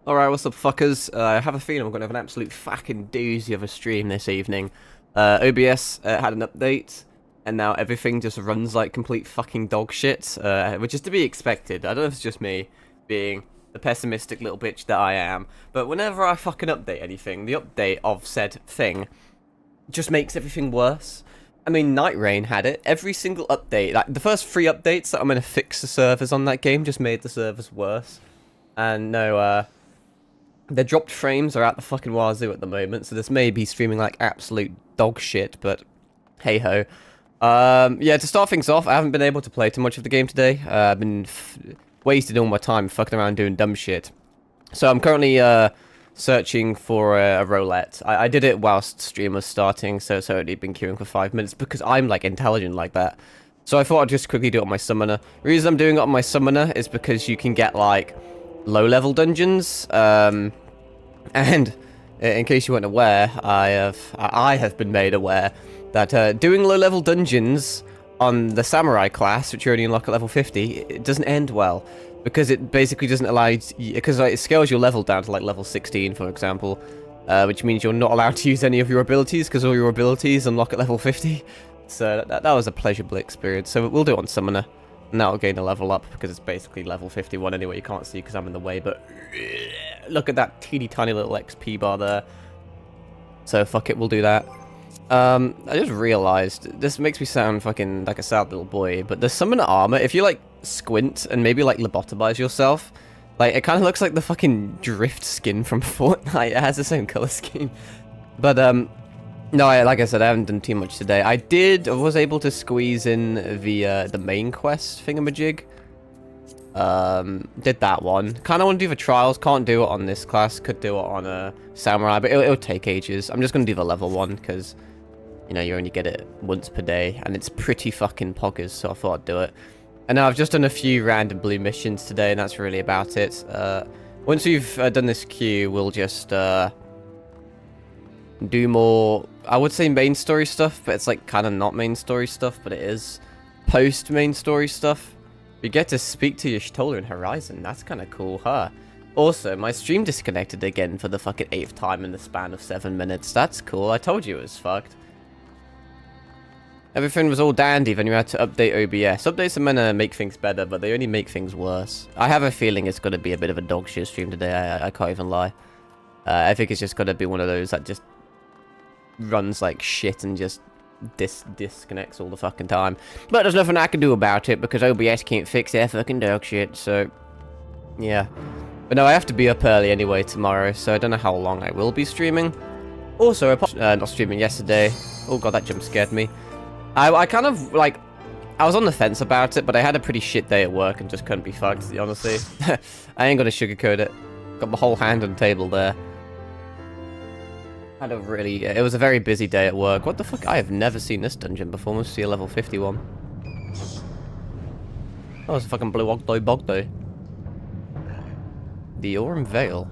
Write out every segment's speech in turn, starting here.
Alright, what's up, fuckers? I have a feeling we're going to have an absolute fucking doozy of a stream this evening. OBS had an update, and now everything just runs like complete fucking dog shit, which is to be expected. I don't know if it's just me being the pessimistic little bitch that I am, but whenever I fucking update anything, the update of said thing just makes everything worse. I mean, Night Rain had it. Every single update, like the first 3 updates that I'm going to fix the servers on that game just made the servers worse. And no, the dropped frames are at the fucking wazoo at the moment, so this may be streaming like absolute dog shit, but hey-ho. Yeah, to start things off, I haven't been able to play too much of the game today. I've been wasting all my time fucking around doing dumb shit. So I'm currently searching for a roulette. I did it whilst stream was starting, so it's only been queuing for 5 minutes, because I'm like intelligent like that. So I thought I'd just quickly do it on my summoner. The reason I'm doing it on my summoner is because you can get like low-level dungeons, and in case you weren't aware, I have been made aware that doing low-level dungeons on the samurai class, which you only unlock at level 50, it doesn't end well, because it basically doesn't allow you, because like, it scales your level down to like level 16, for example, which means you're not allowed to use any of your abilities, because all your abilities unlock at level 50. So that was a pleasurable experience. So we'll do it on summoner. And that'll gain a level up, because it's basically level 51 anyway. You can't see because I'm in the way, but look at that teeny tiny little XP bar there. So fuck it, we'll do that. I just realized, this makes me sound fucking like a sad little boy, but the summoner armor, if you like squint and maybe like lobotomize yourself, like it kind of looks like the fucking drift skin from Fortnite. It has the same color scheme. But no, like I said, I haven't done too much today. I was able to squeeze in the main quest thingamajig. Did that one. Kind of want to do the trials. Can't do it on this class. Could do it on a samurai, but it'll take ages. I'm just going to do the level 1, because, you know, you only get it once per day, and it's pretty fucking poggers, so I thought I'd do it. And now I've just done a few random blue missions today, and that's really about it. Once we've done this queue, we'll just do more, I would say main story stuff, but it's like kind of not main story stuff, but it is post main story stuff. We get to speak to Y'shtola in Horizon. That's kind of cool, huh? Also, my stream disconnected again for the fucking 8th time in the span of 7 minutes. That's cool. I told you it was fucked. Everything was all dandy, then you had to update OBS. Updates are meant to make things better, but they only make things worse. I have a feeling it's going to be a bit of a dog shit stream today. I can't even lie. I think it's just going to be one of those that just runs like shit and just disconnects all the fucking time. But there's nothing I can do about it, because OBS can't fix their fucking dog shit, so yeah. But no, I have to be up early anyway tomorrow, so I don't know how long I will be streaming. Also, not streaming yesterday. Oh god, that jump scared me. I kind of, like, I was on the fence about it, but I had a pretty shit day at work and just couldn't be fucked, honestly. I ain't gonna sugarcoat it. Got my whole hand on the table there. It was a very busy day at work. What the fuck? I have never seen this dungeon before. Must see a level 51. Oh, it's a fucking blue Ogdo Bogdo. The Aurum Vale.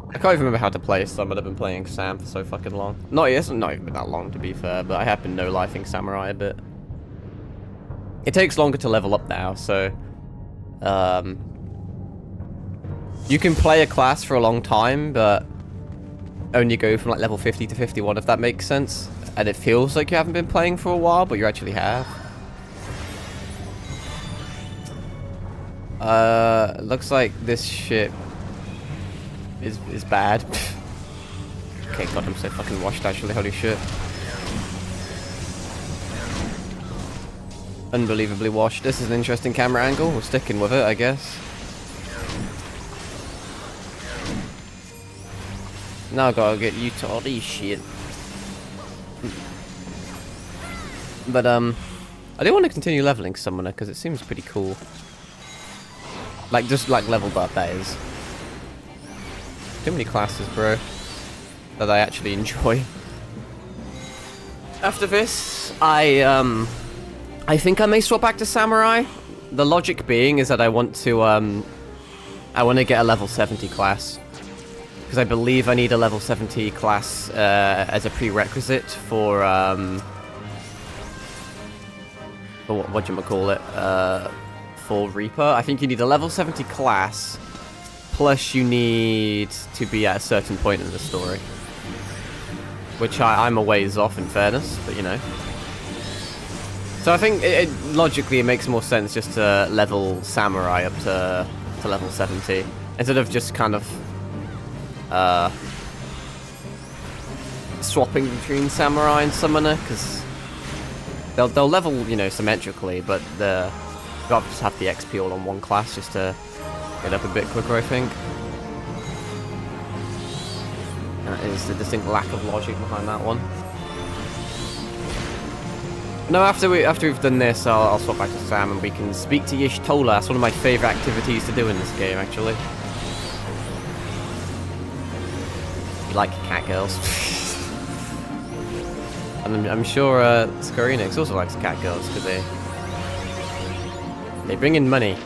I can't even remember how to play Summon. I've been playing Sam for so fucking long. Not even that long, to be fair, but I have been no-lifing Samurai a bit. It takes longer to level up now, so you can play a class for a long time, but only go from like level 50 to 51, if that makes sense. And it feels like you haven't been playing for a while, but you actually have. Looks like this shit is bad. Okay, god, I'm so fucking washed actually, holy shit. Unbelievably washed. This is an interesting camera angle. We're sticking with it, I guess. Now I gotta get used to all these shit. But, I do want to continue leveling Summoner, because it seems pretty cool. Like, just, like, leveled up, that is. Too many classes, bro, that I actually enjoy. After this, I think I may swap back to Samurai. The logic being is that I want to get a level 70 class. Because I believe I need a level 70 class as a prerequisite for whatchamacallit, for Reaper. I think you need a level 70 class Plus, you need to be at a certain point in the story. Which I'm a ways off, in fairness, but you know. So I think logically it makes more sense just to level Samurai up to level 70. Instead of just kind of swapping between Samurai and Summoner, because they'll level, you know, symmetrically, but you'd rather just have the XP all on one class just to get up a bit quicker, I think. That is the distinct lack of logic behind that one. No, after we've done this, I'll swap back to Sam and we can speak to Y'shtola. That's one of my favourite activities to do in this game, actually. You like cat girls. And I'm sure Square Enix also likes cat girls, because they bring in money.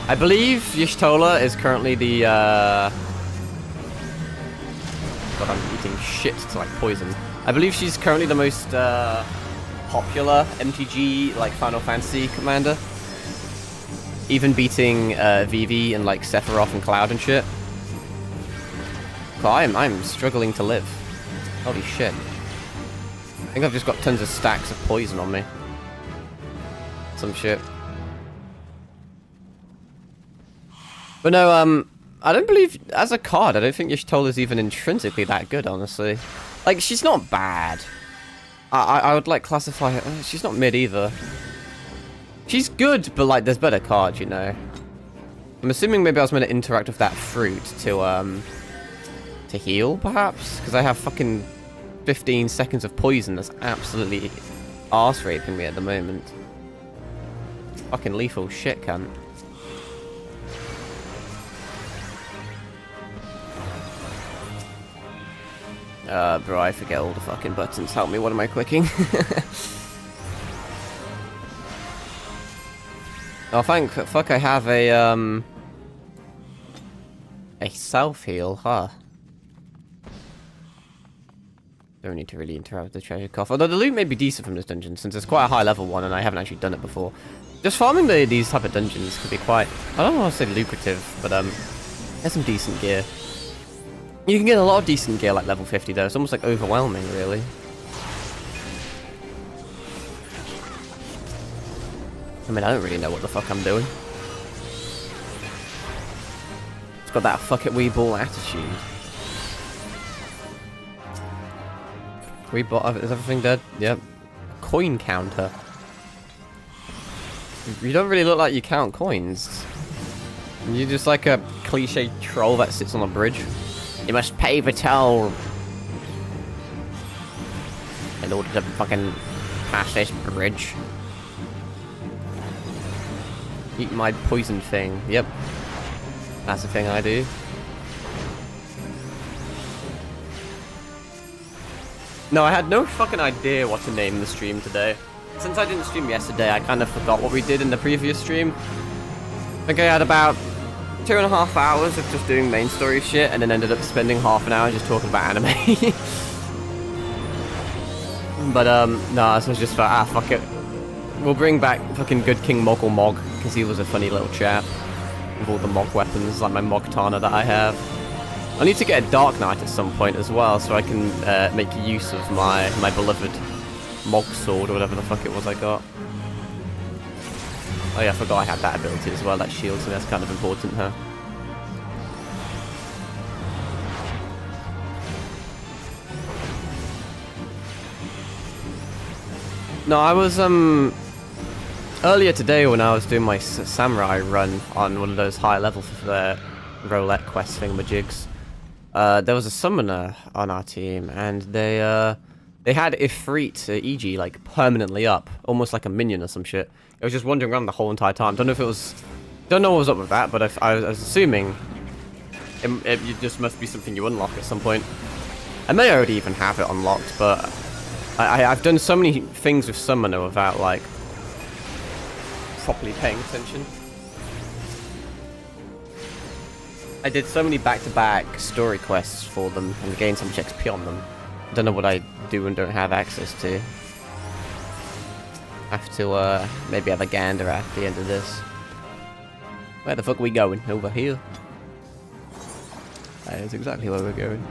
I believe Y'shtola is currently the God, I'm eating shit to like poison. I believe she's currently the most popular MTG like Final Fantasy commander. Even beating Vivi and like Sephiroth and Cloud and shit. But I'm struggling to live. Holy shit. I think I've just got tons of stacks of poison on me. Some shit. But no, I don't believe, as a card, I don't think Y'shtola's even intrinsically that good, honestly. Like, she's not bad. I would, like, classify her, she's not mid either. She's good, but, like, there's better cards, you know. I'm assuming maybe I was meant to interact with that fruit to heal, perhaps? Because I have fucking 15 seconds of poison that's absolutely arse-raping me at the moment. Fucking lethal shit, cunt. Bro, I forget all the fucking buttons. Help me, what am I clicking? Oh, fuck, I have a self-heal, huh? Don't need to really interact with the treasure cough. Although the loot may be decent from this dungeon, since it's quite a high level one, and I haven't actually done it before. Just farming these type of dungeons could be quite, I don't want to say lucrative, but there's some decent gear. You can get a lot of decent gear like level 50 though. It's almost like overwhelming, really. I mean, I don't really know what the fuck I'm doing. It's got that fuck it weeball attitude. Is everything dead? Yep. Coin counter. You don't really look like you count coins. You're just like a cliche troll that sits on a bridge. You must pay the toll in order to fucking pass this bridge. Eat my poison thing. Yep. That's the thing I do. No, I had no fucking idea what to name the stream today. Since I didn't stream yesterday, I kind of forgot what we did in the previous stream. I think I had about 2.5 hours of just doing main story shit, and then ended up spending half an hour just talking about anime. But, nah, so it's just like, fuck it. We'll bring back fucking good King Moggle Mog, because he was a funny little chap. With all the Mog weapons, like my Mog Tana that I have. I need to get a Dark Knight at some point as well, so I can make use of my beloved Mog Sword, or whatever the fuck it was I got. Oh yeah, I forgot I had that ability as well, that shield, so that's kind of important, huh? No, I was, earlier today when I was doing my samurai run on one of those high level roulette quest thingamajigs, there was a summoner on our team, and they had Ifrit, EG, like, permanently up, almost like a minion or some shit. I was just wandering around the whole entire time. Don't know what was up with that, but I was assuming it just must be something you unlock at some point. I may already even have it unlocked, but I've done so many things with Summoner without, like, properly paying attention. I did so many back-to-back story quests for them and gained so much XP on them. I don't know what I do and don't have access to. Have to, maybe have a gander at the end of this. Where the fuck are we going? Over here? That is exactly where we're going.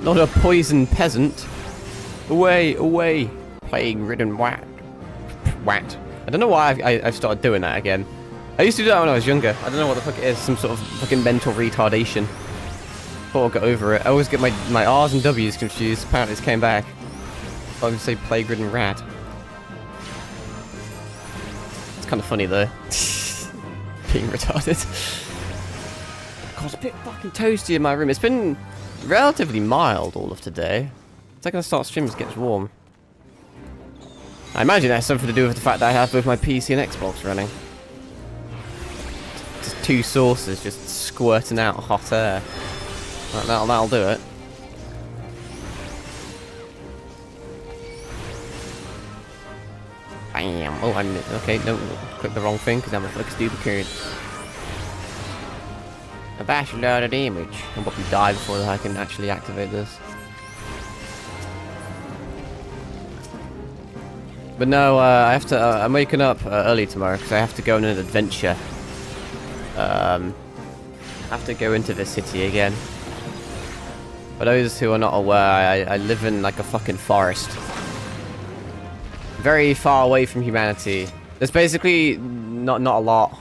Not a poison peasant. Away, away. Plague-ridden wat. Wat. I don't know why I've started doing that again. I used to do that when I was younger. I don't know what the fuck it is. Some sort of fucking mental retardation. Thought I'd get over it. I always get my R's and W's confused. Apparently it's came back. I was going to say plague-ridden rat. It's kind of funny though. Being retarded. God, it's a bit fucking toasty in my room. It's been relatively mild all of today. It's like when I start streaming, it gets warm. I imagine that has something to do with the fact that I have both my PC and Xbox running. Just two sources just squirting out hot air. Right, that'll do it. Bam! Oh, okay. No, click the wrong thing because I'm a fucking stupid kid. A bash a lot of damage. I'll probably die before I can actually activate this. But no, I have to. I'm waking up early tomorrow because I have to go on an adventure. I have to go into the city again. For those who are not aware, I live in like a fucking forest. Very far away from humanity. There's basically not a lot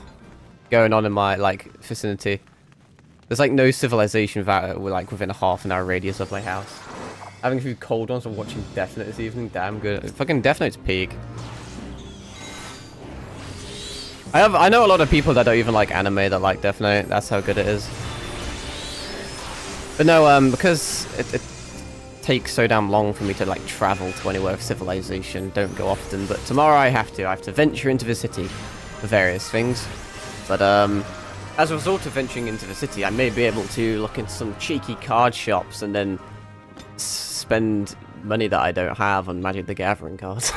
going on in my like vicinity. There's like no civilization within a half an hour radius of my house. Having a few cold ones. I'm watching Death Note this evening. Damn good. Fucking Death Note's peak. I know a lot of people that don't even like anime that like Death Note. That's how good it is. But no, because it takes so damn long for me to like travel to anywhere with civilization. Don't go often. But tomorrow I have to. I have to venture into the city for various things. But as a result of venturing into the city, I may be able to look into some cheeky card shops and then spend money that I don't have on Magic the Gathering cards.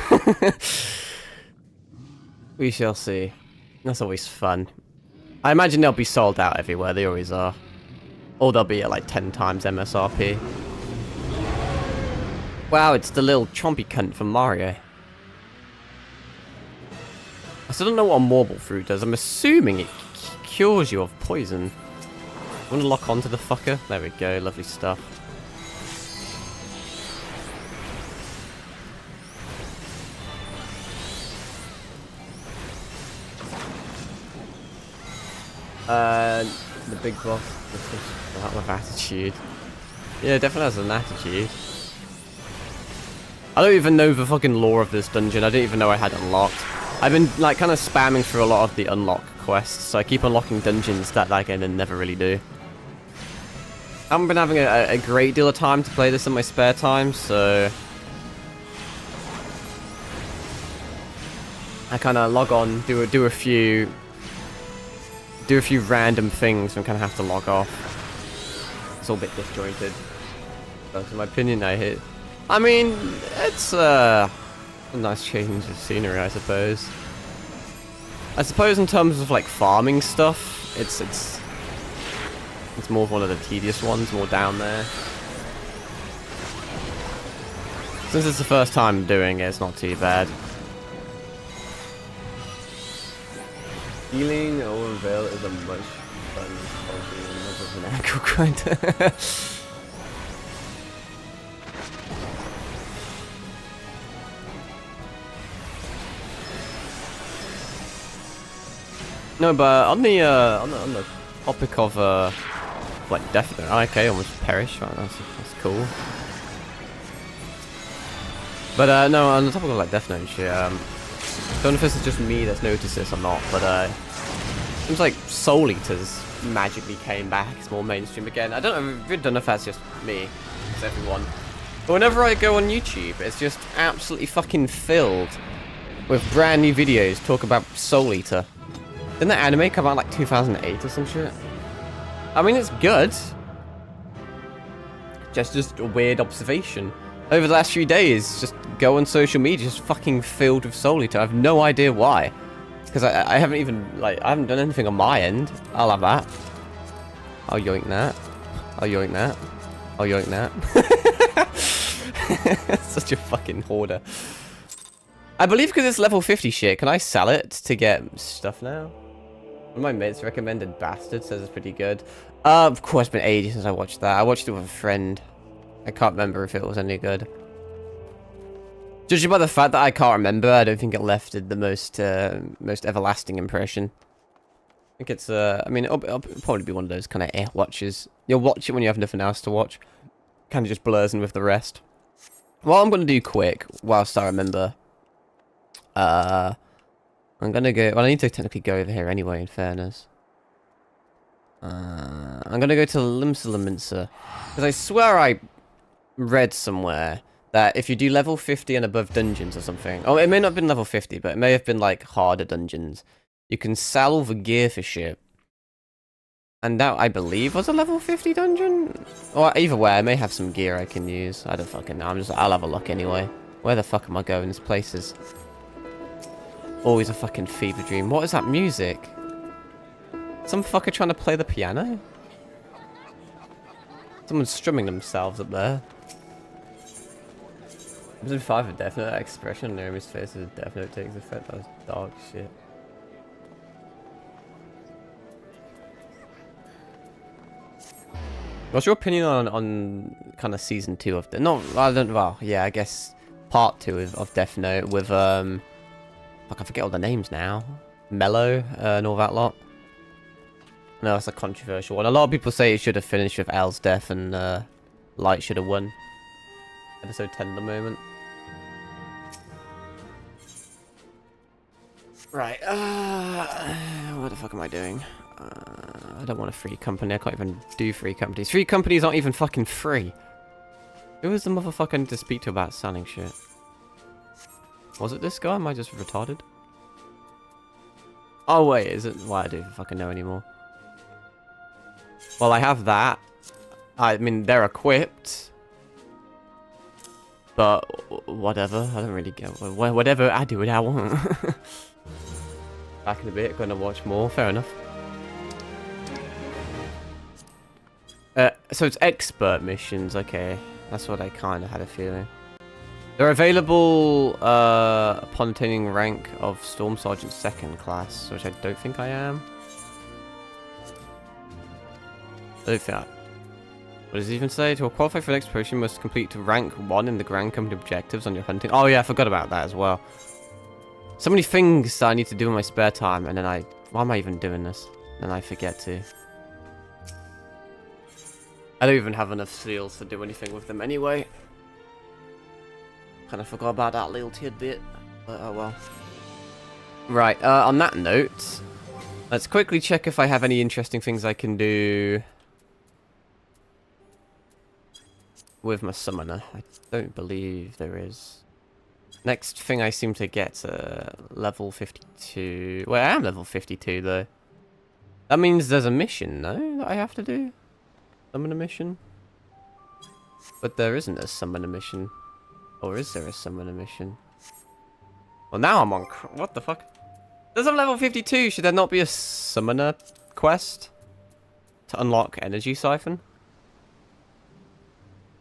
We shall see. That's always fun. I imagine they'll be sold out everywhere. They always are. Or they'll be at like 10 times MSRP. Wow, it's the little chompy cunt from Mario. I still don't know what a Moggle fruit does. I'm assuming it cures you of poison. I want to lock onto the fucker. There we go. Lovely stuff. The big boss with attitude. Yeah, definitely has an attitude. I don't even know the fucking lore of this dungeon. I didn't even know I had it unlocked. I've been like kind of spamming through a lot of the unlock quests, so I keep unlocking dungeons that like I never really do. I haven't been having a great deal of time to play this in my spare time, so I kind of log on, do a few random things and kind of have to log off. It's all a bit disjointed. That's in my opinion. I mean, it's a nice change of scenery, I suppose. I suppose in terms of like farming stuff, it's more of one of the tedious ones, more down there. Since it's the first time doing it, it's not too bad. Healing or Veil is a much fun as an ankle grinder. No, but on the topic of like Death Note, okay, almost perish. Right, that's cool. But no, on the topic of like Death Note, shit. Don't know if this is just me that's noticed this or not, but seems like Soul Eaters magically came back. It's more mainstream again. I really don't know if that's just me. It's everyone. But whenever I go on YouTube, it's just absolutely fucking filled with brand new videos talk about Soul Eater. Didn't that anime come out like 2008 or some shit? I mean, it's good. Just a weird observation. Over the last few days, just go on social media, just fucking filled with Soul Eater. I have no idea why. Because I haven't even, like, I haven't done anything on my end. I'll have that. I'll yoink that. I'll yoink that. I'll yoink that. Such a fucking hoarder. I believe because it's level 50 shit, can I sell it to get stuff now? One of my mates recommended Bastard, says it's pretty good. Of course, it's been ages since I watched that. I watched it with a friend. I can't remember if it was any good. Judging by the fact that I can't remember, I don't think it left the most everlasting impression. I think it's, I mean, it'll probably be one of those kind of watches. You'll watch it when you have nothing else to watch. Kind of just blurs in with the rest. What I'm going to do quick, whilst I remember, I'm going to go, well, I need to technically go over here anyway, in fairness. I'm going to go to Limsa, because I swear I read somewhere that if you do level 50 and above dungeons or something, oh, it may not have been level 50, but it may have been, like, harder dungeons, you can sell all the gear for shit. And that, I believe, was a level 50 dungeon? Or either way, I may have some gear I can use. I don't fucking know. I'll have a look anyway. Where the fuck am I going? This place is always a fucking fever dream. What is that music? Some fucker trying to play the piano? Someone's strumming themselves up there. Episode 5 of definite expression on Naomi's face is definite takes effect. That was dog shit. What's your opinion on kind of season 2 of the... No, I don't... Well, yeah, I guess part 2 of Death Note with, fuck, I forget all the names now. Mello, and all that lot. No, it's a controversial one. A lot of people say it should have finished with L's death and, Light should have won. Episode 10 at the moment. Right, what the fuck am I doing? I don't want a free company. I can't even do free companies. Free companies aren't even fucking free. Who is the motherfucker I need to speak to about selling shit? Was it this guy? Am I just retarded? Oh wait, is it? Well, I don't even fucking know anymore. Well, I have that. I mean, they're equipped. But whatever. I don't really get whatever I do what I want. Back in a bit, gonna watch more. Fair enough. So it's expert missions, okay. That's what I kind of had a feeling. They're available upon attaining rank of Storm Sergeant 2nd class, which I don't think I am. I don't think I... What does it even say? To qualify for the next promotion, you must complete rank 1 in the Grand Company objectives on your hunting. Oh yeah, I forgot about that as well. So many things that I need to do in my spare time, and then why am I even doing this? And I forget to. I don't even have enough seals to do anything with them anyway. Kind of forgot about that little tidbit, but oh well. Right, on that note, let's quickly check if I have any interesting things I can do with my summoner. I don't believe there is. Next thing I seem to get level 52. Well, I am level 52 though. That means there's a mission, no? That I have to do? Summoner mission? But there isn't a summoner mission. Or is there a summoner mission? Well, now I'm on... What the fuck? There's a level 52. Should there not be a summoner quest to unlock Energy Siphon?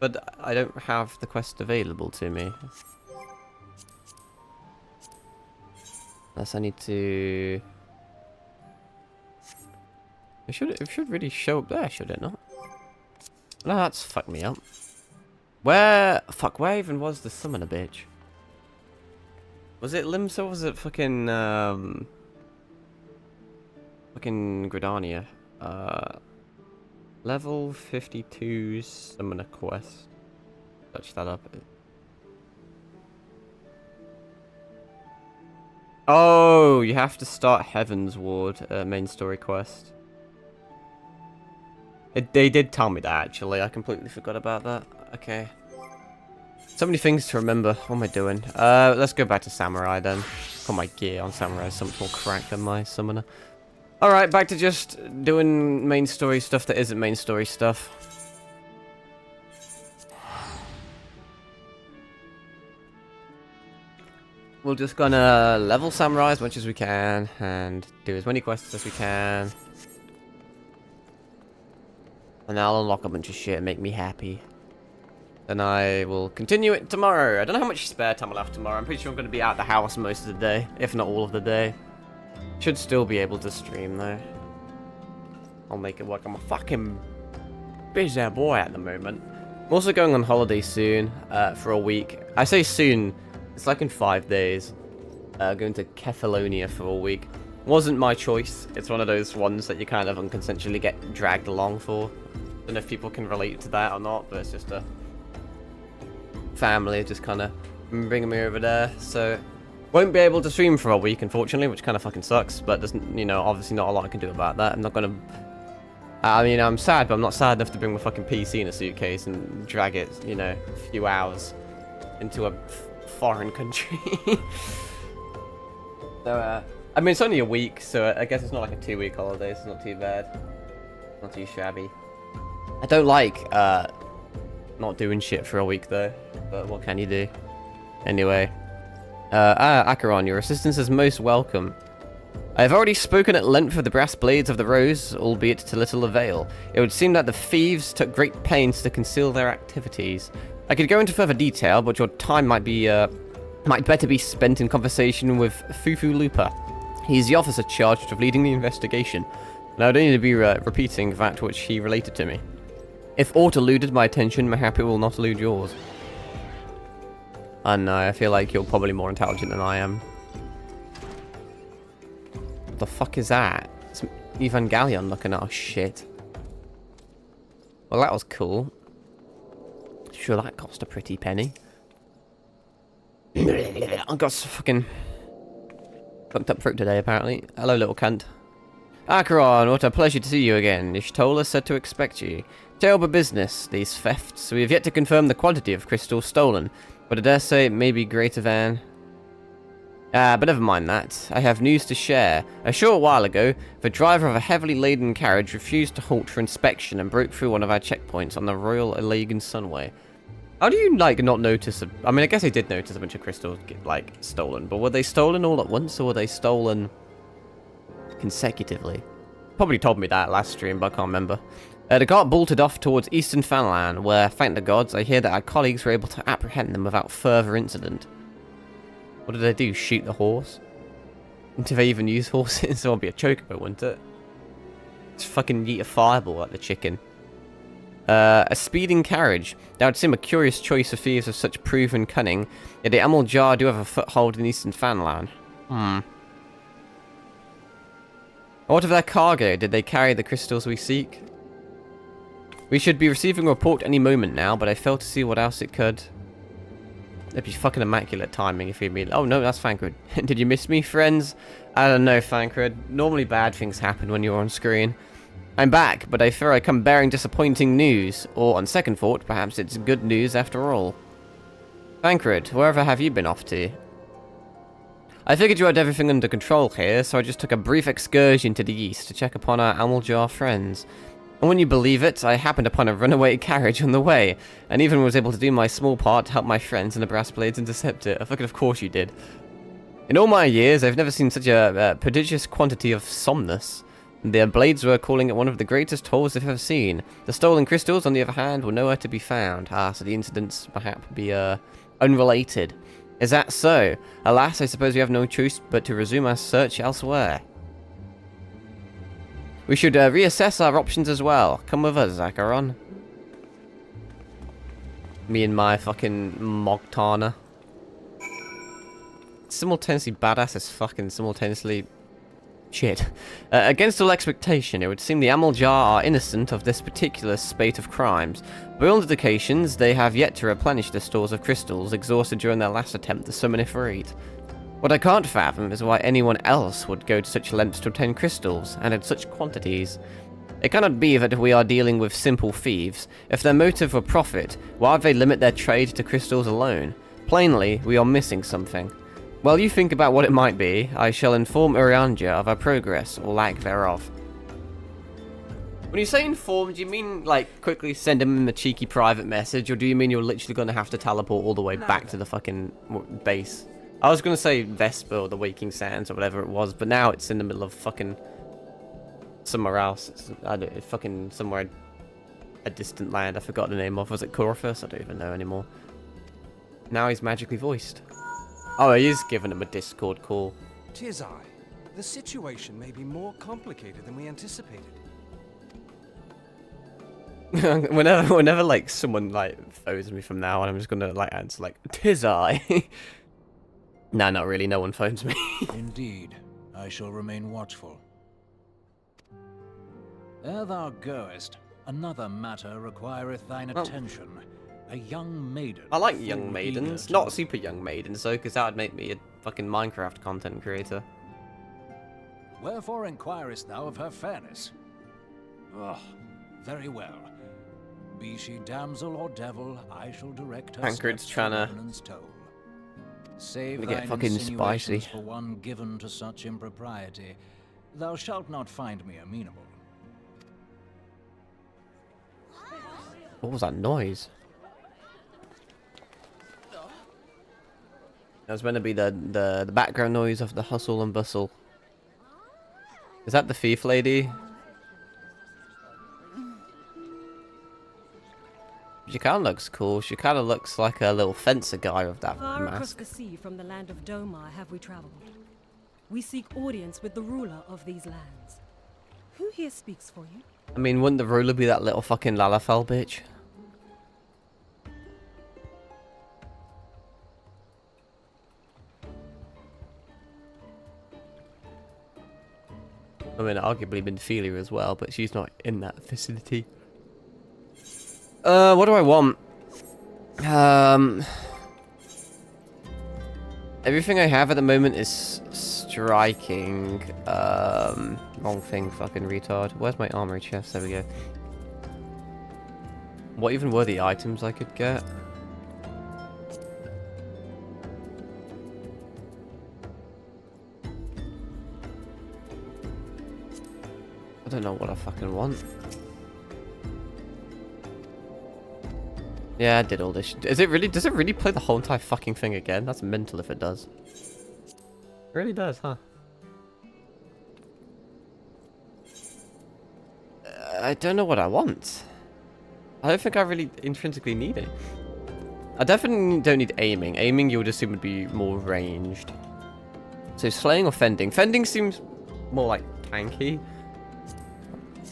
But I don't have the quest available to me. Unless I need to... It should really show up there, should it not? No, that's fucked me up. Where... Fuck, where even was the summoner bitch? Was it Limsa or was it fucking... Fucking Gridania? Level 52 summoner quest. Touch that up. Oh, you have to start Heaven's Ward, main story quest. They did tell me that, actually. I completely forgot about that. Okay. So many things to remember. What am I doing? Let's go back to Samurai, then. Got my gear on Samurai is something more cracked than my summoner. Alright, back to just doing main story stuff that isn't main story stuff. We're just gonna level Samurai as much as we can, and do as many quests as we can. And I'll unlock a bunch of shit and make me happy. Then I will continue it tomorrow. I don't know how much spare time I'll have tomorrow. I'm pretty sure I'm going to be out the house most of the day, if not all of the day. Should still be able to stream though. I'll make it work. I'm a fucking busy boy at the moment. I'm also going on holiday soon, for a week. I say soon, it's like in 5 days. Going to Kefalonia for a week. Wasn't my choice. It's one of those ones that you kind of unconsensually get dragged along for. Don't know if people can relate to that or not, but it's just a family just kind of bringing me over there. So won't be able to stream for a week, unfortunately, which kind of fucking sucks. But there's, you know, obviously not a lot I can do about that. I'm not gonna. I mean, I'm sad, but I'm not sad enough to bring my fucking PC in a suitcase and drag it, you know, a few hours into a foreign country. So, I mean, it's only a week, so I guess it's not like a 2-week holiday, so it's not too bad. Not too shabby. I don't like, not doing shit for a week, though. But what can you do? Anyway. Acheron, your assistance is most welcome. I have already spoken at length of the brass blades of the rose, albeit to little avail. It would seem that the thieves took great pains to conceal their activities. I could go into further detail, but your time might better be spent in conversation with Fufu Lupa. He's the officer charged of leading the investigation, and I would only be repeating that which he related to me. If aught eluded my attention, mayhap it will not elude yours. I know, I feel like you're probably more intelligent than I am. What the fuck is that? It's Evangelion looking at. Oh shit. Well, that was cool. Sure, that cost a pretty penny. I got some fucking fucked up fruit today, apparently. Hello, little cunt. Acheron, what a pleasure to see you again. Ishtola said to expect you. Terrible business, these thefts. We have yet to confirm the quantity of crystals stolen, but I dare say it may be greater than... but never mind that. I have news to share. A short while ago, the driver of a heavily laden carriage refused to halt for inspection and broke through one of our checkpoints on the Royal Elagan Sunway. How do you, like, not notice... I mean, I guess I did notice a bunch of crystals get, like, stolen, but were they stolen all at once, or were they stolen consecutively? Probably told me that last stream, but I can't remember. The cart bolted off towards Eastern Fanland, where, thank the gods, I hear that our colleagues were able to apprehend them without further incident. What did they do? Shoot the horse? Do they even use horses? It would be a chocobo, wouldn't it? Just fucking yeet a fireball at the chicken. A speeding carriage. That would seem a curious choice of thieves of such proven cunning, yet the Amal Jar do have a foothold in Eastern Fanland. What of their cargo? Did they carry the crystals we seek? We should be receiving a report any moment now, but I fail to see what else it could. It'd be fucking immaculate timing if you'd be... Oh no, that's Thancred. Did you miss me, friends? I don't know, Thancred. Normally bad things happen when you're on screen. I'm back, but I fear I come bearing disappointing news. Or, on second thought, perhaps it's good news after all. Thancred, wherever have you been off to? I figured you had everything under control here, so I just took a brief excursion to the east to check upon our Amaljar friends. And when you believe it, I happened upon a runaway carriage on the way, and even was able to do my small part to help my friends and the brass blades intercept it. I fucking of course you did. In all my years, I've never seen such a prodigious quantity of somnus. The blades were calling it one of the greatest hauls I've ever seen. The stolen crystals, on the other hand, were nowhere to be found. So the incidents perhaps be unrelated. Is that so? Alas, I suppose we have no choice but to resume our search elsewhere. We should reassess our options as well. Come with us, Acheron. Me and my fucking Mogtana. Simultaneously badass as fucking simultaneously... shit. Against all expectation, it would seem the Amaljar are innocent of this particular spate of crimes. By all indications, they have yet to replenish the stores of crystals exhausted during their last attempt to summon Ifrit. What I can't fathom is why anyone else would go to such lengths to obtain crystals, and in such quantities. It cannot be that we are dealing with simple thieves. If their motive were profit, why would they limit their trade to crystals alone? Plainly, we are missing something. While you think about what it might be, I shall inform Urianja of our progress, or lack thereof. When you say inform, do you mean, like, quickly send him a cheeky private message, or do you mean you're literally going to have to teleport all the way back to the fucking base? I was going to say Vesper or the Waking Sands or whatever it was, but now it's in the middle of fucking somewhere else. It's, I don't, fucking somewhere, a distant land. I forgot the name of. Was it Corfus? I don't even know anymore. Now he's magically voiced. Oh, he is giving him a Discord call. 'Tis I, The situation may be more complicated than we anticipated. whenever like someone like phones me from now on, I'm just gonna like answer like, "'Tis I." Nah, not really. No one phones me. Indeed, I shall remain watchful. Ere thou goest, another matter requireth thine attention. A young maiden. I like full young maidens, eager not to- super young maidens though, because that would make me a fucking Minecraft content creator. Wherefore inquirest thou of her fairness? Oh, very well. Be she damsel or devil, I shall direct her Tancred's steps trying to- Revenant's toll. Save Gonna get thine fucking insinuations spicy. for one given to such impropriety, thou shalt not find me amenable. What was that noise? That was meant to be the background noise of the hustle and bustle. Is that the thief lady? She kind of looks cool. She kind of looks like a little fencer guy with that Far across mask. the sea from the land of Domar have we traveled. We seek audience with the ruler of these lands. Who here speaks for you? I mean, wouldn't the ruler be that little fucking Lalafell bitch? I mean, arguably Minfilia as well, but she's not in that vicinity. What do I want? Everything I have at the moment is striking. Wrong thing, fucking retard. Where's my armory chest? There we go. What even were the items I could get? I don't know what I fucking want. Yeah, I did all this. Does it really play the whole entire fucking thing again? That's mental if it does. It really does, huh? I don't know what I want. I don't think I really intrinsically need it. I definitely don't need aiming. Aiming, you would assume would be more ranged. So slaying or fending? Fending seems more like tanky.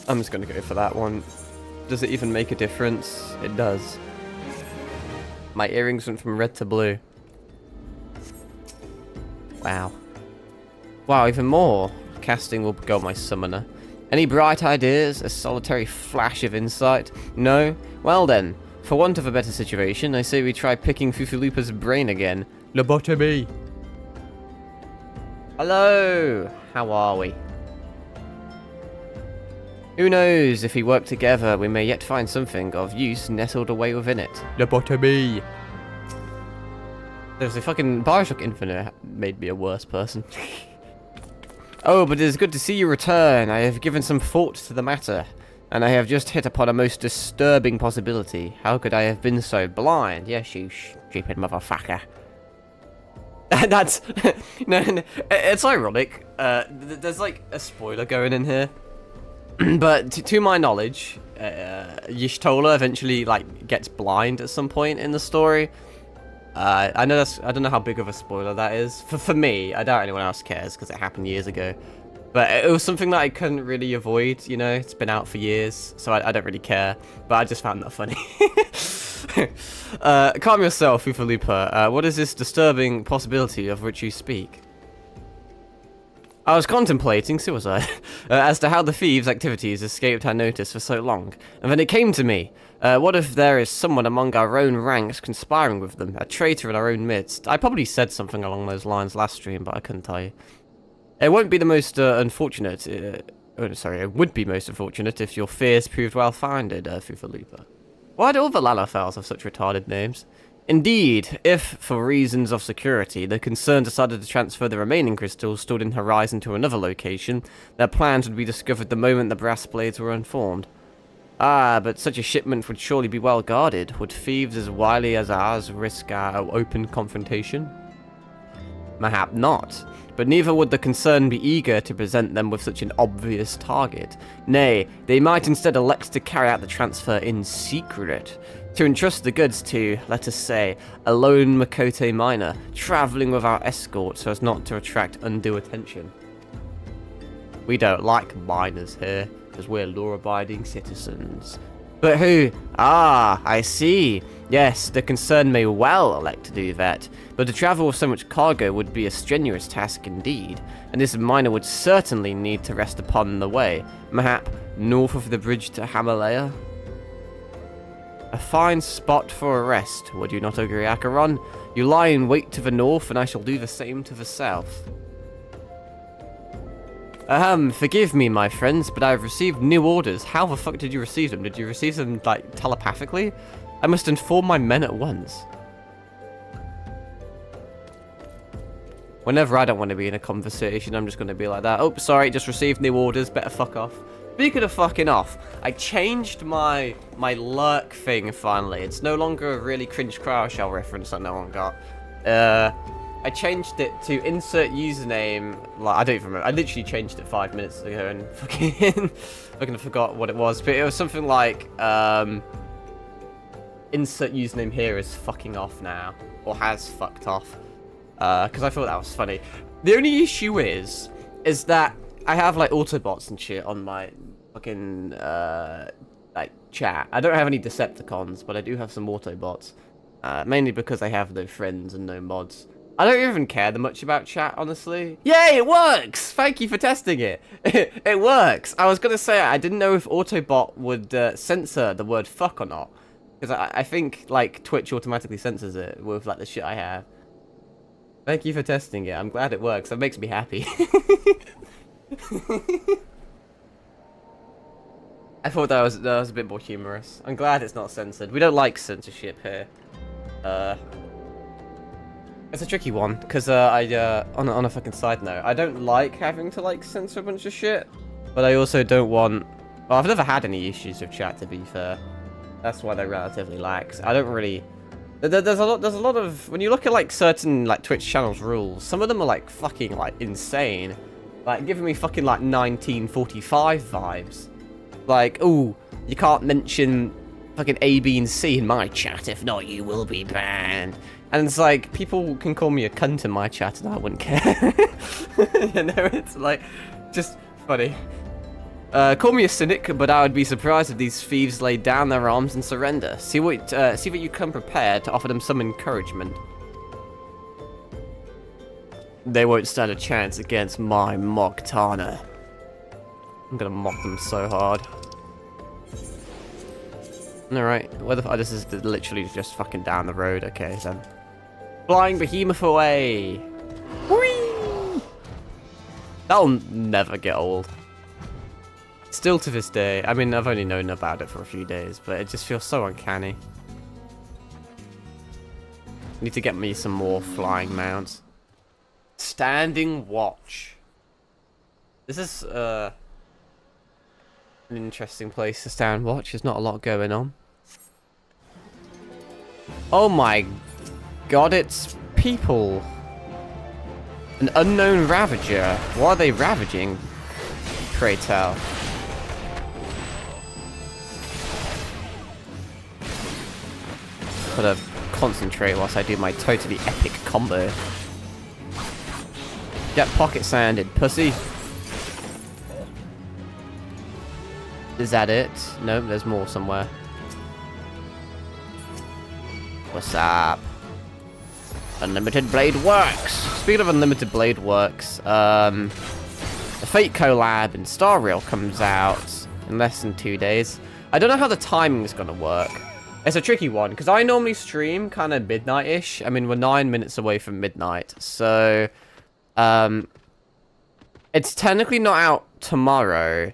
I'm just gonna go for that one. Does it even make a difference? It does. My earrings went from red to blue. Wow. Wow, even more. Casting will go my summoner. Any bright ideas? A solitary flash of insight? No? Well then, for want of a better situation, I say we try picking Fufulupa's brain again. Lobotomy! Hello! How are we? Who knows, if we work together, we may yet find something of use nestled away within it. Lobotomy! There's a fucking Bioshock Infinite made me a worse person. Oh, but it is good to see you return. I have given some thought to the matter, and I have just hit upon a most disturbing possibility. How could I have been so blind? Yes, you stupid motherfucker. That's... no, it's ironic. There's like a spoiler going in here. But to my knowledge, Y'shtola eventually like gets blind at some point in the story. I don't know how big of a spoiler that is. For me, I doubt anyone else cares because it happened years ago. But it was something that I couldn't really avoid, you know. It's been out for years, so I don't really care. But I just found that funny. Calm yourself, Ufalupa. What is this disturbing possibility of which you speak? I was contemplating suicide as to how the thieves' activities escaped our notice for so long, and then it came to me. What if there is someone among our own ranks conspiring with them, a traitor in our own midst? I probably said something along those lines last stream, but I couldn't tell you. It won't be the most unfortunate... it would be most unfortunate if your fears proved well-founded, Fufalupa. Why do all the Lalafels have such retarded names? Indeed, if, for reasons of security, the concern decided to transfer the remaining crystals stored in Horizon to another location, their plans would be discovered the moment the brass blades were unformed. Ah, but such a shipment would surely be well guarded. Would thieves as wily as ours risk our open confrontation? Mayhap not, but neither would the concern be eager to present them with such an obvious target. Nay, they might instead elect to carry out the transfer in secret, to entrust the goods to, let us say, a lone Makote miner, travelling with our escort so as not to attract undue attention. We don't like minors here, because we're law-abiding citizens. But who? Ah, I see. Yes, the concern may well elect to do that, but to travel with so much cargo would be a strenuous task indeed, and this minor would certainly need to rest upon the way, mayhap north of the bridge to Himalaya. A fine spot for a rest, would you not agree, Acheron? You lie in wait to the north, and I shall do the same to the south. Forgive me, my friends, but I've received new orders. How the fuck did you receive them? Did you receive them, like, telepathically? I must inform my men at once. Whenever I don't want to be in a conversation, I'm just going to be like that. Oh, sorry, just received new orders. Better fuck off. Speaking of fucking off, I changed my lurk thing finally. It's no longer a really cringe cryo shell reference that no one got. I changed it to insert username. Like, I don't even remember. I literally changed it 5 minutes ago and fucking forgot what it was. But it was something like insert username here is fucking off now, or has fucked off. Because I thought that was funny. The only issue is that I have like Autobots and shit on my fucking like chat. I don't have any Decepticons, but I do have some Autobots. Mainly because I have no friends and no mods. I don't even care that much about chat, honestly. Yay, it works! Thank you for testing it. It works. I was gonna say I didn't know if Autobot would censor the word fuck or not, because I think like Twitch automatically censors it with like the shit I have. Thank you for testing it. I'm glad it works. That makes me happy. I thought that was a bit more humorous. I'm glad it's not censored. We don't like censorship here. It's a tricky one, because on a fucking side note, I don't like having to like censor a bunch of shit, but I also don't want. Well, I've never had any issues with chat, to be fair. That's why they're relatively lax. I don't really. There's a lot of, when you look at like certain like Twitch channels rules, some of them are like fucking like insane, like giving me fucking like 1945 vibes. Like, ooh, you can't mention fucking A, B, and C in my chat. If not, you will be banned. And it's like, people can call me a cunt in my chat and I wouldn't care. You know, it's like, just funny. Call me a cynic, but I would be surprised if these thieves laid down their arms and surrender. See that you come prepared to offer them some encouragement. They won't stand a chance against my Mogtana. I'm gonna mock them so hard. Alright, where the fuck? This is literally just fucking down the road. Okay, then. Flying behemoth away! Whee! That'll never get old. Still to this day. I mean, I've only known about it for a few days, but it just feels so uncanny. Need to get me some more flying mounts. Standing watch. This is an interesting place to stand watch. There's not a lot going on. Oh my god, it's people. An unknown ravager. What are they ravaging? Pray tell. Gotta concentrate whilst I do my totally epic combo. Get pocket sanded, pussy. Is that it? No, there's more somewhere. What's up? Unlimited Blade works! Speaking of Unlimited Blade works, the Fate collab in Star Rail comes out in less than 2 days. I don't know how the timing is gonna work. It's a tricky one, because I normally stream kind of midnight-ish. I mean, we're 9 minutes away from midnight, so it's technically not out tomorrow,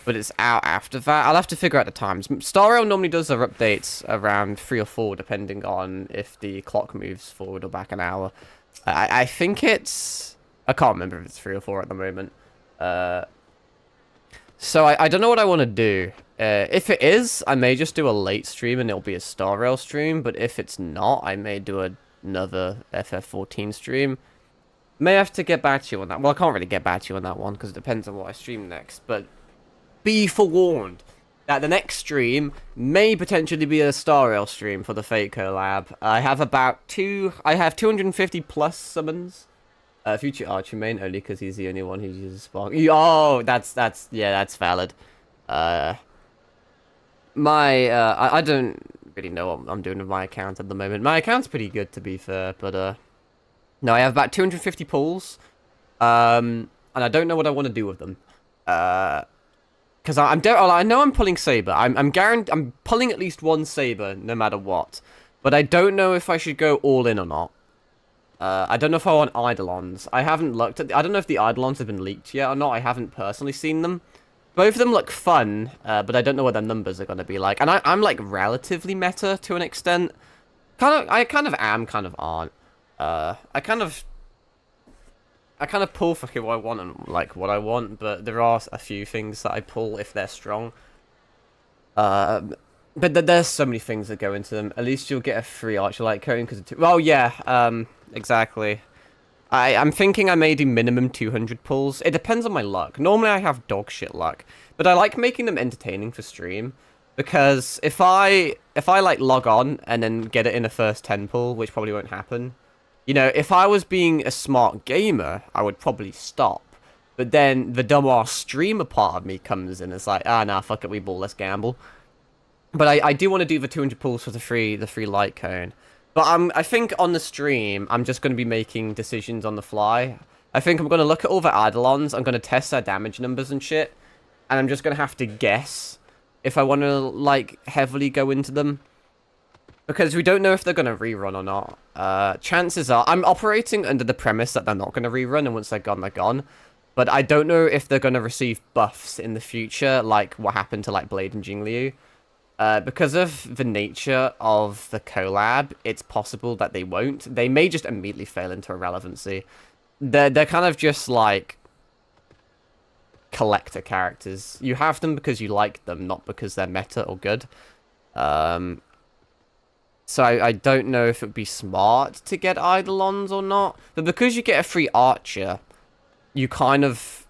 but it's out after that. I'll have to figure out the times. Star Rail normally does their updates around 3 or 4, depending on if the clock moves forward or back an hour. I think it's... I can't remember if it's 3 or 4 at the moment. So I don't know what I want to do. If it is, I may just do a late stream and it'll be a Star Rail stream. But if it's not, I may do another FF14 stream. May have to get back to you on that. Well, I can't really get back to you on that one because it depends on what I stream next. But be forewarned that the next stream may potentially be a Star Rail stream for the Fate collab. I have 250 plus summons Future Archer main only because he's the only one who uses Spark. Oh, that's valid. I don't really know what I'm doing with my account at the moment. My account's pretty good to be fair, but no, I have about 250 pulls, and I don't know what I want to do with them. Because I know I'm pulling Saber. I'm pulling at least one Saber no matter what, but I don't know if I should go all in or not. I don't know if I want Eidolons. I haven't looked at... I don't know if the Eidolons have been leaked yet or not. I haven't personally seen them. Both of them look fun, but I don't know what their numbers are going to be like. And I'm like, relatively meta to an extent. I kind of am, kind of aren't. I kind of pull for who I want and, like, what I want, but there are a few things that I pull if they're strong. But there's so many things that go into them. At least you'll get a free Archer Light Cone because of well, yeah, exactly. I'm thinking I may do minimum 200 pulls. It depends on my luck. Normally I have dog shit luck, but I like making them entertaining for stream because if I like log on and then get it in a first 10 pull, which probably won't happen. You know, if I was being a smart gamer, I would probably stop. But then the dumbass streamer part of me comes in. It's like, nah, fuck it, we ball, let's gamble. But I do want to do the 200 pulls for the free light cone. But I think on the stream, I'm just going to be making decisions on the fly. I think I'm going to look at all the Eidolons. I'm going to test their damage numbers and shit. And I'm just going to have to guess if I want to, like, heavily go into them. Because we don't know if they're going to rerun or not. Chances are, I'm operating under the premise that they're not going to rerun, and once they're gone, they're gone. But I don't know if they're going to receive buffs in the future, like what happened to, like, Blade and Jingliu. Because of the nature of the collab, it's possible that they won't. They may just immediately fail into irrelevancy. They're kind of just, like, collector characters. You have them because you like them, not because they're meta or good. So I don't know if it would be smart to get Eidolons or not. But because you get a free Archer, you kind of...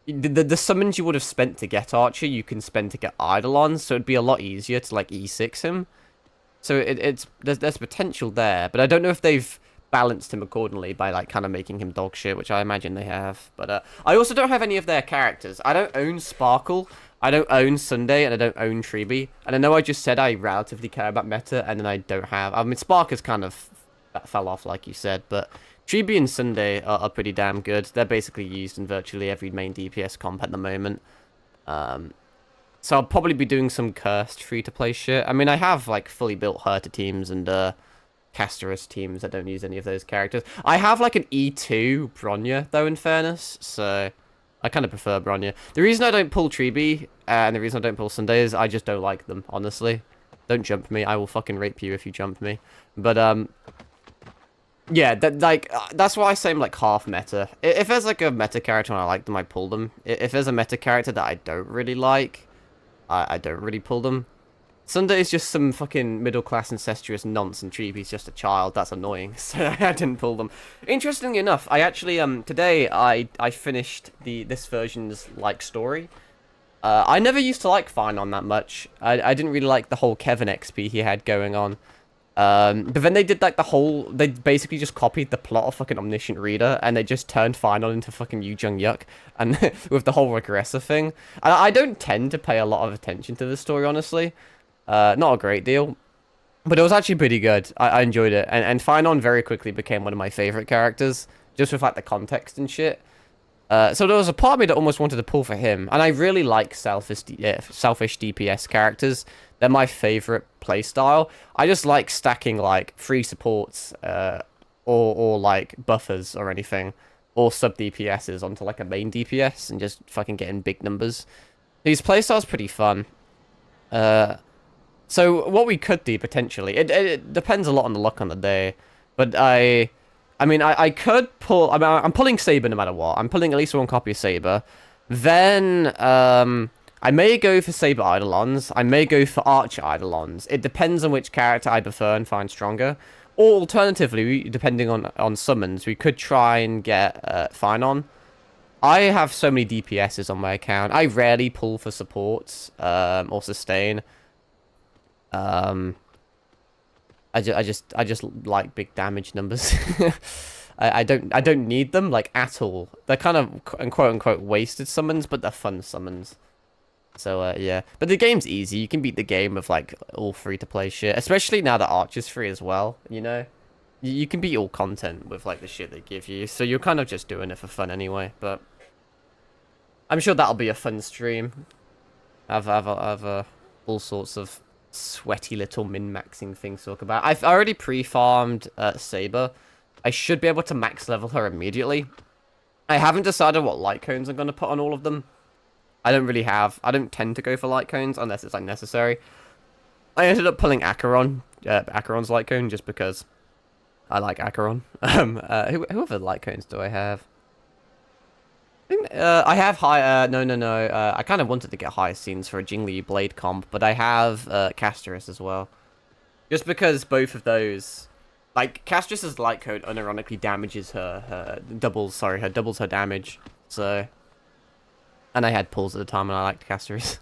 The summons you would have spent to get Archer, you can spend to get Eidolons, so it'd be a lot easier to, like, E6 him. So there's potential there, but I don't know if they've balanced him accordingly by, like, kind of making him dog shit, which I imagine they have. But I also don't have any of their characters. I don't own Sparkle, I don't own Sunday, and I don't own Treeby. And I know I just said I relatively care about meta, and then I don't have... I mean, Spark is kind of... that fell off, like you said, but... Treeby and Sunday are pretty damn good. They're basically used in virtually every main DPS comp at the moment. So I'll probably be doing some cursed free-to-play shit. I mean, I have, like, fully built Herta teams and Casterus teams that don't use any of those characters. I have, like, an E2 Bronya, though, in fairness, so I kind of prefer Bronya. The reason I don't pull Treeby, and the reason I don't pull Sunday is I just don't like them, honestly. Don't jump me. I will fucking rape you if you jump me. But, yeah, that's why I say I'm, like, half meta. If there's, like, a meta character and I like them, I pull them. If there's a meta character that I don't really like, I don't really pull them. Sunday is just some fucking middle-class incestuous nonce, and Treeby's just a child. That's annoying, so I didn't pull them. Interestingly enough, I actually, today I finished this version's, like, story. I never used to like Finon that much. I didn't really like the whole Kevin XP he had going on. But then they did, like, they basically just copied the plot of fucking Omniscient Reader, and they just turned Finon into fucking Yu Jung Yuk, and with the whole regressor thing. And I don't tend to pay a lot of attention to the story, honestly. Not a great deal. But it was actually pretty good. I enjoyed it. And Finon very quickly became one of my favorite characters, just with, like, the context and shit. So there was a part of me that almost wanted to pull for him. And I really like selfish DPS characters. They're my favorite playstyle. I just like stacking, like, free supports, or like, buffers or anything. Or sub-DPSs onto, like, a main DPS and just fucking getting big numbers. These playstyles pretty fun. So what we could do, potentially, it depends a lot on the luck on the day. But I mean, I could pull... I mean, I'm pulling Saber no matter what. I'm pulling at least one copy of Saber. Then, I may go for Saber Eidolons. I may go for Archer Eidolons. It depends on which character I prefer and find stronger. Or alternatively, depending on summons, we could try and get Finon. I have so many DPSs on my account. I rarely pull for supports or sustain. I just like big damage numbers. I don't need them like at all. They're kind of quote unquote wasted summons, but they're fun summons. So yeah, but the game's easy. You can beat the game with like all free to play shit, especially now that Archer's free as well. You know, you can beat all content with like the shit they give you. So you're kind of just doing it for fun anyway. But I'm sure that'll be a fun stream. I've all sorts of sweaty little min-maxing things to talk about. I've already pre-farmed Saber. I should be able to max level her immediately. I haven't decided what light cones I'm going to put on all of them. I don't tend to go for light cones unless it's like necessary. I ended up pulling Acheron's light cone just because I like Acheron. Who other light cones do I have? I have high. No. I kind of wanted to get higher scenes for a Jingli Blade comp, but I have Casterus as well. Just because both of those, like Casterus's light cone, unironically damages doubles her damage. So, and I had pulls at the time, and I liked Casterus.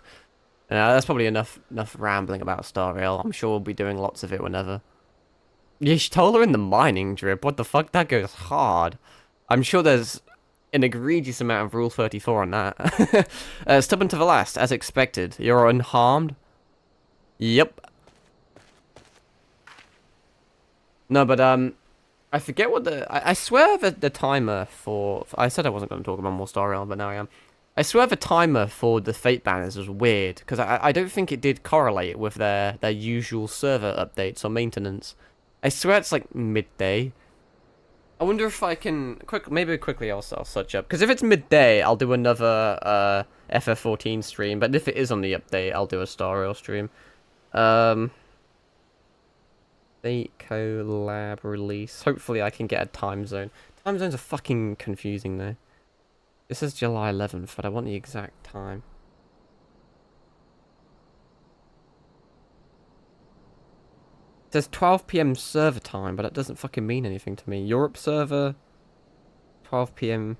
That's probably enough rambling about Star Rail. I'm sure we'll be doing lots of it whenever. Y'shtola in the mining drip. What the fuck? That goes hard. I'm sure there's an egregious amount of Rule 34 on that. Stubborn to the last, as expected. You're unharmed? Yep. No, but, I forget what I swear that the timer for... I said I wasn't going to talk about more Star Rail, but now I am. I swear the timer for the Fate banners was weird, because I don't think it did correlate with their usual server updates or maintenance. I swear it's like midday. I wonder if I can maybe quickly I'll search up, because if it's midday, I'll do another FF14 stream. But if it is on the update, I'll do a Star Rail stream. Fate collab release. Hopefully, I can get a time zone. Time zones are fucking confusing though. This is July 11th, but I want the exact time. It says 12 PM server time, but that doesn't fucking mean anything to me. Europe server, 12 PM.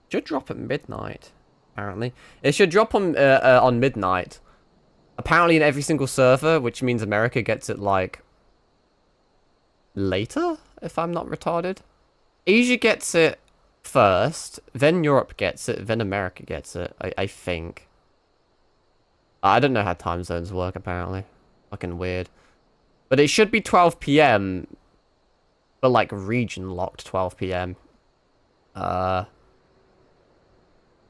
Should drop at midnight, apparently. It should drop on midnight. Apparently in every single server, which means America gets it, like, later, if I'm not retarded. Asia gets it first, then Europe gets it, then America gets it, I think. I don't know how time zones work, apparently. Fucking weird. But it should be 12 PM, but like region locked 12 PM. So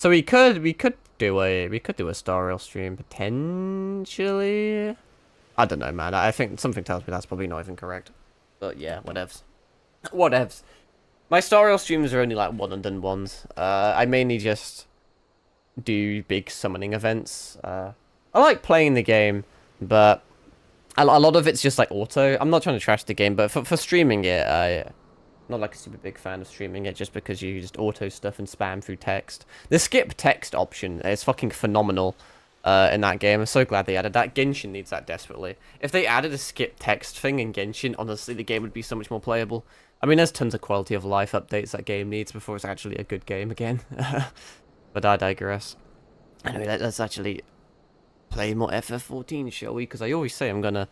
we could do a Star Rail stream potentially. I don't know, man. I think something tells me that's probably not even correct. But yeah, whatevs. Whatevs. My Star Rail streams are only like one and done ones. I mainly just do big summoning events. I like playing the game, but a lot of it's just like auto. I'm not trying to trash the game, but for streaming it, I'm not like a super big fan of streaming it just because you just auto stuff and spam through text. The skip text option is fucking phenomenal in that game. I'm so glad they added that. Genshin needs that desperately. If they added a skip text thing in Genshin, honestly, the game would be so much more playable. I mean, there's tons of quality of life updates that game needs before it's actually a good game again. But I digress. Anyway, let's actually play more FF14, shall we? Because I always say I'm gonna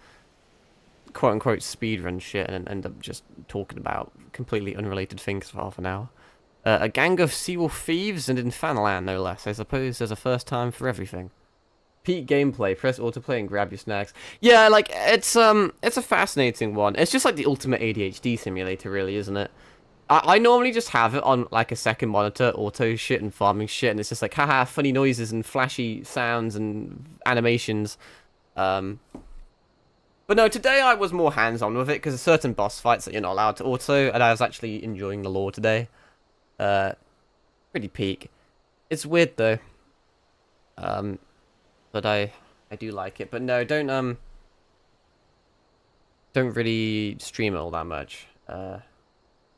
quote-unquote speedrun shit and end up just talking about completely unrelated things for half an hour. A gang of Seawolf thieves and Infanaland, no less. I suppose there's a first time for everything. Peak gameplay, press autoplay and grab your snacks. Yeah, like, it's a fascinating one. It's just like the ultimate ADHD simulator, really, isn't it? I normally just have it on, like, a second monitor, auto shit and farming shit, and it's just like, haha, funny noises and flashy sounds and animations. But no, today I was more hands-on with it, because there's certain boss fights that you're not allowed to auto, and I was actually enjoying the lore today. Pretty peak. It's weird, though. But I do like it. But no, don't really stream it all that much.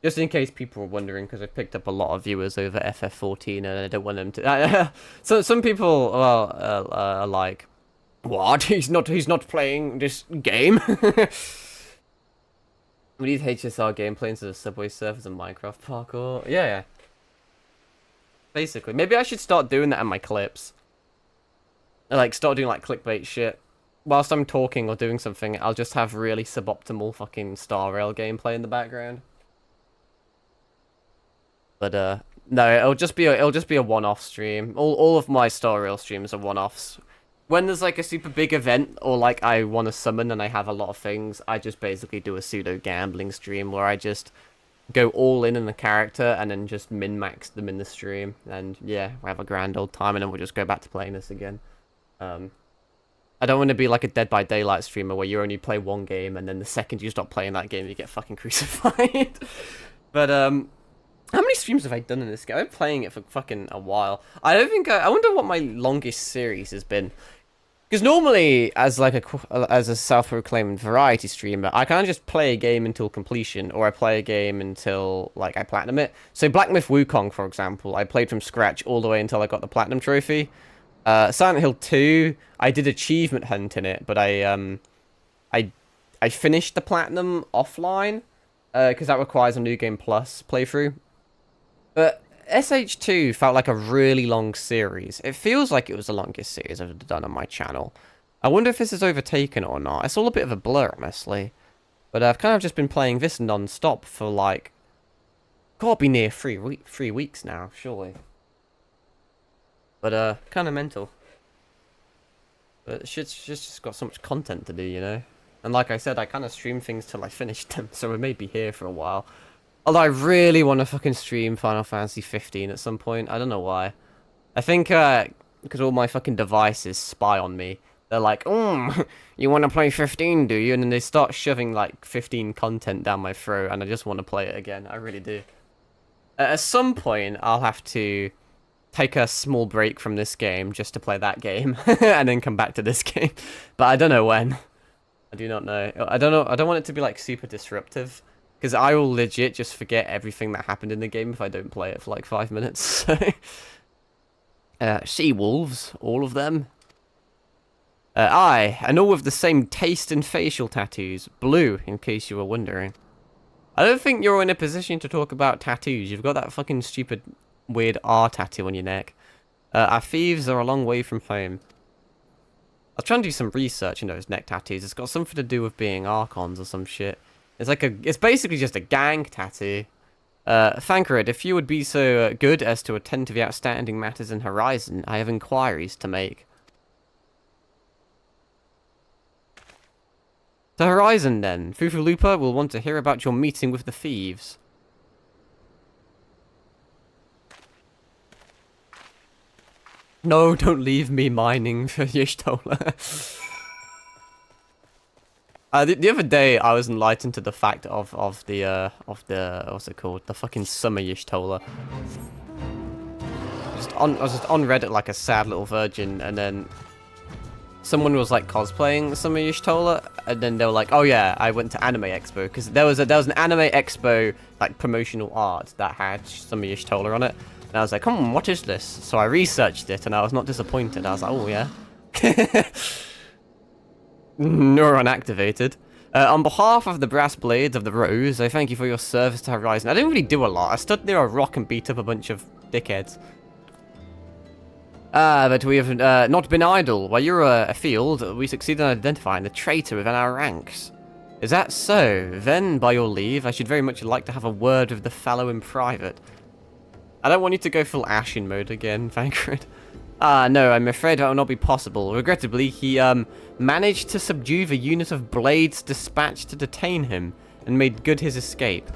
Just in case people were wondering, because I picked up a lot of viewers over FF14, and I don't want them to... so some people, well, are like, what? He's not playing this game? We need HSR gameplay instead of Subway Surfers and Minecraft parkour. Yeah. Basically. Maybe I should start doing that in my clips. Like, start doing, like, clickbait shit. whilst I'm talking or doing something, I'll just have really suboptimal fucking Star Rail gameplay in the background. But no, it'll just be a one-off stream. All of my Star Rail streams are one-offs. When there's like a super big event or like I want to summon and I have a lot of things, I just basically do a pseudo gambling stream where I just go all in the character and then just min-max them in the stream. And yeah, we have a grand old time and then we'll just go back to playing this again. I don't want to be like a Dead by Daylight streamer where you only play one game and then the second you stop playing that game you get fucking crucified. But how many streams have I done in this game? I've been playing it for fucking a while. I don't think I wonder what my longest series has been. Because normally, as a self-proclaimed variety streamer, I kind of just play a game until completion, or I play a game until like I platinum it. So Black Myth Wukong, for example, I played from scratch all the way until I got the platinum trophy. Silent Hill 2, I did achievement hunt in it, but I finished the platinum offline because that requires a New Game Plus playthrough. But SH2 felt like a really long series. It feels like it was the longest series I've done on my channel. I wonder if this is overtaken or not. It's all a bit of a blur, honestly. But I've kind of just been playing this non-stop for like... Gotta be near 3 weeks now, surely. But kind of mental. But shit's just got so much content to do, you know? And like I said, I kind of stream things till I finish them, so we may be here for a while. Although I really want to fucking stream Final Fantasy 15 at some point. I don't know why. I think because all my fucking devices spy on me. They're like, you want to play 15, do you? And then they start shoving like 15 content down my throat, and I just want to play it again. I really do. At some point, I'll have to take a small break from this game just to play that game, and then come back to this game. But I don't know when. I do not know. I don't know. I don't want it to be like super disruptive. Because I will legit just forget everything that happened in the game if I don't play it for like 5 minutes. So, sea wolves, all of them. Aye, and all with the same taste and facial tattoos. Blue, in case you were wondering. I don't think you're in a position to talk about tattoos. You've got that fucking stupid, weird R tattoo on your neck. Our thieves are a long way from home. I was trying to do some research into those neck tattoos. It's got something to do with being Archons or some shit. It's basically just a gang tattoo. Thancred, if you would be so good as to attend to the outstanding matters in Horizon, I have inquiries to make. To Horizon, then. Fufulupa will want to hear about your meeting with the thieves. No, don't leave me mining for Y'shtola. The other day, I was enlightened to the fact of the what's it called? The fucking summer Y'shtola. I was just on Reddit like a sad little virgin, and then someone was like cosplaying Summer Y'shtola, and then they were like, "Oh yeah, I went to Anime Expo," because there was an Anime Expo like promotional art that had Summer Y'shtola on it, and I was like, what is this?" So I researched it, and I was not disappointed. I was like, "Oh yeah." Neuron activated. On behalf of the Brass Blades of the Rose, I thank you for your service to Horizon. I didn't really do a lot. I stood near a rock and beat up a bunch of dickheads. But we have not been idle. While you were afield, we succeeded in identifying the traitor within our ranks. Is that so? Then, by your leave, I should very much like to have a word with the fellow in private. I don't want you to go full Ashen mode again, Thancred. No, I'm afraid that will not be possible. Regrettably, he, managed to subdue the unit of blades dispatched to detain him, and made good his escape.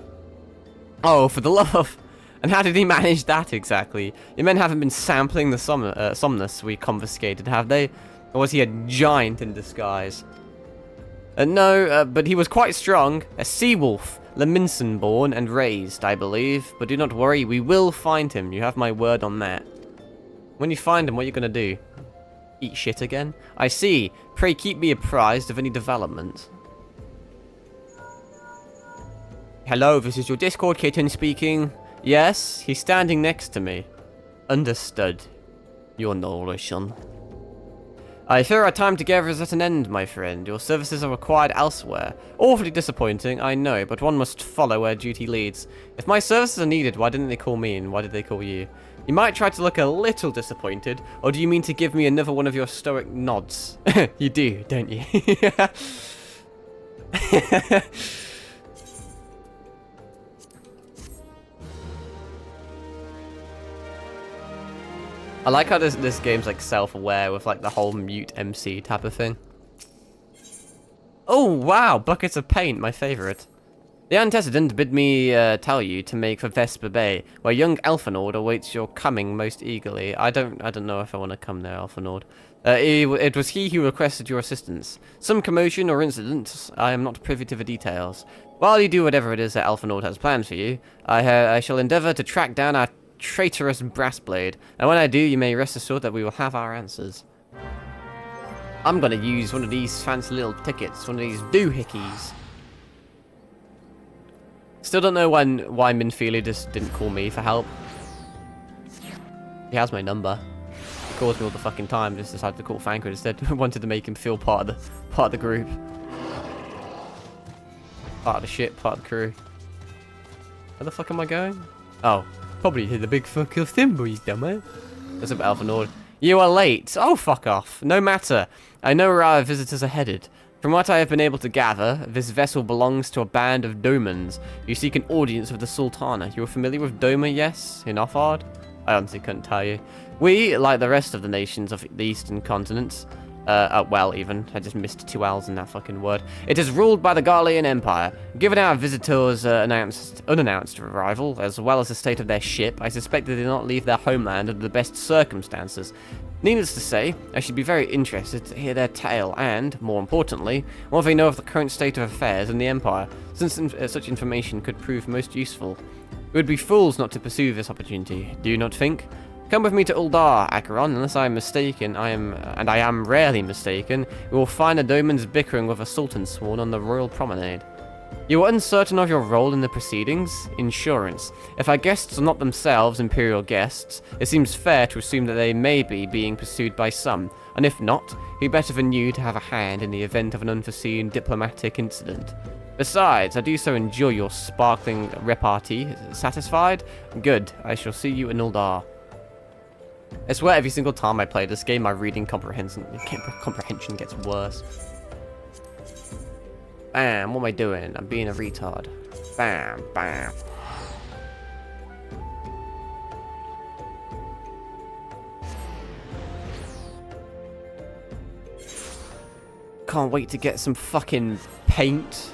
Oh, for the love of... And how did he manage that, exactly? Your men haven't been sampling the somnus we confiscated, have they? Or was he a giant in disguise? No, but he was quite strong. A sea wolf, Leminson born and raised, I believe. But do not worry, we will find him. You have my word on that. When you find him, what are you going to do? Eat shit again? I see. Pray keep me apprised of any developments. Hello, this is your Discord kitten speaking. Yes, he's standing next to me. Understood. Your knowledge, son. I fear our time together is at an end, my friend. Your services are required elsewhere. Awfully disappointing, I know, but one must follow where duty leads. If my services are needed, why didn't they call me and why did they call you? You might try to look a little disappointed, or do you mean to give me another one of your stoic nods? You do, don't you? I like how this game's like self-aware with like the whole mute MC type of thing. Oh wow, buckets of paint, my favourite. The antecedent bid me tell you to make for Vesper Bay, where young Elfenord awaits your coming most eagerly. I don't know if I want to come there, Elfenord. It was he who requested your assistance. Some commotion or incident, I am not privy to the details. While you do whatever it is that Elfenord has planned for you, I shall endeavour to track down our traitorous Brassblade, and when I do, you may rest assured that we will have our answers. I'm gonna use one of these fancy little tickets, one of these doohickeys. Still don't know why Minfeely just didn't call me for help. He has my number. He calls me all the fucking time, just decided to call Thancred instead. Wanted to make him feel part of the group. Part of the ship, part of the crew. Where the fuck am I going? Oh. Probably hit the big fuck off thimble, you dumbass. That's about Elfenord. You are late. Oh, fuck off. No matter. I know where our visitors are headed. From what I have been able to gather, this vessel belongs to a band of Domans. You seek an audience with the Sultana. You are familiar with Doma, yes? In Offard? I honestly couldn't tell you. We, like the rest of the nations of the Eastern continents, well, even. I just missed 2 L's in that fucking word. It is ruled by the Garlean Empire. Given our visitors' unannounced arrival, as well as the state of their ship, I suspect they did not leave their homeland under the best circumstances. Needless to say, I should be very interested to hear their tale and, more importantly, what they know of the current state of affairs in the Empire, since such information could prove most useful. We would be fools not to pursue this opportunity, do you not think? Come with me to Uldar, Acheron. Unless I am mistaken, I am rarely mistaken, we will find the Domans bickering with a Sultan sworn on the Royal Promenade. You are uncertain of your role in the proceedings? Insurance. If our guests are not themselves Imperial guests, it seems fair to assume that they may be being pursued by some, and if not, who better than you to have a hand in the event of an unforeseen diplomatic incident? Besides, I do so enjoy your sparkling repartee. Satisfied? Good. I shall see you in Uldar. I swear every single time I play this game, my reading comprehension gets worse. Bam, what am I doing? I'm being a retard. Bam, bam. Can't wait to get some fucking paint.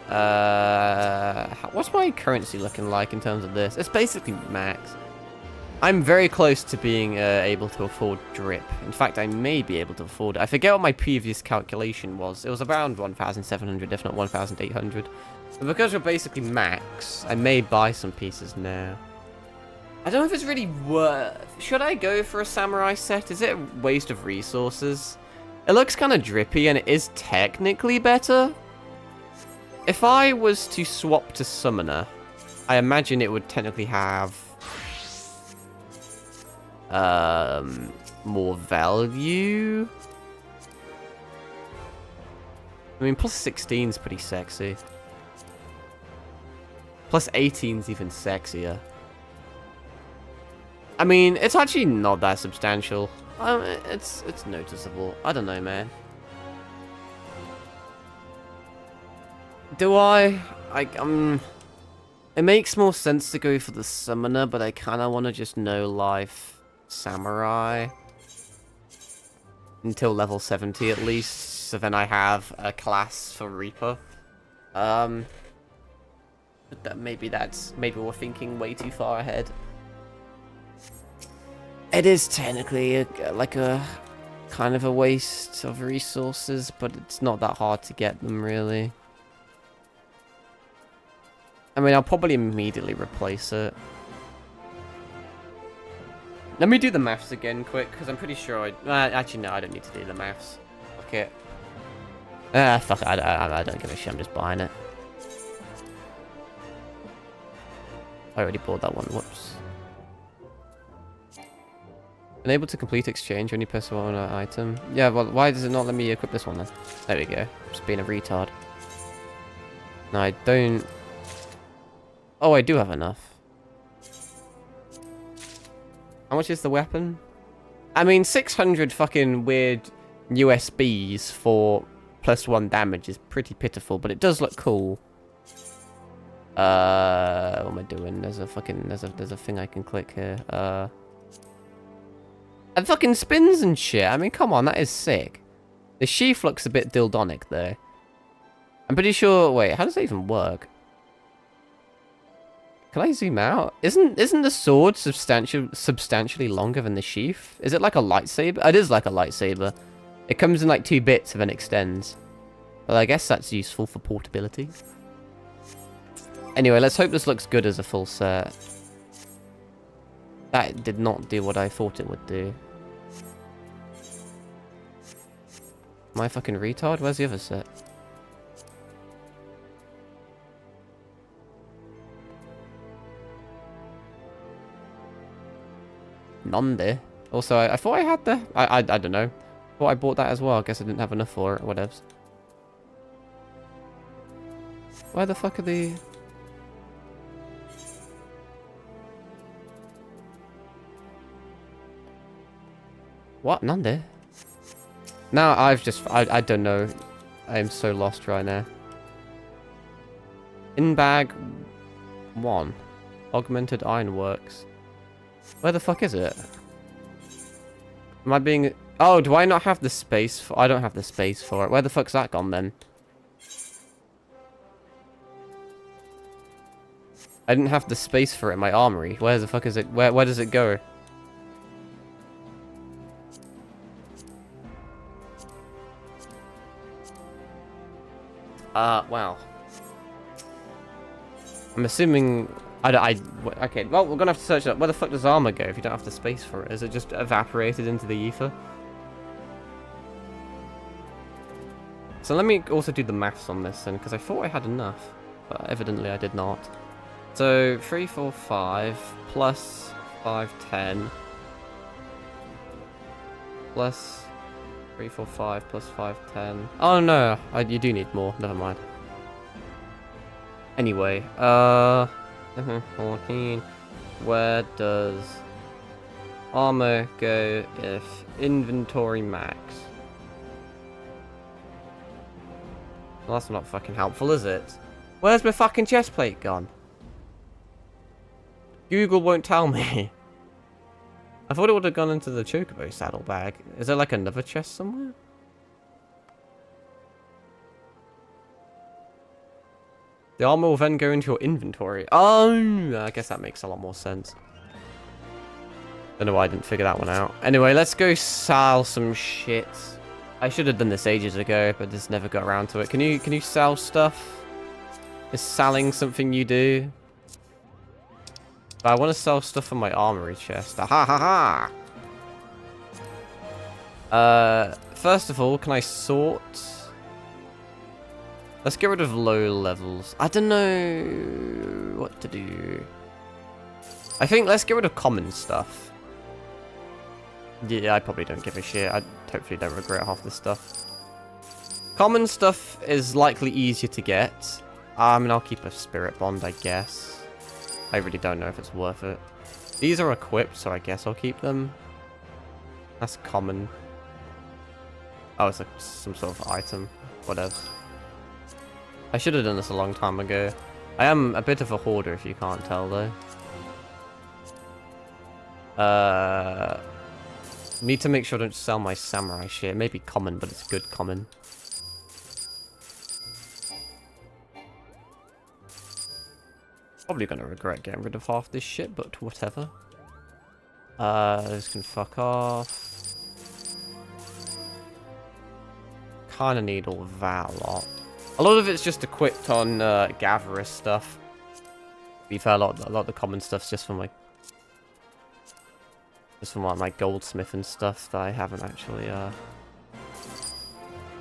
What's my currency looking like in terms of this? It's basically max. I'm very close to being able to afford drip. In fact, I may be able to afford it. I forget what my previous calculation was. It was around 1,700, if not 1,800. But because we're basically max, I may buy some pieces now. I don't know if it's really worth... Should I go for a samurai set? Is it a waste of resources? It looks kind of drippy, and it is technically better. If I was to swap to summoner, I imagine it would technically have... more value. I mean, plus 16 is pretty sexy. Plus 18 is even sexier. I mean, it's actually not that substantial. It's noticeable. I don't know, man. Do I? It makes more sense to go for the summoner, but I kind of want to just know life. Samurai until level 70 at least, so then I have a class for Reaper. But maybe we're thinking way too far ahead. It is technically like a kind of a waste of resources, but it's not that hard to get them really. I mean, I'll probably immediately replace it. Let me do the maths again quick, because I'm pretty sure actually, no, I don't need to do the maths. Fuck it. Fuck it, I don't give a shit, I'm just buying it. I already bought that one, whoops. Unable to complete exchange when you press one item. Yeah, well, why does it not let me equip this one then? There we go. Just being a retard. No, I don't... Oh, I do have enough. How much is the weapon? I mean, 600 fucking weird USBs for +1 damage is pretty pitiful, but it does look cool. What am I doing? There's a fucking... There's a thing I can click here. And fucking spins and shit. I mean, come on, that is sick. The sheath looks a bit dildonic, though. I'm pretty sure... Wait, how does that even work? Can I zoom out? Isn't the sword substantially longer than the sheath? Is it like a lightsaber? It is like a lightsaber. It comes in like 2 bits and then extends. Well, I guess that's useful for portability. Anyway, let's hope this looks good as a full set. That did not do what I thought it would do. Am I a fucking retard? Where's the other set? None there. Also, I thought I had the... I don't know. Thought I bought that as well. I guess I didn't have enough for it. Whatevs. Where the fuck are the... What? None there? Now I've just... I don't know. I am so lost right now. In bag 1. Augmented ironworks. Where the fuck is it? Am I being... Oh, do I not have the space for... I don't have the space for it. Where the fuck's that gone then? I didn't have the space for it in my armory. Where the fuck is it? Where does it go? Wow. I'm assuming... Okay, well, we're gonna have to search it up. Where the fuck does armor go if you don't have the space for it? Is it just evaporated into the ether? So let me also do the maths on this then, because I thought I had enough. But evidently I did not. So, 3, 4, 5, plus 5, 10. Plus 3, 4, 5, plus 5, 10. Oh no, you do need more. Never mind. Anyway, 14. Where does armor go if inventory max? Well, that's not fucking helpful, is it? Where's my fucking chest plate gone? Google won't tell me. I thought it would have gone into the chocobo saddlebag. Is there like another chest somewhere? The armor will then go into your inventory. Oh, I guess that makes a lot more sense. Don't know why I didn't figure that one out. Anyway, let's go sell some shit. I should have done this ages ago, but just never got around to it. Can you sell stuff? Is selling something you do? But I want to sell stuff from my armory chest. Ha ha ha! First of all, can I sort? Let's get rid of low levels. I don't know what to do. I think let's get rid of common stuff. Yeah, I probably don't give a shit. I hopefully don't regret half this stuff. Common stuff is likely easier to get. I mean, I'll keep a spirit bond, I guess. I really don't know if it's worth it. These are equipped, so I guess I'll keep them. That's common. Oh, it's like some sort of item. Whatever. I should have done this a long time ago. I am a bit of a hoarder, if you can't tell, though. Need to make sure I don't sell my samurai shit. It may be common, but it's good common. Probably gonna regret getting rid of half this shit, but whatever. This can fuck off. Kinda need all of that a lot. A lot of it's just equipped on gatherer stuff. To be fair, a lot of the common stuff's just from my goldsmith and stuff that I haven't actually I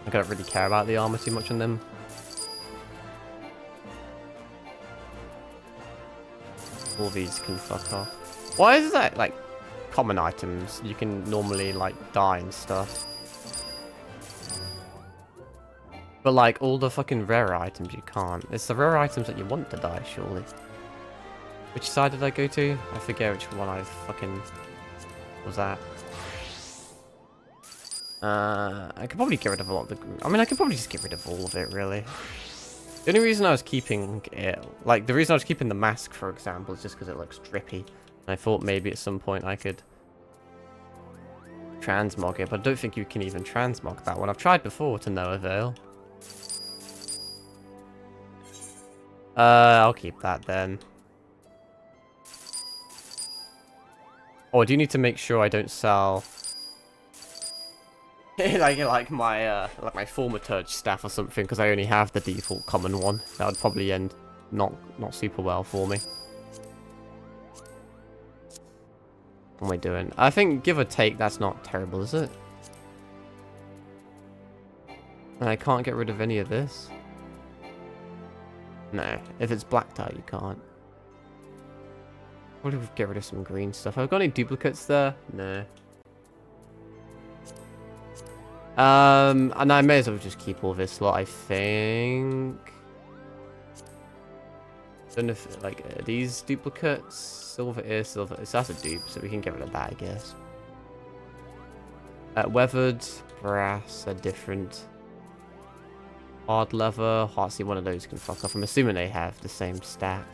don't really care about the armor too much on them. All these can fuck off. Why is that like common items, you can normally, like, die and stuff. But, like, all the fucking rare items you can't. It's the rare items that you want to die, surely. Which side did I go to? I forget which one I fucking was at. I could probably get rid of a lot of the... I mean, I could probably just get rid of all of it, really. The only reason I was keeping it... Like, the reason I was keeping the mask, for example, is just because it looks drippy. And I thought maybe at some point I could transmog it, but I don't think you can even transmog that one. I've tried before to no avail. I'll keep that then. Oh, I do need to make sure I don't sell... like my thaumaturge staff or something, because I only have the default common one. That would probably end not super well for me. What am I doing? I think, give or take, that's not terrible, is it? And I can't get rid of any of this. No, if it's blacked out, you can't. What if we get rid of some green stuff? Have I got any duplicates there? No. And I may as well just keep all this lot, I think. Don't know if, like, these duplicates? Silver is silver. So that's a dupe, so we can get rid of that, I guess. Weathered, brass are different. Hard leather, see one of those can fuck off. I'm assuming they have the same stats.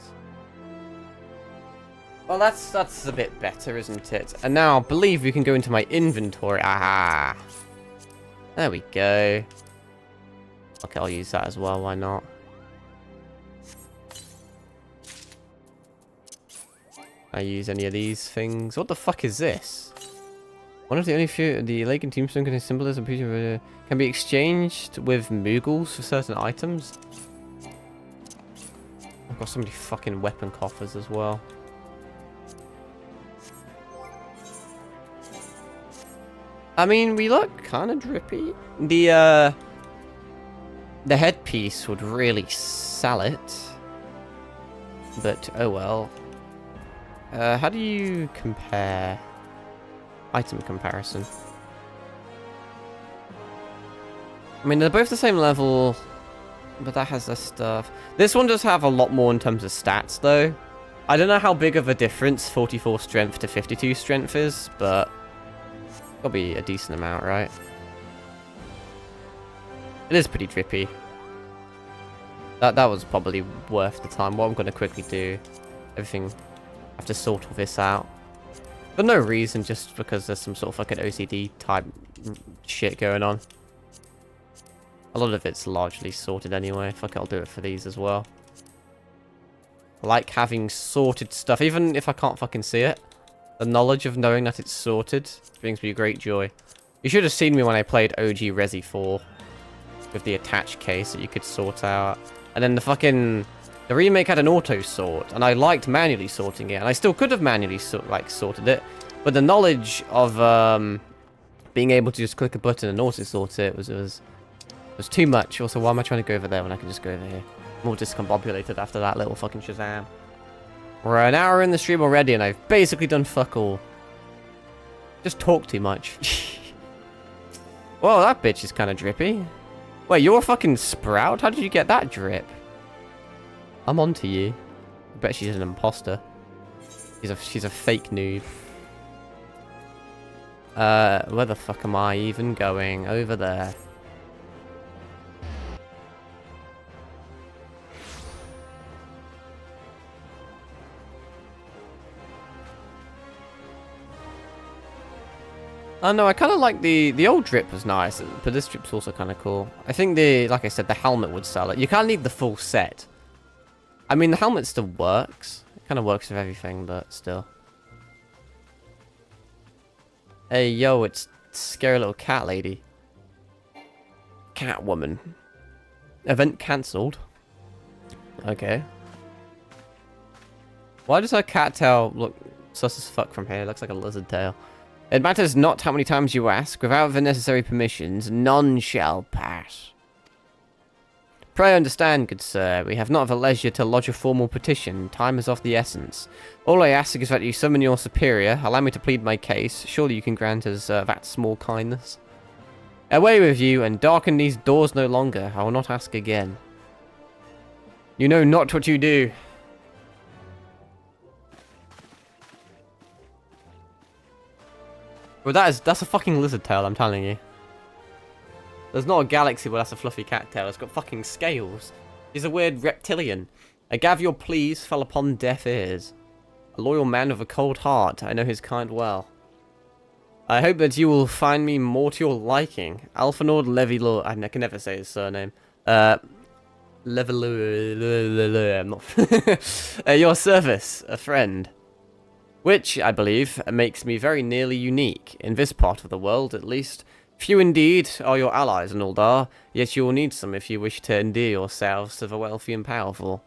Well, that's a bit better, isn't it? And now, I believe we can go into my inventory. Aha! There we go. Okay, I'll use that as well, why not? I use any of these things. What the fuck is this? One of the only few, the lake and tombstone can symbolize a piece can be exchanged with Moogles for certain items. I've got so many fucking weapon coffers as well. I mean, we look kind of drippy. The headpiece would really sell it. But, oh well. How do you compare? Item comparison. I mean, they're both the same level, but that has less stuff. This one does have a lot more in terms of stats, though. I don't know how big of a difference 44 strength to 52 strength is, but it'll be a decent amount, right? It is pretty drippy. That was probably worth the time. What I'm going to quickly do, I have to sort all this out. For no reason, just because there's some sort of fucking OCD type shit going on. A lot of it's largely sorted anyway. Fuck it, I'll do it for these as well. I like having sorted stuff, even if I can't fucking see it. The knowledge of knowing that it's sorted brings me great joy. You should have seen me when I played OG Resi 4 with the attached case that you could sort out. And then the remake had an auto sort, and I liked manually sorting it, and I still could have manually sorted it, but the knowledge of being able to just click a button and auto sort it was too much. Also, why am I trying to go over there when I can just go over here? I'm all discombobulated after that little fucking Shazam. We're an hour in the stream already, and I've basically done fuck all. Just talk too much. Whoa, that bitch is kind of drippy. Wait, you're a fucking sprout? How did you get that drip? I'm onto you. I bet she's an imposter. She's a fake noob. Where the fuck am I even going? Over there. Oh no, I kind of like the old drip was nice, but this drip's also kind of cool. I think like I said, the helmet would sell it. You kind of need the full set. I mean, the helmet still works. It kind of works with everything, but still. Hey, yo, it's scary little cat lady. Cat woman. Event cancelled. Okay. Why does her cat tail look sus as fuck from here? It looks like a lizard tail. It matters not how many times you ask. Without the necessary permissions, none shall pass. Pray understand, good sir, we have not the leisure to lodge a formal petition. Time is of the essence. All I ask is that you summon your superior, allow me to plead my case. Surely you can grant us that small kindness. Away with you, and darken these doors no longer. I will not ask again. You know not what you do. Well, that's a fucking lizard tail, I'm telling you. There's not a galaxy where that's a fluffy cat tail. It's got fucking scales. He's a weird reptilian. I gather your pleas fell upon deaf ears. A loyal man with a cold heart. I know his kind well. I hope that you will find me more to your liking. Alphanord Levilor. I can never say his surname. Levilor. I'm not. Your service, a friend. Which, I believe, makes me very nearly unique. In this part of the world, at least. Few indeed are your allies in Uldar, yet you will need some if you wish to endear yourselves to the wealthy and powerful.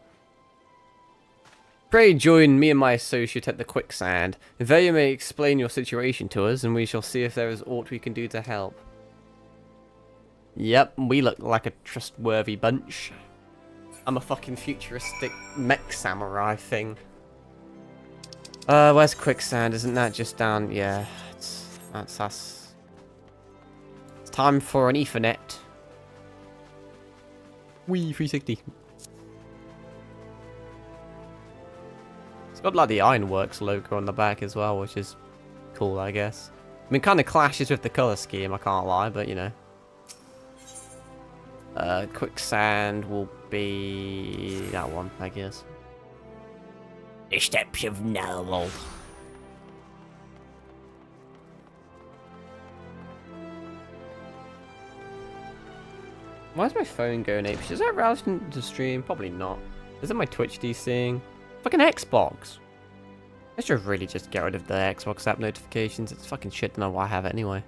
Pray join me and my associate at the quicksand. There you may explain your situation to us, and we shall see if there is aught we can do to help. Yep, we look like a trustworthy bunch. I'm a fucking futuristic mech samurai thing. Where's quicksand? Isn't that just down? Yeah, that's us. It's time for an Ethernet. Wee 360. It's got like the Ironworks logo on the back as well, which is cool, I guess. I mean, kind of clashes with the color scheme, I can't lie, but you know. Quicksand will be that one, I guess. The steps of Noble. Why is my phone going ape? Is that relevant to stream? Probably not. Is it my Twitch DCing? Fucking Xbox. I should really just get rid of the Xbox app notifications. It's fucking shit to know why I have it anyway.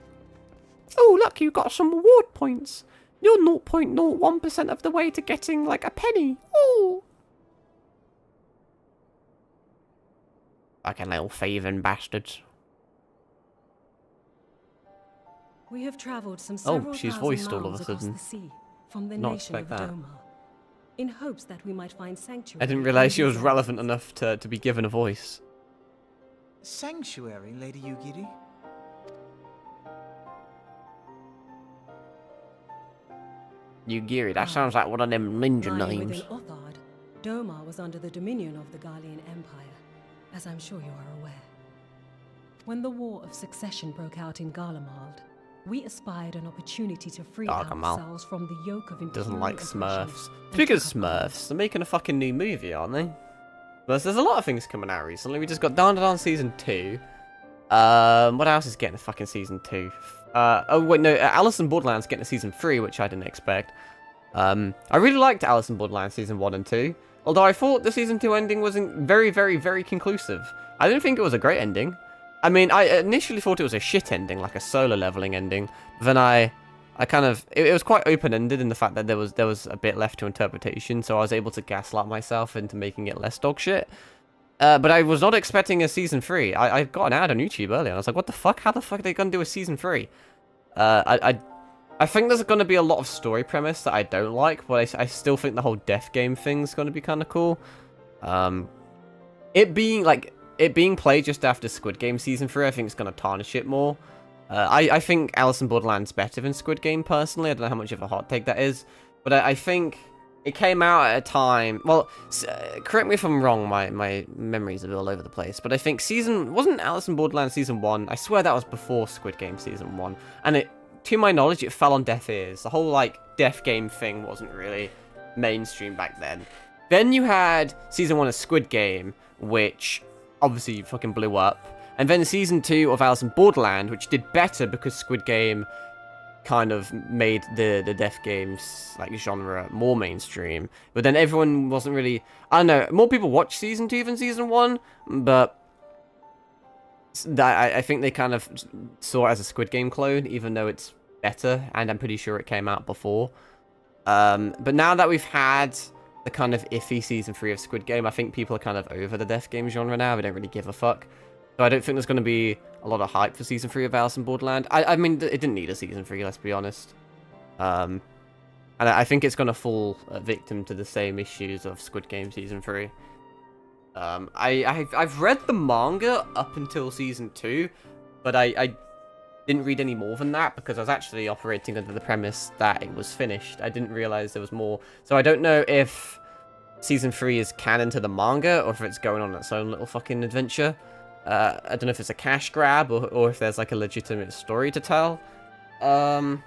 Oh, look, you got some reward points. You're 0.01% of the way to getting, like, a penny. Oh. Fucking little thieving bastards. We have traveled some several she's thousand voiced all of a miles across sudden. the sea from the Not nation of expect that. Doma, in hopes that we might find sanctuary. I didn't realise she was relevant enough to be given a voice. Sanctuary, Lady Yugiri? Yugiri, that sounds like one of them ninja Lying names. within Othard, Doma was under the dominion of the Garlean Empire, as I'm sure you are aware. When the War of Succession broke out in Garlemald, we aspired an opportunity to free Garlemald ourselves from the yoke of imperial doesn't like oppression Smurfs. and Speaking of took up arms. Smurfs, they're making a fucking new movie, aren't they? There's a lot of things coming out recently. We just got Down to Dawn Season 2. What else is getting a fucking Season 2? Oh wait, no, Alice in Borderlands getting a Season 3, which I didn't expect. I really liked Alice in Borderlands Season 1 and 2. Although I thought the Season 2 ending wasn't very, very, very conclusive. I didn't think it was a great ending. I mean, I initially thought it was a shit ending, like a solo leveling ending. But then I kind of... It was quite open-ended in the fact that there was a bit left to interpretation, so I was able to gaslight myself into making it less dog shit. But I was not expecting a Season 3. I got an ad on YouTube earlier, and I was like, what the fuck? How the fuck are they going to do a Season 3? I think there's going to be a lot of story premise that I don't like, but I still think the whole death game thing's going to be kind of cool. It being played just after Squid Game Season 3, I think it's going to tarnish it more. I think Alice in Borderlands better than Squid Game, personally. I don't know how much of a hot take that is. But I think it came out at a time... Well, correct me if I'm wrong, my memories are all over the place. But I think wasn't Alice in Borderlands Season 1? I swear that was before Squid Game Season 1. And to my knowledge, it fell on deaf ears. The whole, like, death game thing wasn't really mainstream back then. Then you had Season 1 of Squid Game, which obviously fucking blew up. And then Season 2 of Alice in Borderland, which did better because Squid Game kind of made the death games, like, genre more mainstream. But then everyone wasn't really... I don't know, more people watched Season 2 than Season 1, but I think they kind of saw it as a Squid Game clone, even though it's better, and I'm pretty sure it came out before. But now that we've had the kind of iffy Season 3 of Squid Game, I think people are kind of over the death game genre now. They don't really give a fuck. So I don't think there's going to be a lot of hype for Season 3 of Alice in Borderland. I mean, it didn't need a Season 3, let's be honest. And I think it's going to fall victim to the same issues of Squid Game Season 3. I've read the manga up until Season 2, but I didn't read any more than that because I was actually operating under the premise that it was finished. I didn't realize there was more. So I don't know if Season 3 is canon to the manga or if it's going on its own little fucking adventure. I don't know if it's a cash grab or if there's like a legitimate story to tell. I'm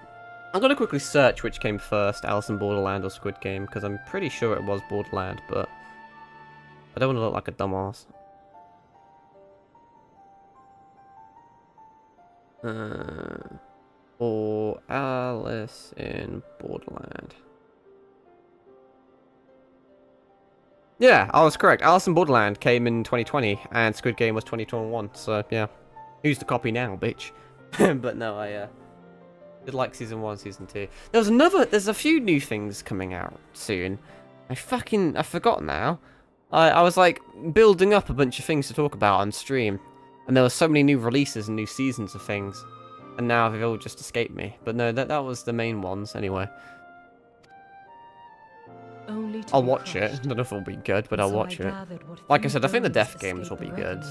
going to quickly search which came first, Alice in Borderland or Squid Game, because I'm pretty sure it was Borderland, but I don't want to look like a dumbass. Or Alice in Borderland. Yeah, I was correct. Alice in Borderland came in 2020, and Squid Game was 2021, so yeah. Who's the copy now, bitch? But no, I did like Season 1, Season 2. There's a few new things coming out soon. I forgot now. I was like building up a bunch of things to talk about on stream. And there were so many new releases and new seasons of things. And now they've all just escaped me. But no, that was the main ones anyway. I'll watch it. I don't know if it'll be good, but I'll watch it. Like I said, I think the death games will be good.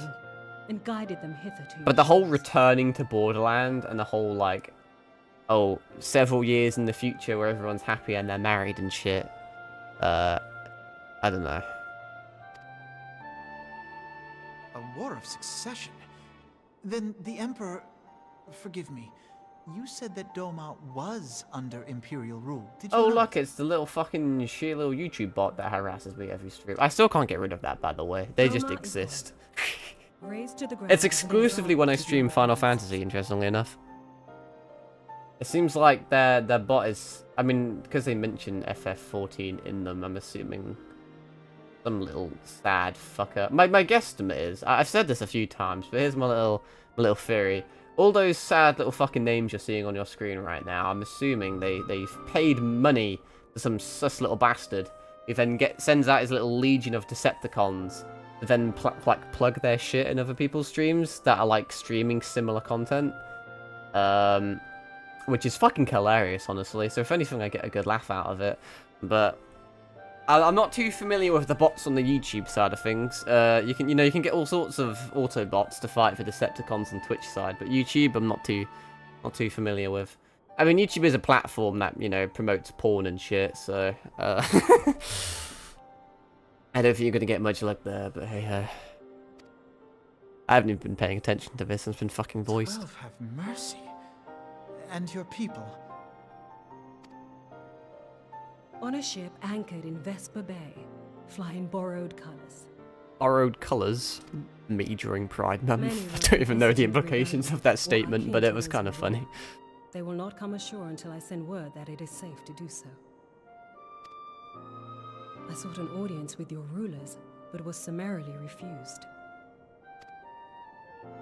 And guided them hither to but the whole returning to Borderland and the whole like, oh, several years in the future where everyone's happy and they're married and shit. I don't know. A war of succession? Then the Emperor... Forgive me. You said that Doma was under Imperial rule, did you Oh, not? look, it's the little fucking sheer little YouTube bot that harasses me every stream. I still can't get rid of that, by the way. They just exist. Raised to the ground It's exclusively when I stream Final Fantasy, interestingly enough. It seems like their bot is... I mean, because they mention FF14 in them, I'm assuming some little sad fucker. My guesstimate is... I've said this a few times, but here's my little theory. All those sad little fucking names you're seeing on your screen right now, I'm assuming they've paid money to some sus little bastard who then sends out his little legion of Decepticons to then plug their shit in other people's streams that are like streaming similar content. Which is fucking hilarious, honestly. So if anything, I get a good laugh out of it. But I'm not too familiar with the bots on the YouTube side of things. You can get all sorts of auto bots to fight for Decepticons on Twitch side, but YouTube I'm not too familiar with. I mean, YouTube is a platform that promotes porn and shit, so I don't think you're gonna get much luck there. But hey, I haven't even been paying attention to this. It's been fucking voiced. 12 have mercy, and your people. On a ship anchored in Vesper Bay, flying borrowed colors. Borrowed colours? Me during Pride Month. Many I don't even know the will implications remember of that what statement, came but to it was those kind of who funny. did. They will not come ashore until I send word that it is safe to do so. I sought an audience with your rulers, but was summarily refused.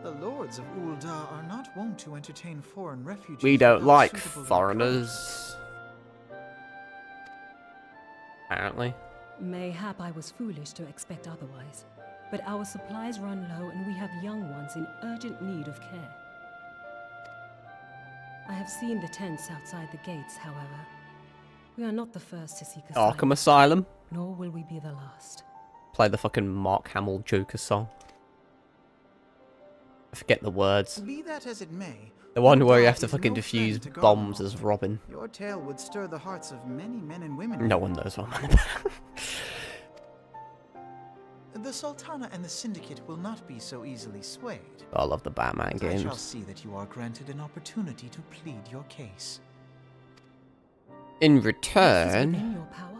The lords of Ul'dah are not wont to entertain foreign refugees. We don't without like suitable foreigners. Apparently. Mayhap I was foolish to expect otherwise, but our supplies run low and we have young ones in urgent need of care. I have seen the tents outside the gates, however. We are not the first to seek asylum. Arkham Asylum. Nor will we be the last. Play the fucking Mark Hamill Joker song. I forget the words. Be that as it may, The one where you Ul'dah have to is fucking no defuse friend to bombs Garlemald. as Robin. Your tale would stir the hearts of many men and women. No one knows what I'm on about. The Sultana and the Syndicate will not be so easily swayed. I love the Batman I shall games. see that you are granted an opportunity to plead your case. In This is return... within your power?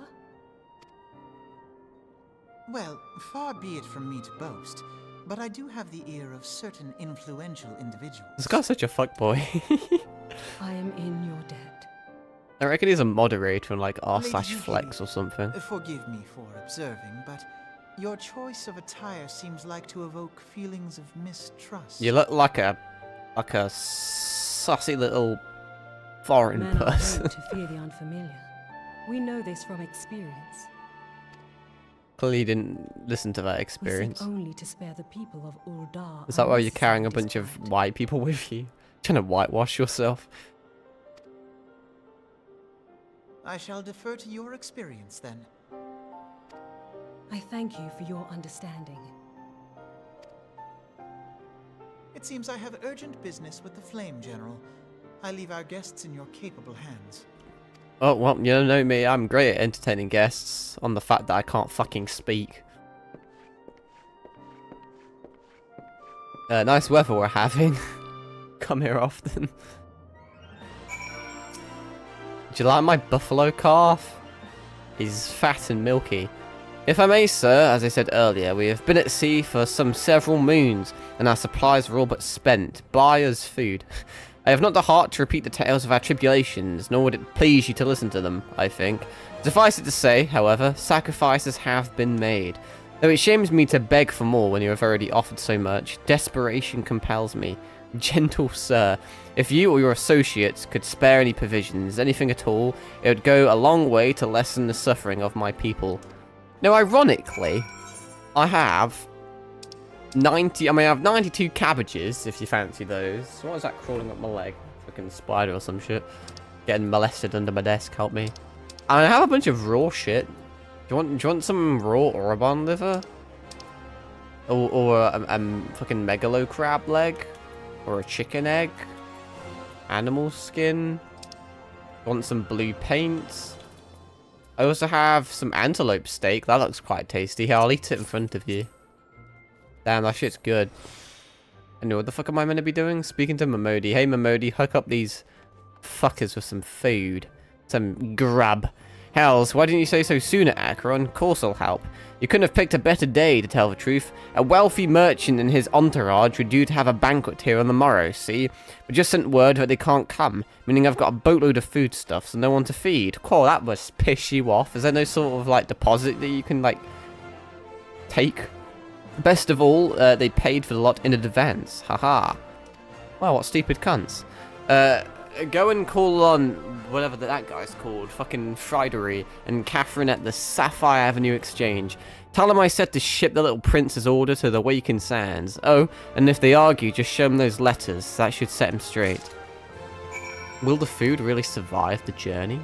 Well, far be it from me to boast, but I do have the ear of certain influential individuals. This guy's such a fuckboy. I am in your debt. I reckon he's a moderator on like Lady r/flex Yuki, or something. Forgive me for observing, but your choice of attire seems like to evoke feelings of mistrust. You look like a sussy little foreign Men are person. prone to fear the unfamiliar. We know this from experience. Clearly didn't listen to that We experience. seek only to spare the people of Ul'dah. Is that why you're carrying a unnecessary bunch of disquiet. white people with you? Trying to whitewash yourself? I shall defer to your experience then. I thank you for your understanding. It seems I have urgent business with the Flame General. I leave our guests in your capable hands. Oh, well, you know me, I'm great at entertaining guests on the fact that I can't fucking speak. Nice weather we're having. Come here often. Do you like my buffalo calf? He's fat and milky. If I may, sir, as I said earlier, we have been at sea for some several moons, and our supplies are all but spent. Buy us food. I have not the heart to repeat the tales of our tribulations, nor would it please you to listen to them, I think. Suffice it to say, however, sacrifices have been made. Though it shames me to beg for more when you have already offered so much, desperation compels me. Gentle sir, if you or your associates could spare any provisions, anything at all, it would go a long way to lessen the suffering of my people. Now, ironically, I have 92 cabbages, if you fancy those. What is that crawling up my leg? Fucking spider or some shit. Getting molested under my desk, help me. And I have a bunch of raw shit. Do you want some raw Orobon liver? Or a fucking megalo crab leg? Or a chicken egg? Animal skin? Want some blue paint? I also have some antelope steak. That looks quite tasty. Here, I'll eat it in front of you. Damn, that shit's good. Anyway, what the fuck am I meant to be doing? Speaking to Momodi. Hey, Momodi, hook up these fuckers with some food. Some grub. Hells, why didn't you say so sooner, Acheron? Of course I'll help. You couldn't have picked a better day, to tell the truth. A wealthy merchant and his entourage were due to have a banquet here on the morrow, see? But just sent word that they can't come, meaning I've got a boatload of foodstuffs and no one to feed. Cool, that must piss you off. Is there no sort of, like, deposit that you can, like, take? Best of all, they paid for the lot in advance. Haha. Well, what stupid cunts. Go and call on whatever that guy's called, fucking Fridery, and Catherine at the Sapphire Avenue Exchange. Tell them I said to ship the little prince's order to the Waken Sands. Oh, and if they argue, just show them those letters. That should set them straight. Will the food really survive the journey?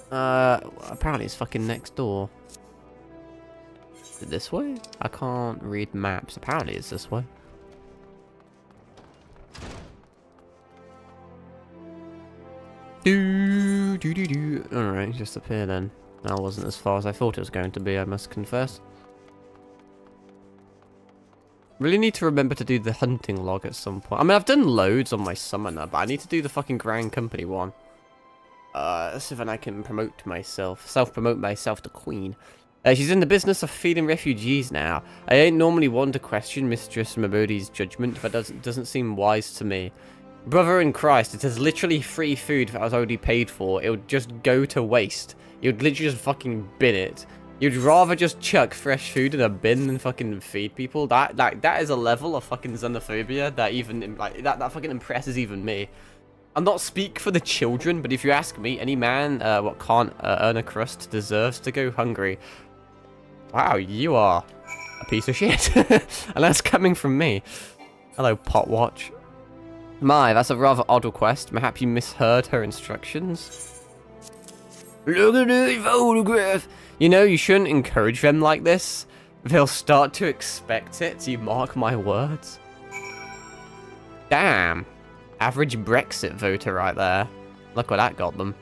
Apparently it's fucking next door. Is it this way? I can't read maps. Apparently it's this way. Alright, just up here then. That wasn't as far as I thought it was going to be, I must confess. Really need to remember to do the hunting log at some point. I mean, I've done loads on my summoner, but I need to do the fucking Grand Company one. So then I can promote myself. Self-promote myself to Queen. She's in the business of feeding refugees now. I ain't normally one to question Mistress Mabodi's judgment, but doesn't seem wise to me. Brother in Christ, it is literally free food that I was already paid for. It would just go to waste. You'd literally just fucking bin it. You'd rather just chuck fresh food in a bin than fucking feed people. That is a level of fucking xenophobia that even that fucking impresses even me. I'll not speak for the children, but if you ask me, any man what can't earn a crust deserves to go hungry. Wow, you are a piece of shit. And that's coming from me. Hello, Potwatch. My, that's a rather odd request. Mayhap you misheard her instructions? Look at this photograph! You know, you shouldn't encourage them like this. They'll start to expect it, you mark my words. Damn. Average Brexit voter right there. Look what that got them.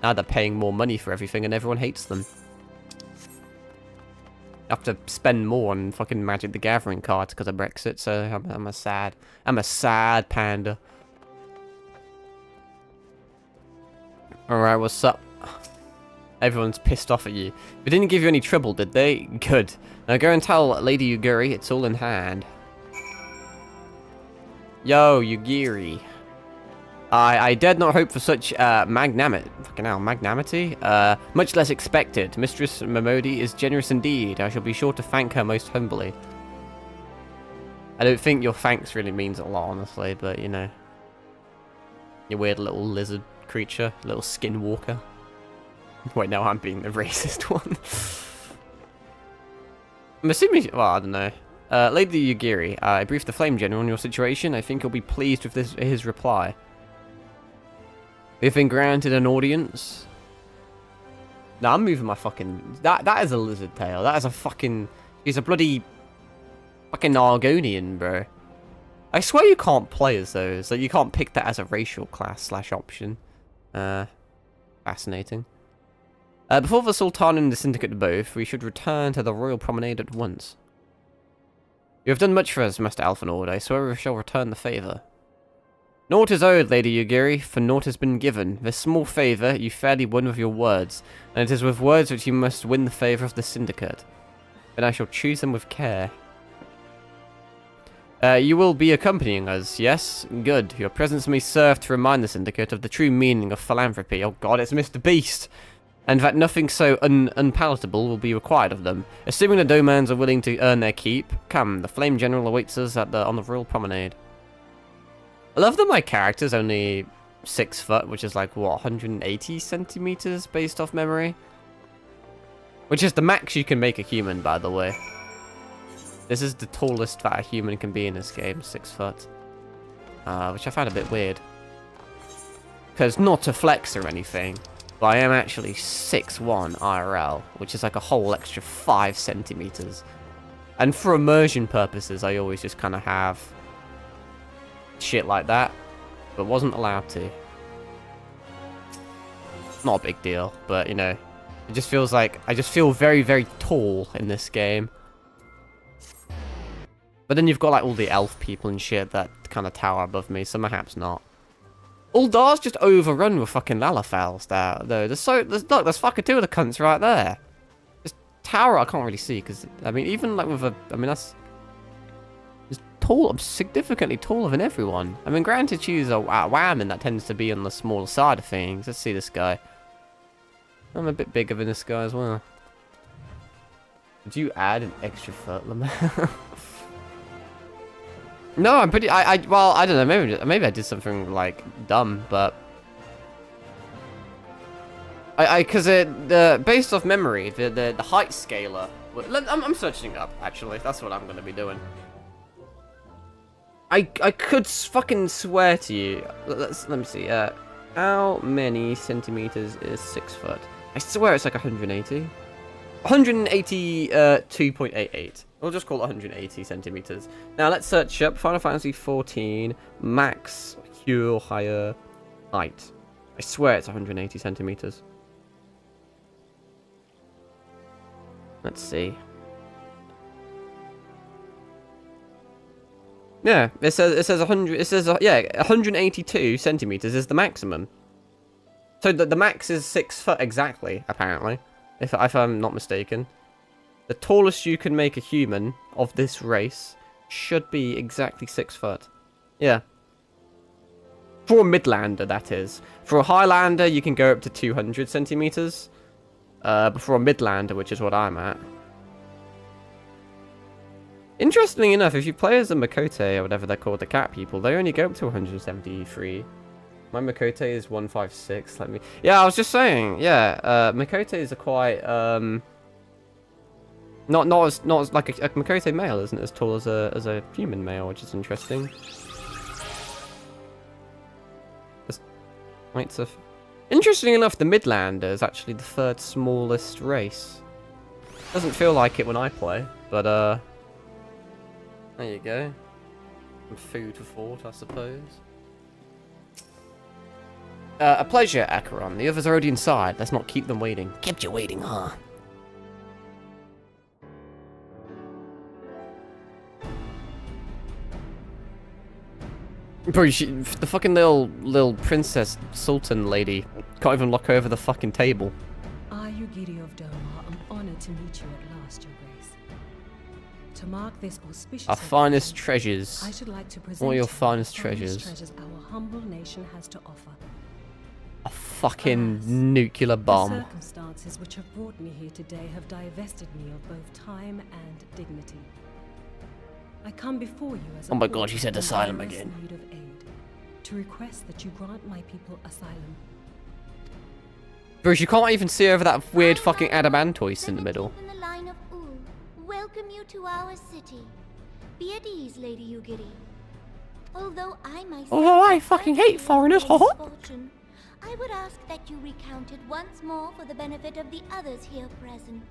Now they're paying more money for everything and everyone hates them. I have to spend more on fucking Magic the Gathering cards because of Brexit, so I'm a sad panda. Alright, what's up? Everyone's pissed off at you. They didn't give you any trouble, did they? Good. Now go and tell Lady Yugiri it's all in hand. Yo, Yugiri. I dared not hope for such magnanimity. Much less expected. Mistress Momodi is generous indeed. I shall be sure to thank her most humbly. I don't think your thanks really means a lot, honestly, but you know. You weird little lizard creature, little skinwalker. Wait, no, I'm being the racist one. I'm assuming, well, I don't know. Lady Yugiri, I briefed the Flame General on your situation. I think he'll be pleased with his reply. We've been granted an audience. Nah, I'm moving my fucking... That is a lizard tail. That is a fucking... He's a bloody... Fucking Argonian, bro. I swear you can't play as those. Like, you can't pick that as a racial class / option. Fascinating. Before the Sultan and the Syndicate both, we should return to the Royal Promenade at once. You have done much for us, Master Alphanord. I swear we shall return the favour. Naught is owed, Lady Yugiri, for naught has been given. This small favour you fairly won with your words, and it is with words which you must win the favour of the Syndicate. Then I shall choose them with care. You will be accompanying us, yes? Good. Your presence may serve to remind the Syndicate of the true meaning of philanthropy. Oh god, it's Mr. Beast! And that nothing so unpalatable will be required of them. Assuming the Domans are willing to earn their keep, come, the Flame General awaits us on the Royal Promenade. I love that my character's only 6 foot, which is like, what, 180 centimeters based off memory? Which is the max you can make a human, by the way. This is the tallest that a human can be in this game, 6 foot. Which I found a bit weird. Because not to flex or anything, but I am actually 6'1" IRL, which is like a whole extra 5 centimeters. And for immersion purposes, I always just kind of have shit like that, but wasn't allowed to. Not a big deal, but you know, it just feels like I just feel very, very tall in this game. But then you've got like all the elf people and shit that kind of tower above me, so perhaps not. Uldar's just overrun with fucking Lalafels there, though. Look, there's fucking 2 of the cunts right there. This tower I can't really see, because, I mean, even like with a, I mean, that's tall, I'm significantly taller than everyone. I mean, granted, she's a wham, and that tends to be on the smaller side of things. Let's see this guy. I'm a bit bigger than this guy as well. Did you add an extra foot, Lamar? No, I'm pretty. Well, I don't know. Maybe I did something like dumb, but because based off memory, the height scaler. I'm searching up. Actually, that's what I'm gonna be doing. I could fucking swear to you. Let me see. How many centimeters is 6 foot? I swear it's like 180. 182.88. We'll just call it 180 centimeters. Now let's search up Final Fantasy 14 max cure higher height. I swear it's 180 centimeters. Let's see. Yeah, it says 100. It says yeah, 182 centimeters is the maximum. So the max is 6 foot exactly, apparently, if I'm not mistaken. The tallest you can make a human of this race should be exactly 6 foot. Yeah. For a Midlander, that is. For a Highlander, you can go up to 200 centimeters. But for a Midlander, which is what I'm at. Interestingly enough, if you play as a Makote, or whatever they're called, the cat people, they only go up to 173. My Makote is 156. Let me... Yeah, I was just saying. Yeah, Makotes are quite... Not as like a Makote male isn't as tall as a human male, which is interesting. Interesting enough, the Midlander is actually the 3rd smallest race. Doesn't feel like it when I play, but there you go. Some food for thought, I suppose. A pleasure, Acheron. The others are already inside. Let's not keep them waiting. Kept you waiting, huh? Bro, the fucking little princess sultan lady can't even look over the fucking table. I, Yugiri of Domar, am honored to meet you at last, Your Grace. To mark this auspicious Our finest treasures. I should like to present All your you finest the treasures. our humble nation has to offer. A fucking nuclear bomb. The circumstances which have brought me here today have divested me of both time and dignity. I come before you as a Oh my god, you said in asylum direst again. need of aid, to request that you grant my people asylum. Bruce, you can't even see over that weird fucking adamantoise in the middle. In the line of welcome you to our city. Be at ease, Lady Yugiri. Although I myself Although I fucking hate foreigners, haha. misfortune, I would ask that you recount it once more for the benefit of the others here present.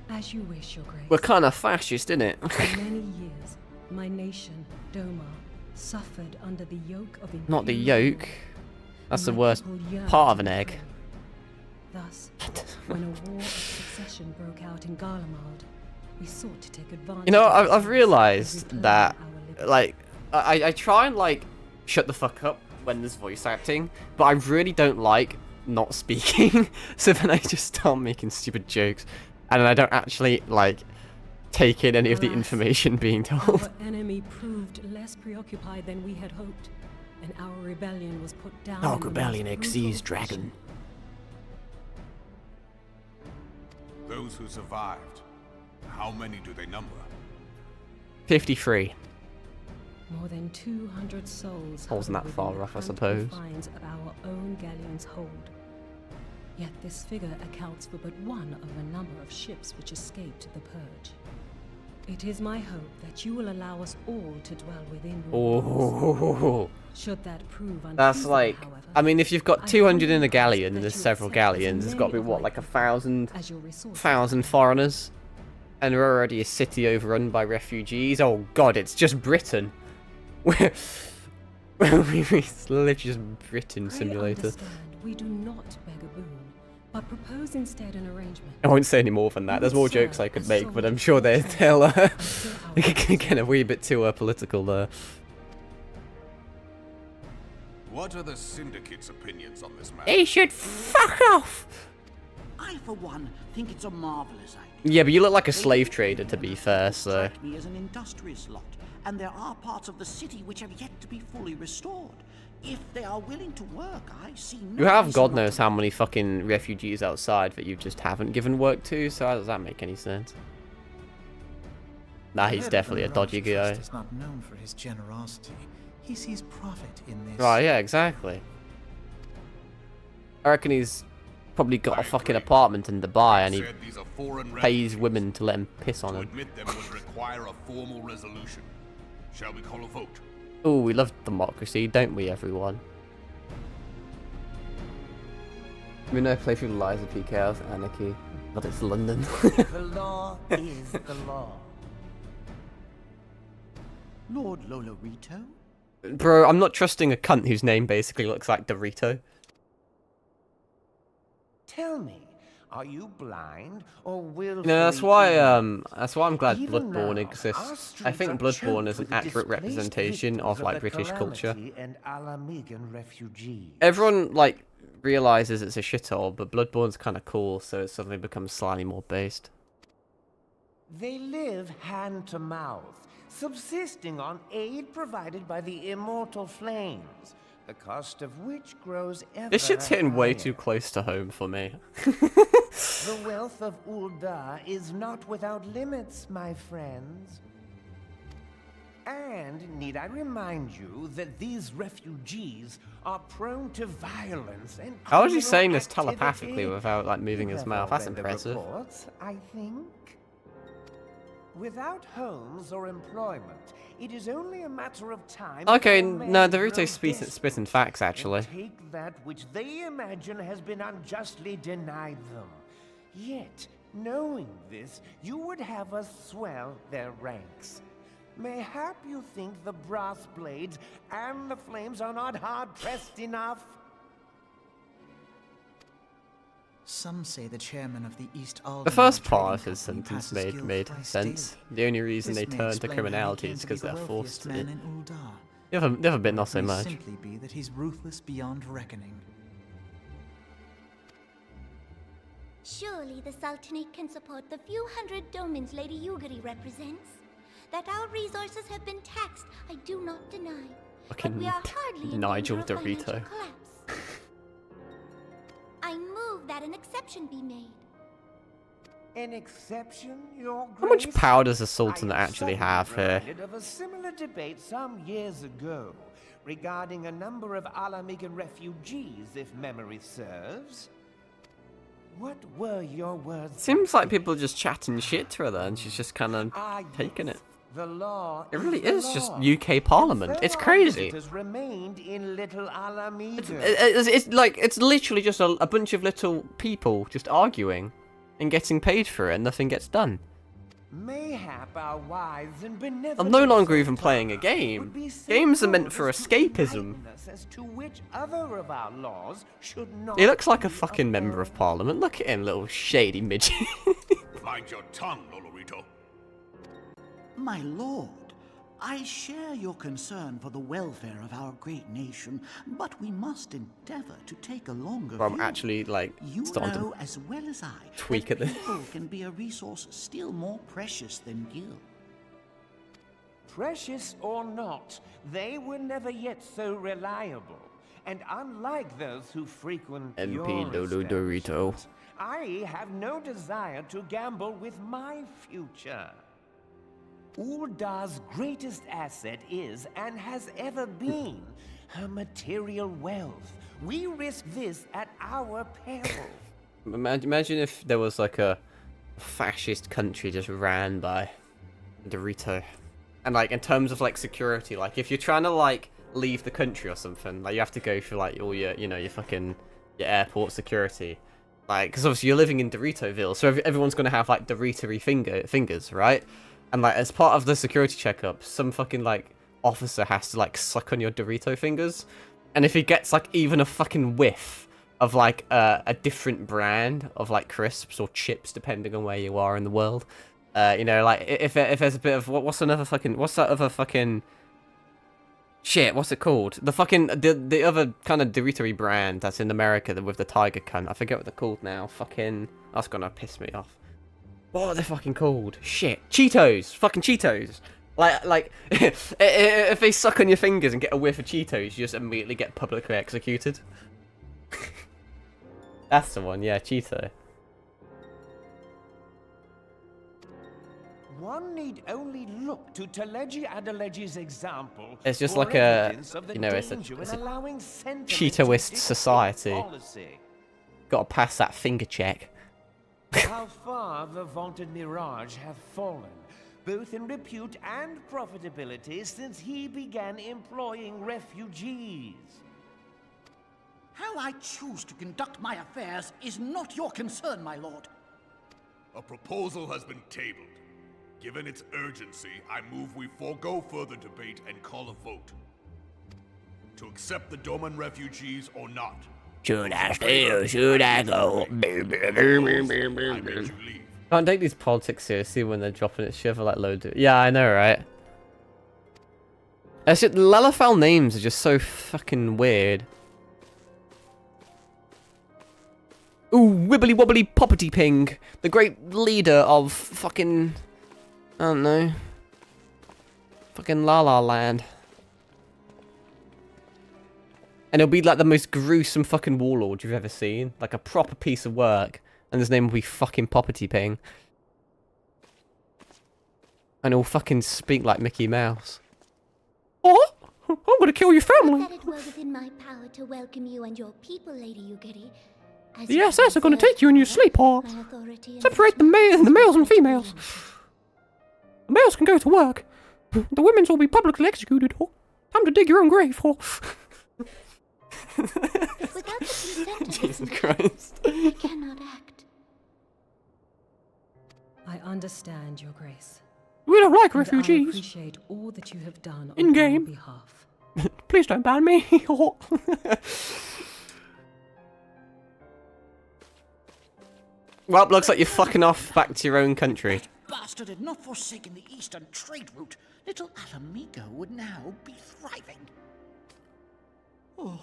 As you wish, Your Grace. We're kind of fascist, innit? For many years, my nation, Doma, suffered under the yoke of Not the imperial yolk. rule. That's the My worst people yearned part of to an be egg. free. Thus, when a war of succession broke out in Garlemald, we sought to take advantage. You know, of I've this realised and reclaim that, our liberty. like, I try and, like, shut the fuck up when there's voice acting, but I really don't like not speaking, so then I just start making stupid jokes, and then I don't actually, like, take in any of the Alas, information being told. Our enemy proved less preoccupied than we had hoped, and our rebellion was put down. Dark in the Rebellion most XII's brutal dragon. fashion. Those who survived, how many do they number? 53. More than 200 souls. Wasn't hover that far within the off, I cramped suppose. confines of our own galleon's hold. Yet this figure accounts for but one of a number of ships which escaped the purge. It is my hope that you will allow us all to dwell within your walls. Oh, Should that prove that's unfeasible, like, however, I mean, if you've got I 200 in humbly a galleon ask and that there's you several accept as galleons, it's many got to be of what, my like a companions as your resources. thousand foreigners, and we're already a city overrun by refugees. Oh God, it's just Britain. We're literally just Britain I simulator. understand we do not beg a boon, but propose instead an arrangement. I won't say any more than that. There's more jokes I could make, but I'm sure they'll get a wee bit too political there. What are the Syndicate's opinions on this matter? He should fuck off. I, for one, think it's a marvelous idea. Yeah, but you look like a slave trader, to be fair. So Strike me as an industrious lot, and there are parts of the city which have yet to be fully restored. If they are willing to work, I see no you have reason God not knows to. how many fucking refugees outside that you just haven't given work to. So how does that make any sense? Nah, he's definitely a dodgy guy. is not known for his generosity. He sees profit in this. Right, yeah, exactly. I reckon he's probably got a I fucking agree. apartment in Dubai and he Said these are foreign pays refugees. women to let him piss on To him. admit them would require a formal resolution. Shall we call a vote? Oh, we love democracy, don't we, everyone? We know play through the lies of PK's anarchy, but it's London. The law is the law. Lord Lolorito? Bro, I'm not trusting a cunt whose name basically looks like Dorito. Tell me, are you blind or willfully You know, that's why ignorant? I'm glad Even Bloodborne now, exists. our I think streets are Bloodborne choked is an with the accurate displaced representation victims of like the British culture. Calamity and Alamegan refugees. Everyone like realizes it's a shithole, but Bloodborne's kind of cool, so it suddenly becomes slightly more based. They live hand to mouth, subsisting on aid provided by the immortal flames, the cost of which grows ever This shit's hitting way higher. too close to home for me. The wealth of Ul'dah is not without limits, my friends. And need I remind you that these refugees are prone to violence and How is he criminal saying this activity? telepathically without like moving You his have mouth? all That's read the impressive. reports, I think. Without homes or employment, it is only a matter of time. Okay, before no, men Dorito's grow spitting desperate facts and actually. take that which they imagine has been unjustly denied them. Yet, knowing this, you would have us swell their ranks. Mayhap you think the brass blades and the flames are not hard-pressed enough? Some say the chairman of the East Alderman The first Trading part of his Company sentence passes guild made thrice sense. daily. The only reason This they may turn to explain how he criminality came is to be because the they're wealthiest forced to. man in Ul'dah. The other bit, not so It may much. simply be that he's ruthless beyond reckoning. Surely the Sultanate can support the few hundred domins Lady Yugiri represents. That our resources have been taxed, I do not deny. But we Fucking are hardly in Nigel danger of financial Dorito. collapse. I move that an exception be made. An exception, Your How much Grace? power does the Sultan I am actually suddenly have here? reminded of a similar debate some years ago regarding a number of Alamegan refugees, if memory serves. What were your words? Seems like people are just chatting shit to her there, and she's just kind of taking it. The law It really the is just law. UK Parliament. It's crazy. Visitors remained in Little Alameda. It's like, it's literally just a bunch of little people just arguing and getting paid for it, and nothing gets done. Mayhap our wise and benevolent I'm no longer even sultana playing a would game. be so Games are meant good for as to escapism. enlighten us as to which other of our laws should not He looks like a be fucking member of upheld. Parliament. Look at him, little shady midget. Mind your tongue, Lolorito. My lord, I share your concern for the welfare of our great nation, but we must endeavor to take a longer I'm view. actually, like, You starting know to as well as I tweak that at this. people can be a resource still more precious than gil. Precious or not, they were never yet so reliable. And unlike those who frequent MP your Dodo Dorito. establishment, I have no desire to gamble with my future. Uldar's greatest asset is, and has ever been, her material wealth. We risk this at our peril. Imagine if there was like a fascist country just ran by Dorito. And like in terms of like security, like if you're trying to like leave the country or something, like you have to go through like all your, you know, your fucking, your airport security. Like, because obviously you're living in Doritoville, so everyone's going to have like Doritory fingers, right? And like as part of the security checkup, some fucking like officer has to like suck on your Dorito fingers. And if he gets like even a fucking whiff of like a different brand of like crisps or chips, depending on where you are in the world, you know, like if there's a bit of what's that other fucking shit? What's it called? The fucking the other kind of Dorito brand that's in America with the tiger cunt. I forget what they're called now. Fucking, that's gonna piss me off. What are they fucking called? Shit, Cheetos. Fucking Cheetos. Like if they suck on your fingers and get a whiff of Cheetos, you just immediately get publicly executed. That's the one, yeah, Cheeto. One need only look to Teleji Adeleji's example. It's just for like a, evidence of the you know, it's a danger in allowing sentiment to Cheetoist dictate society. policy. Gotta pass that finger check. How far the vaunted Mirage have fallen, both in repute and profitability, since he began employing refugees. How I choose to conduct my affairs is not your concern, my lord. A proposal has been tabled. Given its urgency, I move we forego further debate and call a vote. To accept the Doman refugees or not. Should I stay or should I go? I make you leave. Can't take these politics seriously when they're dropping it shiver like loads of... Yeah, I know, right? It's just, Lalafell names are just so fucking weird. Ooh, wibbly wobbly poppity ping. The great leader of fucking... I don't know. Fucking La La Land. And he'll be like the most gruesome fucking warlord you've ever seen. Like a proper piece of work. And his name will be fucking Poppity Ping. And he'll fucking speak like Mickey Mouse. Oh, I'm gonna kill your family. That it were within my power to welcome you and your people, Lady Yugiri. As The you SS are gonna deserve take you in your my sleep pod. authority and Separate the males and females. The males can go to work. The women's will be publicly executed. Oh, time to dig your own grave. Oh. Without the consent of Jesus this Christ. I cannot act. I understand, Your Grace. We don't like And I refugees. appreciate all that you have done on In-game. our behalf. Please don't ban me. Well, looks like you're fucking off back to your own country. Bastard had not forsaken the eastern trade route. Little Alamigo would now be thriving. Oh,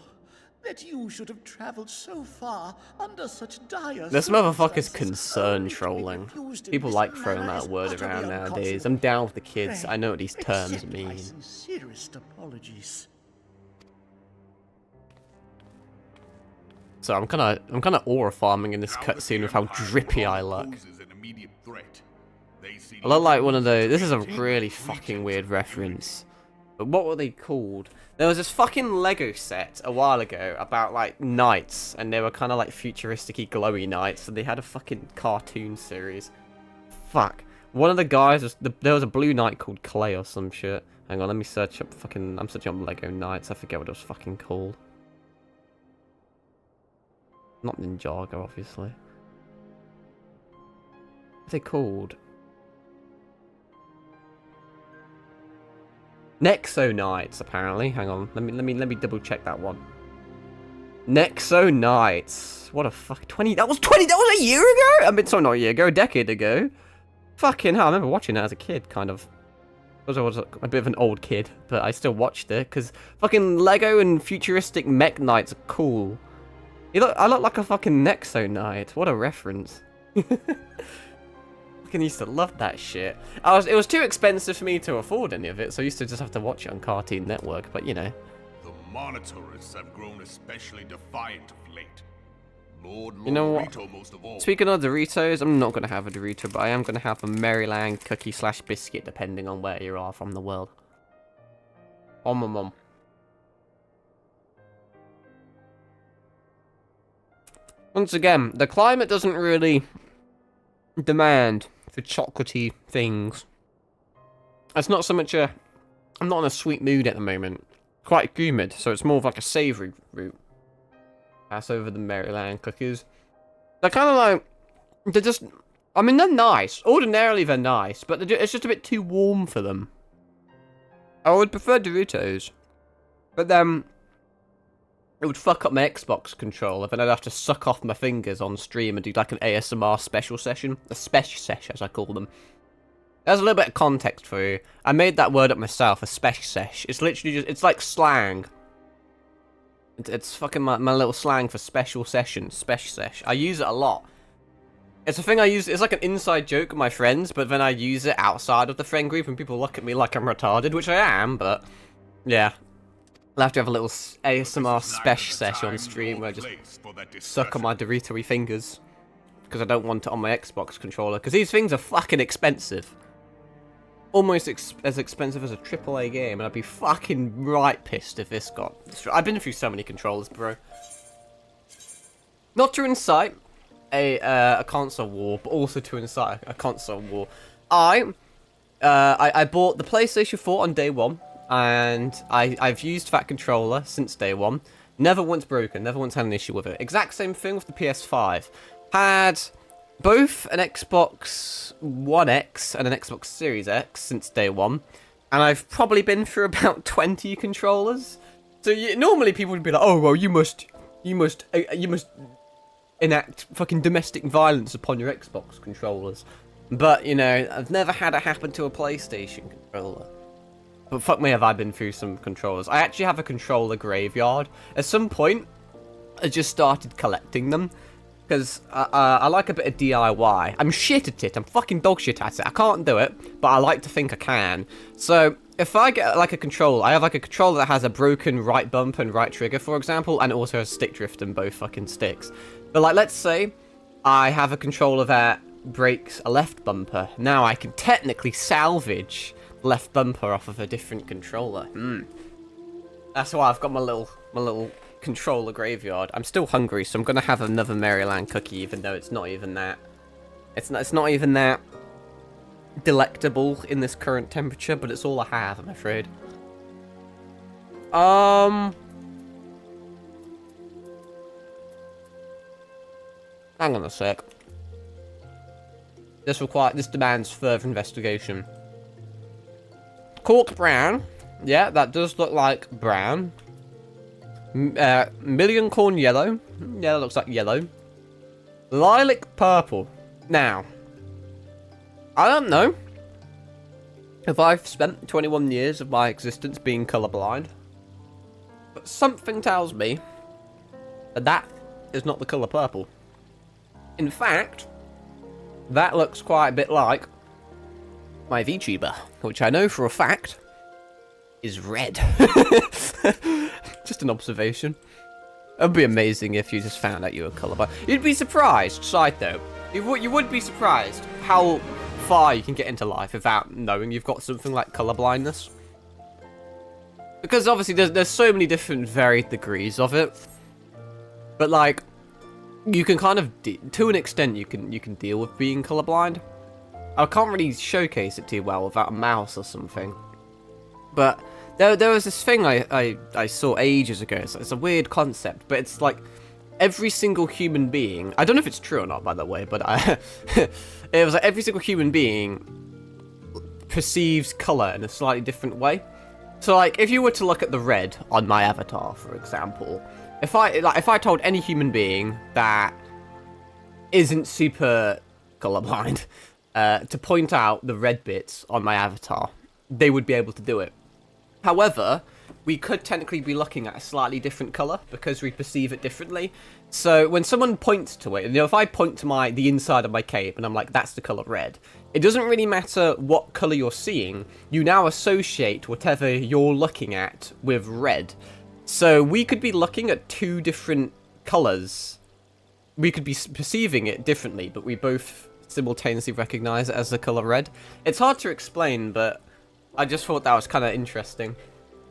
that you should have traveled so far under such dire This motherfucker's circumstances, concern only to be trolling. refused in People this like throwing manner that is word utterly around nowadays. unconscionable. I'm down with the kids. Pray, I know what these terms accept my mean. sincerest apologies. So I'm kind of aura farming in this Now that cutscene the with how Empire drippy no I longer look. poses an immediate threat. They see I look like no one of those. This is a reason to really take fucking regions weird of reference. But what were they called? There was this fucking Lego set a while ago about like knights, and they were kind of like futuristic-y, glowy knights, and they had a fucking cartoon series. Fuck. One of the guys, there was a blue knight called Clay or some shit. Hang on, let me search up fucking... I'm searching up Lego Knights. I forget what it was fucking called. Not Ninjago, obviously. What are they called? XII Knights, apparently. Hang on, let me double check that one. XII Knights. What a fuck. 20. That was a year ago. I mean, sorry, not a year ago, a decade ago. Fucking hell, I remember watching it as a kid, kind of. I was a bit of an old kid, but I still watched it because fucking Lego and futuristic mech knights are cool. I look like a fucking XII Knight. What a reference. I used to love that shit. It was too expensive for me to afford any of it, so I used to just have to watch it on Cartoon Network, but you know. The Monitorists have grown especially defiant of late. Lord You know what? Dorito most of all. Speaking of Doritos, I'm not going to have a Dorito, but I am going to have a Maryland cookie / biscuit, depending on where you are from the world. Oh, my mum. Once again, the climate doesn't really demand for chocolatey things. It's not so much I'm not in a sweet mood at the moment. Quite humid, so it's more of like a savoury route. Pass over the Maryland cookies. They're kind of like, they're just, I mean, they're nice. Ordinarily, they're nice, but it's just a bit too warm for them. I would prefer Doritos. But then, it would fuck up my Xbox controller, then I'd have to suck off my fingers on stream and do like an ASMR special session. A special sesh, as I call them. There's a little bit of context for you. I made that word up myself, a special sesh. It's literally just, it's like slang. It's fucking my little slang for special session, special sesh. I use it a lot. It's a thing I use, it's like an inside joke with my friends, but then I use it outside of the friend group and people look at me like I'm retarded, which I am, but yeah. I'll have to have a little ASMR special session on stream where I just suck on my Dorito-y fingers. Because I don't want it on my Xbox controller. Because these things are fucking expensive. Almost as expensive as a AAA game. And I'd be fucking right pissed if this got... I've been through so many controllers, bro. Not to incite a console war, but also to incite a console war. I bought the PlayStation 4 on day one. And I've used that controller since day one. Never once broken, never once had an issue with it. Exact same thing with the PS5. Had both an Xbox One X and an Xbox Series X since day one. And I've probably been through about 20 controllers. So normally people would be like, oh, well, you must enact fucking domestic violence upon your Xbox controllers. But, you know, I've never had it happen to a PlayStation controller. But fuck me, have I been through some controllers. I actually have a controller graveyard. At some point, I just started collecting them. Because I like a bit of DIY. I'm shit at it. I'm fucking dog shit at it. I can't do it, but I like to think I can. So, if I get like a controller, I have like a controller that has a broken right bumper and right trigger, for example, and also has stick drift in both fucking sticks. But like, let's say I have a controller that breaks a left bumper. Now I can technically salvage left bumper off of a different controller. That's why I've got my little controller graveyard. I'm still hungry, so I'm gonna have another Maryland cookie, even though it's not even that. It's not even that delectable in this current temperature, but it's all I have, I'm afraid. Hang on a sec. This demands further investigation. Cork brown. Yeah, that does look like brown. Million corn yellow. Yeah, that looks like yellow. Lilac purple. Now, I don't know if I've spent 21 years of my existence being colorblind, but something tells me that that is not the color purple. In fact, that looks quite a bit like my VTuber, which I know for a fact is red. Just an observation. It would be amazing if you just found out you were colorblind. You'd be surprised, side note. You would be surprised how far you can get into life without knowing you've got something like colorblindness. Because obviously there's so many different varied degrees of it. But like, you can kind of, to an extent, you can deal with being colorblind. I can't really showcase it too well without a mouse or something. But there was this thing I saw ages ago. It's a weird concept, but it's like every single human being, I don't know if it's true or not, by the way, but it was like every single human being perceives color in a slightly different way. So like if you were to look at the red on my avatar, for example, if I told any human being that isn't super colorblind to point out the red bits on my avatar, they would be able to do it. However, we could technically be looking at a slightly different color because we perceive it differently. So when someone points to it, if I point to the inside of my cape and I'm like, that's the color red, it doesn't really matter what color you're seeing. You now associate whatever you're looking at with red. So we could be looking at two different colors. We could be perceiving it differently, but we both simultaneously recognize it as the color red. It's hard to explain, but I just thought that was kind of interesting.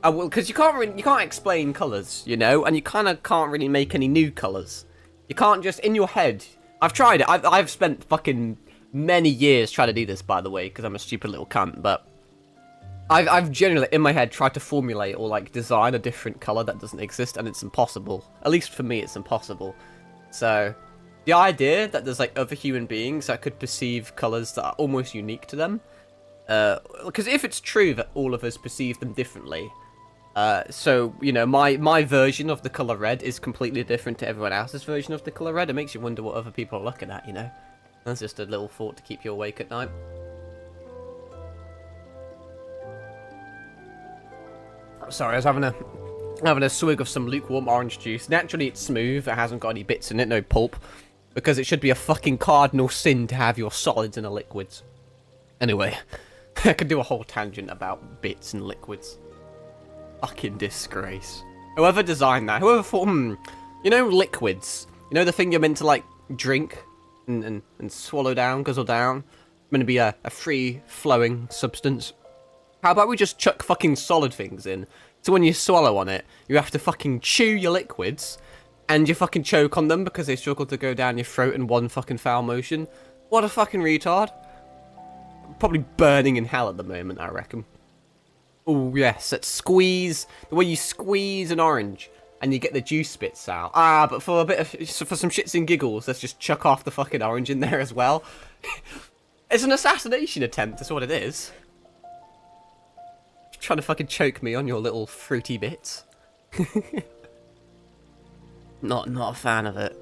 Because you can't explain colors, and you kind of can't really make any new colors. You can't just in your head. I've tried it. I've spent fucking many years trying to do this, by the way, because I'm a stupid little cunt. But I've generally in my head tried to formulate or like design a different color that doesn't exist, and it's impossible. At least for me, it's impossible. So the idea that there's like other human beings that could perceive colors that are almost unique to them. Because if it's true that all of us perceive them differently, so, my version of the color red is completely different to everyone else's version of the color red, it makes you wonder what other people are looking at, That's just a little thought to keep you awake at night. Sorry, I was having a swig of some lukewarm orange juice. Naturally, it's smooth, it hasn't got any bits in it, no pulp, because it should be a fucking cardinal sin to have your solids in a liquids. Anyway, I could do a whole tangent about bits and liquids. Fucking disgrace. Whoever designed that, whoever thought, liquids. The thing you're meant to, like, drink and swallow down, guzzle down. It's meant to be a free-flowing substance. How about we just chuck fucking solid things in? So when you swallow on it, you have to fucking chew your liquids, and you fucking choke on them because they struggle to go down your throat in one fucking foul motion. What a fucking retard. Probably burning in hell at the moment, I reckon. Oh yes, that squeeze, the way you squeeze an orange and you get the juice bits out. But for some shits and giggles, let's just chuck off the fucking orange in there as well. It's an assassination attempt, that's what it is. You're trying to fucking choke me on your little fruity bits. Not a fan of it.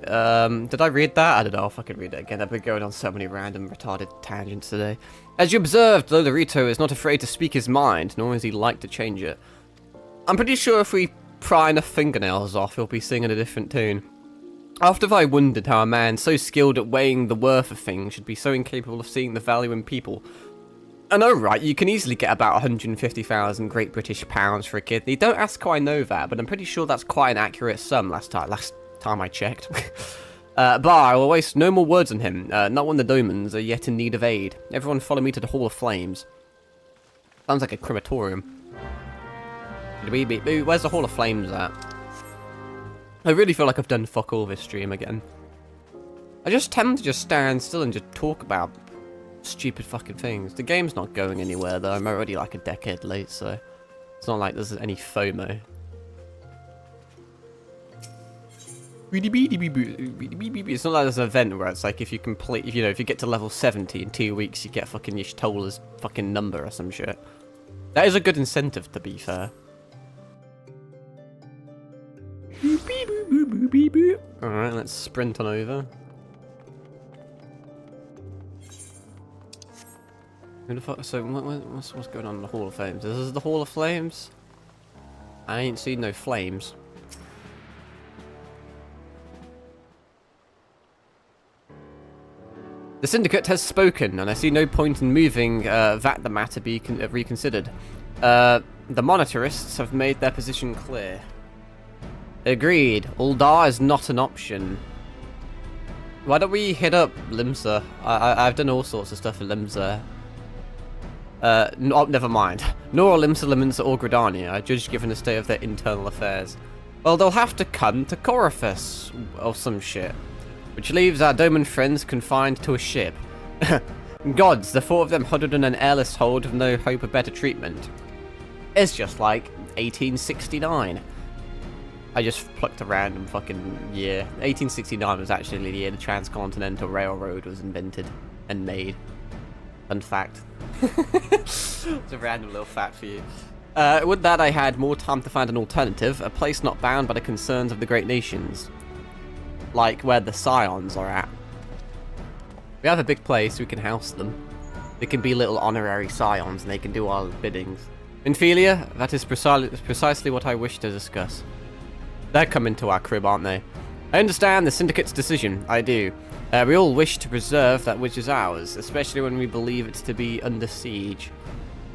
Did I read that? I don't know, I'll fucking read it again. I've been going on so many random retarded tangents today. As you observed, Lolorito is not afraid to speak his mind, nor is he like to change it. I'm pretty sure if we pry enough fingernails off, he'll be singing a different tune. After I wondered how a man so skilled at weighing the worth of things should be so incapable of seeing the value in people. I know, right, you can easily get about 150,000 Great British pounds for a kidney. Don't ask how I know that, but I'm pretty sure that's quite an accurate sum last time I checked. But I will waste no more words on him, not when the Domans are yet in need of aid. Everyone follow me to the Hall of Flames. Sounds like a crematorium. Where's the Hall of Flames at? I really feel like I've done fuck all this stream again. I just tend to just stand still and just talk about stupid fucking things. The game's not going anywhere though, I'm already like a decade late, so it's not like there's any FOMO. It's not like there's an event where it's like if you complete, if you get to level 70 in 2 weeks, you get fucking Y'shtola's fucking number or some shit. That is a good incentive, to be fair. Alright, let's sprint on over. Who the fuck? So what's going on in the Hall of Flames? This is the Hall of Flames? I ain't seen no flames. The Syndicate has spoken, and I see no point in moving the matter be reconsidered. The Monetarists have made their position clear. Agreed. Uldar is not an option. Why don't we hit up Limsa? I've done all sorts of stuff at Limsa. Oh, never mind. Nor Limsa, Liminsa, or Gridania. I judge given the state of their internal affairs. Well, they'll have to come to Coryphus or some shit. which leaves our Doman friends confined to a ship. Gods, the 4 of them huddled in an airless hold with no hope of better treatment. It's just like 1869. I just plucked a random fucking year. 1869 was actually the year the Transcontinental Railroad was invented and made. Fun fact. It's a random little fact for you. With that, I had more time to find an alternative, a place not bound by the concerns of the great nations. Like where the Scions are at. We have a big place, we can house them. They can be little honorary Scions and they can do our biddings. Ophelia, that is precisely what I wish to discuss. They're coming to our crib, aren't they? I understand the Syndicate's decision, I do. We all wish to preserve that which is ours, especially when we believe it's to be under siege.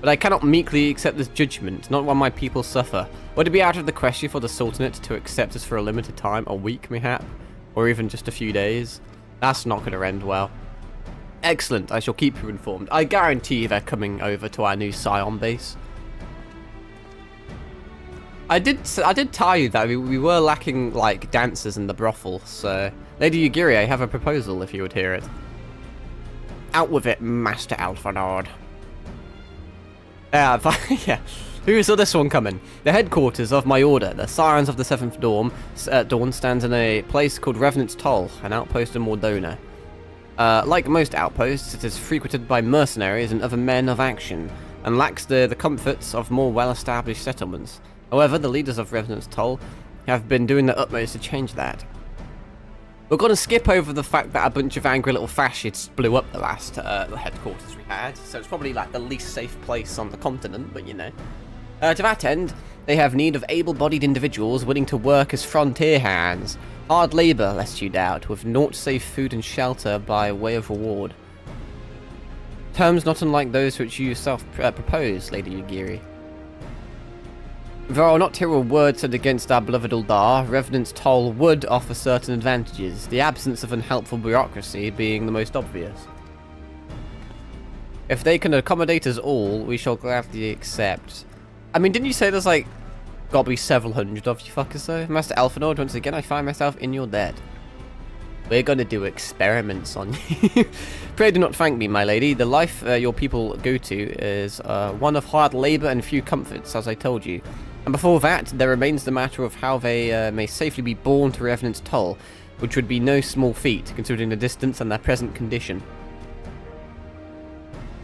But I cannot meekly accept this judgment, not while my people suffer. Would it be out of the question for the Sultanate to accept us for a limited time, a week mayhap? Or even just a few days? That's not going to end well. Excellent, I shall keep you informed. I guarantee they're coming over to our new Scion base. I did tell you that we were lacking, like, dancers in the brothel, so... Lady Yugiri, I have a proposal, if you would hear it. Out with it, Master Alphonord. Yeah. Who saw this one coming? The headquarters of my order, the Scions of the 7th Dawn, stands in a place called Revenant's Toll, an outpost in Mordona. Like most outposts, it is frequented by mercenaries and other men of action, and lacks the comforts of more well-established settlements. However, the leaders of Revenant's Toll have been doing their utmost to change that. We're going to skip over the fact that a bunch of angry little fascists blew up the last headquarters we had, so it's probably like the least safe place on the continent, but you know. To that end, they have need of able-bodied individuals willing to work as frontier hands. Hard labour, lest you doubt, with naught save food and shelter by way of reward. Terms not unlike those which you yourself propose, Lady Yugiri. Though I will not hear a word said against our beloved Uldar, Revenant's Toll would offer certain advantages, the absence of unhelpful bureaucracy being the most obvious. If they can accommodate us all, we shall gladly accept. I mean, didn't you say there's like, gotta be several hundred of you fuckers though? Master Alphonord, once again I find myself in your debt. We're gonna do experiments on you. Pray do not thank me, my lady. The life your people go to is one of hard labour and few comforts, as I told you. And before that, there remains the matter of how they may safely be borne to Revenant's Toll, which would be no small feat, considering the distance and their present condition.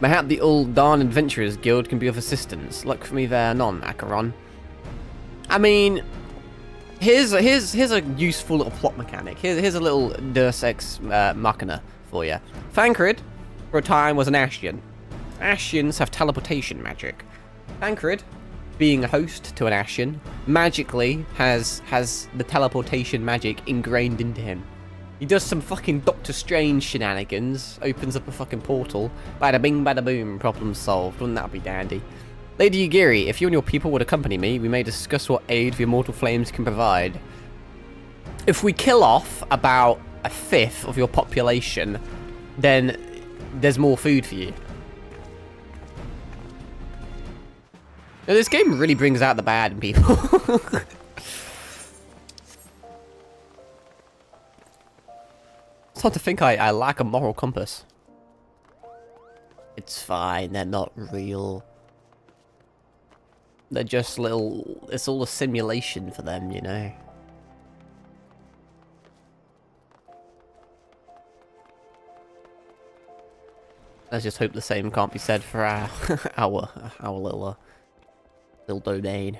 Mayhap the Uldan Adventurers Guild can be of assistance. Luck for me there, none, Acheron. I mean, here's a useful little plot mechanic. Here's a little Deus Ex Machina for you. Thancred, for a time, was an Ascian. Ascians have teleportation magic. Thancred, being a host to an Ascian, magically has the teleportation magic ingrained into him. He does some fucking Doctor Strange shenanigans, opens up a fucking portal, bada bing bada boom, problem solved. Wouldn't that be dandy? Lady Yugiri, if you and your people would accompany me, we may discuss what aid the Immortal Flames can provide. If we kill off about a fifth of your population, then there's more food for you. Now, this game really brings out the bad in people. It's hard to think I lack a moral compass. It's fine, they're not real. They're just little... It's all a simulation for them, you know? Let's just hope the same can't be said for our our little domain.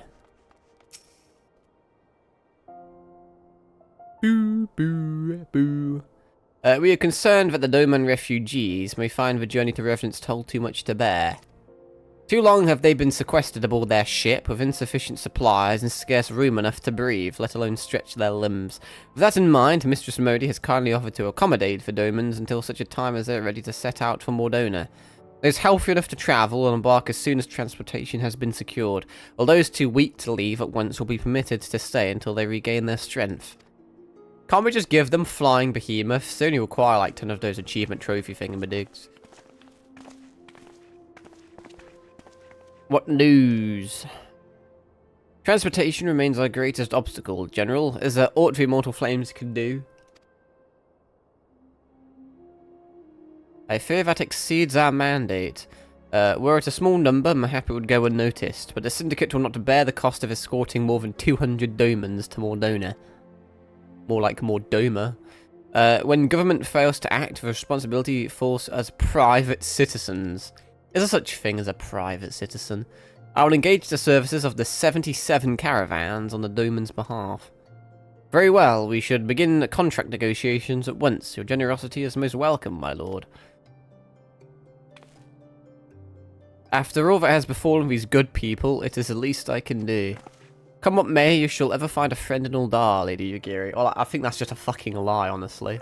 Boo, boo, boo. We are concerned that the Doman refugees may find the journey to Revenant's Toll too much to bear. Too long have they been sequestered aboard their ship with insufficient supplies and scarce room enough to breathe, let alone stretch their limbs. With that in mind, Mistress Modi has kindly offered to accommodate the Domans until such a time as they're ready to set out for Mordona. Those healthy enough to travel will embark as soon as transportation has been secured, while those too weak to leave at once will be permitted to stay until they regain their strength. Can't we just give them flying behemoths? They only require like 10 of those achievement trophy thingamajigs. What news? Transportation remains our greatest obstacle, General. Is there aught the Immortal Flames can do? I fear that exceeds our mandate. Were it a small number, mayhap it would go unnoticed, but the Syndicate will not bear the cost of escorting more than 200 domans to Mordona. More like Mordoma. When government fails to act, the responsibility falls as private citizens. Is there such thing as a private citizen? I will engage the services of the 77 caravans on the doman's behalf. Very well, we should begin contract negotiations at once. Your generosity is most welcome, my lord. After all that has befallen these good people, it is the least I can do. Come what may, you shall ever find a friend in Uldar, Lady Yugiri. Well, I think that's just a fucking lie, honestly.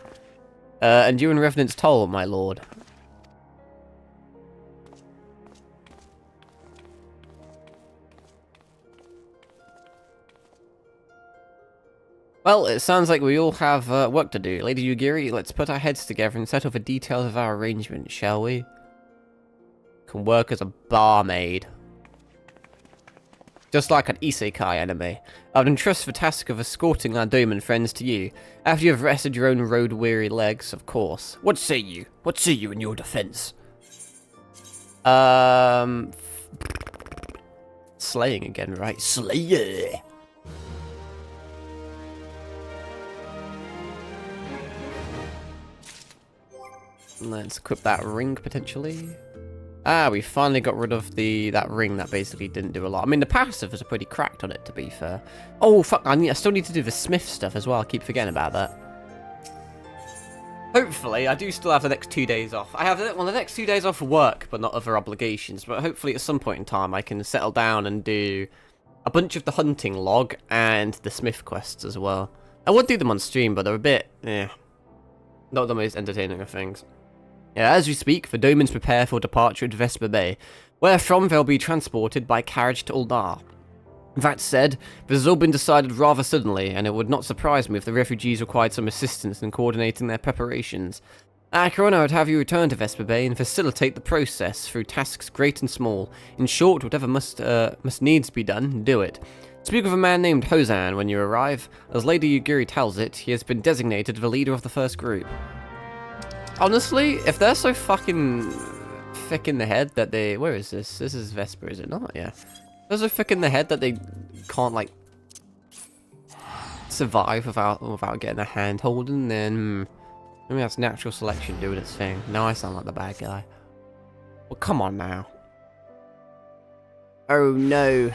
And you and Revenant's toll, my lord. Well, it sounds like we all have work to do. Lady Yugiri, let's put our heads together and settle the details of our arrangement, shall we? Can work as a barmaid. Just like an isekai anime. I would entrust the task of escorting our Doman friends to you, after you have rested your own road-weary legs, of course. What say you? What say you in your defense? Slaying again, right? Slayer! Let's equip that ring, potentially. Ah, we finally got rid of that ring that basically didn't do a lot. I mean, the passive is pretty cracked on it, to be fair. Oh, fuck, I still need to do the smith stuff as well. I keep forgetting about that. Hopefully, I do still have the next 2 days off. I have, well, the next 2 days off for work, but not other obligations. But hopefully, at some point in time, I can settle down and do a bunch of the hunting log and the smith quests as well. I would do them on stream, but they're a bit, not the most entertaining of things. Yeah, as we speak, the Domans prepare for departure to Vesper Bay, wherefrom they'll be transported by carriage to Uldar. That said, this has all been decided rather suddenly, and it would not surprise me if the refugees required some assistance in coordinating their preparations. Acheron, I would have you return to Vesper Bay and facilitate the process through tasks great and small. In short, whatever must needs be done, do it. Speak of a man named Hozan when you arrive. As Lady Yugiri tells it, he has been designated the leader of the first group. Honestly, if they're so fucking thick in the head that they... Where is this? This is Vesper, is it not? Yeah. They're so thick in the head that they can't, like, survive without getting a hand holding, then... I mean, that's natural selection doing its thing. Now I sound like the bad guy. Well, come on now. Oh no.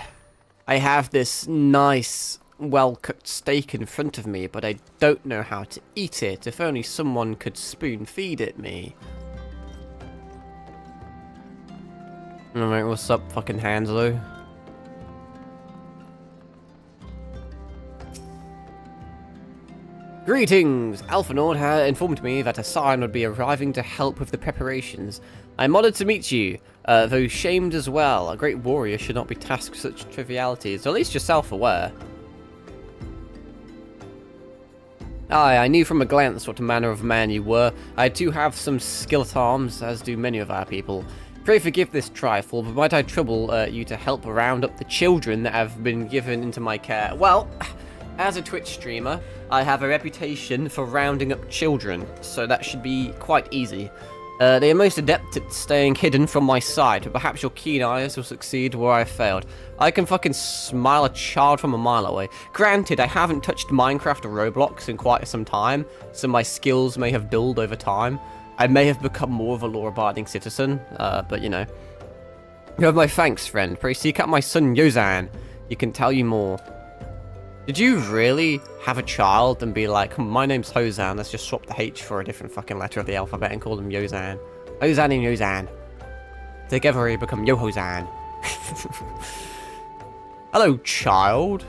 I have this nice... well-cooked steak in front of me, but I don't know how to eat it. If only someone could spoon-feed it me. Alright, what's up, fucking Hanslo? Greetings! Alphanord had informed me that a sign would be arriving to help with the preparations. I'm honored to meet you, though shamed as well. A great warrior should not be tasked with such trivialities, or at least you're self-aware. Aye, I knew from a glance what manner of man you were. I do have some skill at arms, as do many of our people. Pray forgive this trifle, but might I trouble you to help round up the children that have been given into my care? Well, as a Twitch streamer, I have a reputation for rounding up children, so that should be quite easy. They are most adept at staying hidden from my sight, but perhaps your keen eyes will succeed where I failed. I can fucking smile a child from a mile away. Granted, I haven't touched Minecraft or Roblox in quite some time, so my skills may have dulled over time. I may have become more of a law-abiding citizen, but you know. You have my thanks, friend. Pray seek out my son, Yozan. He can tell you more. Did you really have a child and be like, my name's Hozan, let's just swap the H for a different fucking letter of the alphabet and call him Yozan? Hozan and Yozan. Together we become Yo-Hozan. Hello, child.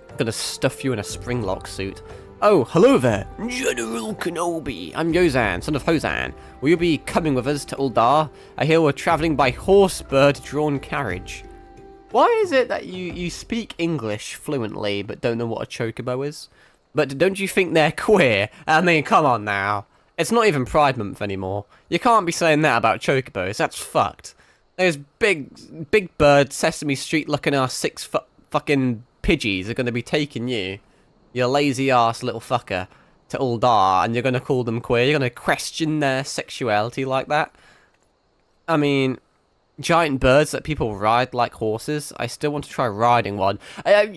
I'm gonna stuff you in a springlock suit. Oh, hello there, General Kenobi. I'm Yozan, son of Hozan. Will you be coming with us to Uldar? I hear we're traveling by horse-bird-drawn carriage. Why is it that you speak English fluently but don't know what a chocobo is? But don't you think they're queer? I mean, come on now. It's not even Pride Month anymore. You can't be saying that about chocobos. That's fucked. Those big bird Sesame Street looking ass 6 foot fucking pidgeys are going to be taking you. You lazy ass little fucker. to Uldar and you're going to call them queer? You're going to question their sexuality like that? I mean, giant birds that people ride like horses. I still want to try riding one.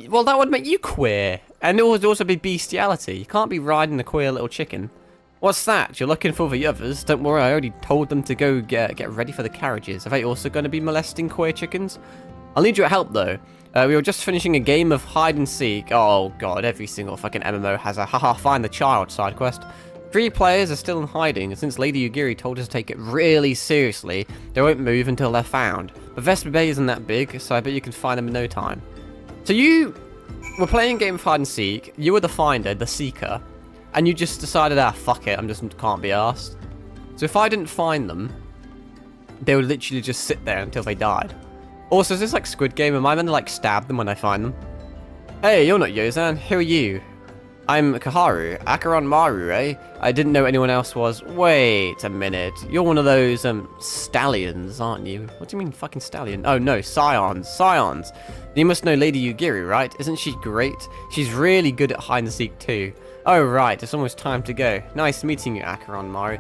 Well, that would make you queer. And it would also be bestiality. You can't be riding a queer little chicken. What's that? You're looking for the others? Don't worry, I already told them to go get ready for the carriages. Are they also going to be molesting queer chickens? I'll need your help, though. We were just finishing a game of hide and seek. Oh, God, every single fucking MMO has a haha find the child side quest. 3 players are still in hiding, and since Lady Yugiri told us to take it really seriously, they won't move until they're found. But Vesper Bay isn't that big, so I bet you can find them in no time. So you were playing a game of hide and seek, you were the finder, the seeker, and you just decided, fuck it, can't be arsed. So if I didn't find them, they would literally just sit there until they died. Also, is this like Squid Game? Am I meant to like stab them when I find them? Hey, you're not Yozan, who are you? I'm Kaharu, Acheron Maru, eh? I didn't know anyone else was. Wait a minute. You're one of those, stallions, aren't you? What do you mean, fucking stallion? Oh, no, scions. Scions. You must know Lady Yugiri, right? Isn't she great? She's really good at hide and seek, too. Oh, right, it's almost time to go. Nice meeting you, Acheron Maru.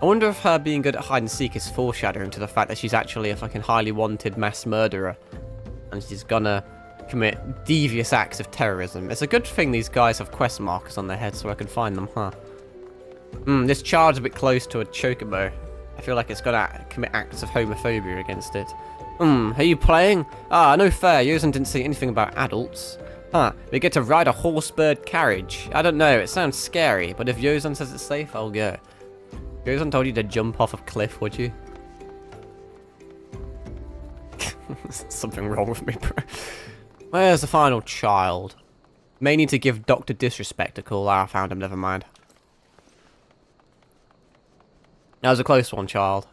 I wonder if her being good at hide and seek is foreshadowing to the fact that she's actually a fucking highly wanted mass murderer. And she's gonna commit devious acts of terrorism. It's a good thing these guys have quest markers on their heads so I can find them, huh? This child's a bit close to a chocobo. I feel like it's gonna commit acts of homophobia against it. Are you playing? No fair, Yosen didn't say anything about adults. Huh, we get to ride a horse-bird carriage. I don't know, it sounds scary, but if Yosen says it's safe, I'll go. Yosen told you to jump off a cliff, would you? There's something wrong with me, bro. Where's the final child? May need to give Dr. Disrespect a call. I found him, never mind. That was a close one, child.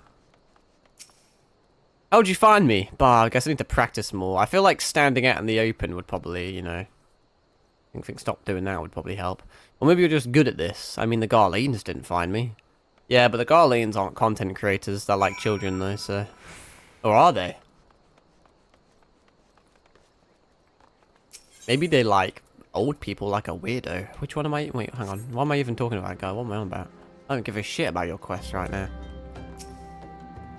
How'd you find me? Bah, I guess I need to practice more. I feel like standing out in the open would probably, you know... I think stop doing that would probably help. Or maybe you're just good at this. I mean, the Garleans didn't find me. Yeah, but the Garleans aren't content creators. They're like children, though, so... Or are they? Maybe they like old people like a weirdo. Which one am I... Wait, hang on. What am I even talking about, guy? What am I on about? I don't give a shit about your quest right now.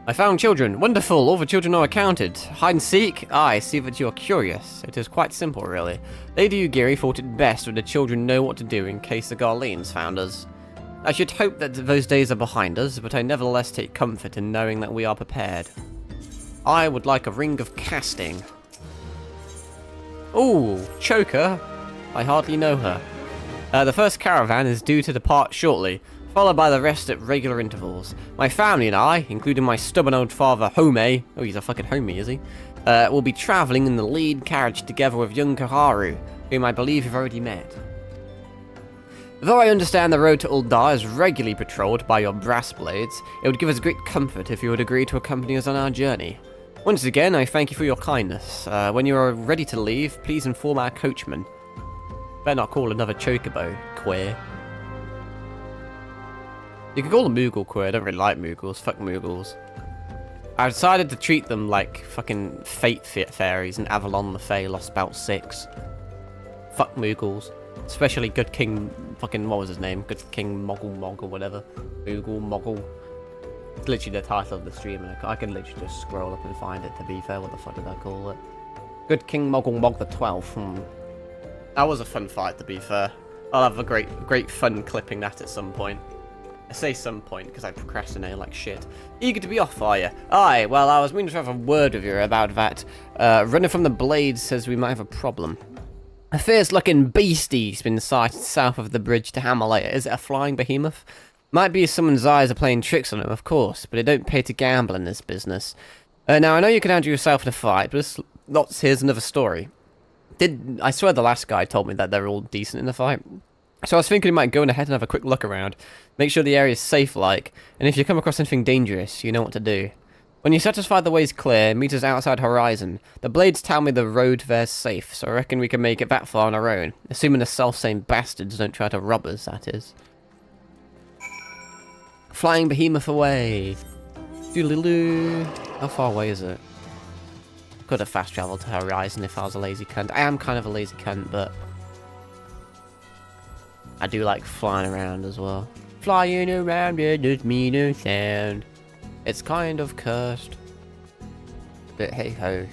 I found children. Wonderful. All the children are accounted. Hide and seek? I see that you are curious. It is quite simple, really. Lady Yugiri thought it best when the children know what to do in case the Garleans found us. I should hope that those days are behind us, but I nevertheless take comfort in knowing that we are prepared. I would like a ring of casting. Ooh, Choker. I hardly know her. The first caravan is due to depart shortly, followed by the rest at regular intervals. My family and I, including my stubborn old father, Home, oh, he's a fucking homie, is he? Will be travelling in the lead carriage together with young Kaharu, whom I believe you've already met. Though I understand the road to Uldar is regularly patrolled by your brass blades, it would give us great comfort if you would agree to accompany us on our journey. Once again, I thank you for your kindness. When you are ready to leave, please inform our coachman. Better not call another chocobo queer. You can call them Moogle queer. I don't really like Moogles. Fuck Moogles. I decided to treat them like fucking fate fairies in Avalon the Fae Lost Spout 6. Fuck Moogles. Especially Good King fucking, what was his name? Good King Moggle, whatever. Moggle. It's literally the title of the stream, and I can literally just scroll up and find it, to be fair. What the fuck did I call it? Good King Moggle the 12th. That was a fun fight, to be fair. I'll have a great fun clipping that at some point. I say some point because I procrastinate like shit. Eager to be off, are you? Aye, well, I was meaning to have a word with you about that. Running from the Blades says we might have a problem. A fierce-looking beastie's been sighted south of the bridge to Himalaya. Is it a flying behemoth? Might be someone's eyes are playing tricks on him, of course, but it don't pay to gamble in this business. Now, I know you can handle yourself in a fight, but here's another story. I swear the last guy told me that they're all decent in the fight. So I was thinking you might go ahead and have a quick look around. Make sure the area's safe-like, and if you come across anything dangerous, you know what to do. When you're satisfied the way's clear, meet us outside Horizon. The Blades tell me the road there's safe, so I reckon we can make it that far on our own. Assuming the self-same bastards don't try to rob us, that is. Flying behemoth away. Doodaloo. How far away is it? Could have fast travelled to Horizon if I was a lazy cunt. I am kind of a lazy cunt, but I do like flying around as well. Flying around, it does me no sound. It's kind of cursed. But hey ho.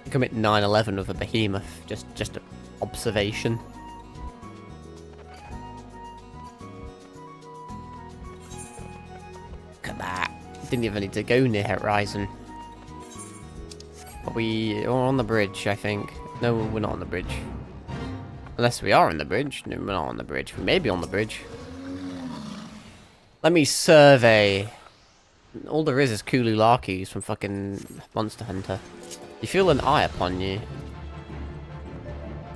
Commit 9/11 with a behemoth. Just an observation. Look at that. Didn't even need to go near Horizon. But we are on the bridge, I think. No, we're not on the bridge. Unless we are on the bridge. No, we're not on the bridge. We may be on the bridge. Let me survey. All there is Kulularkis from fucking Monster Hunter. You feel an eye upon you.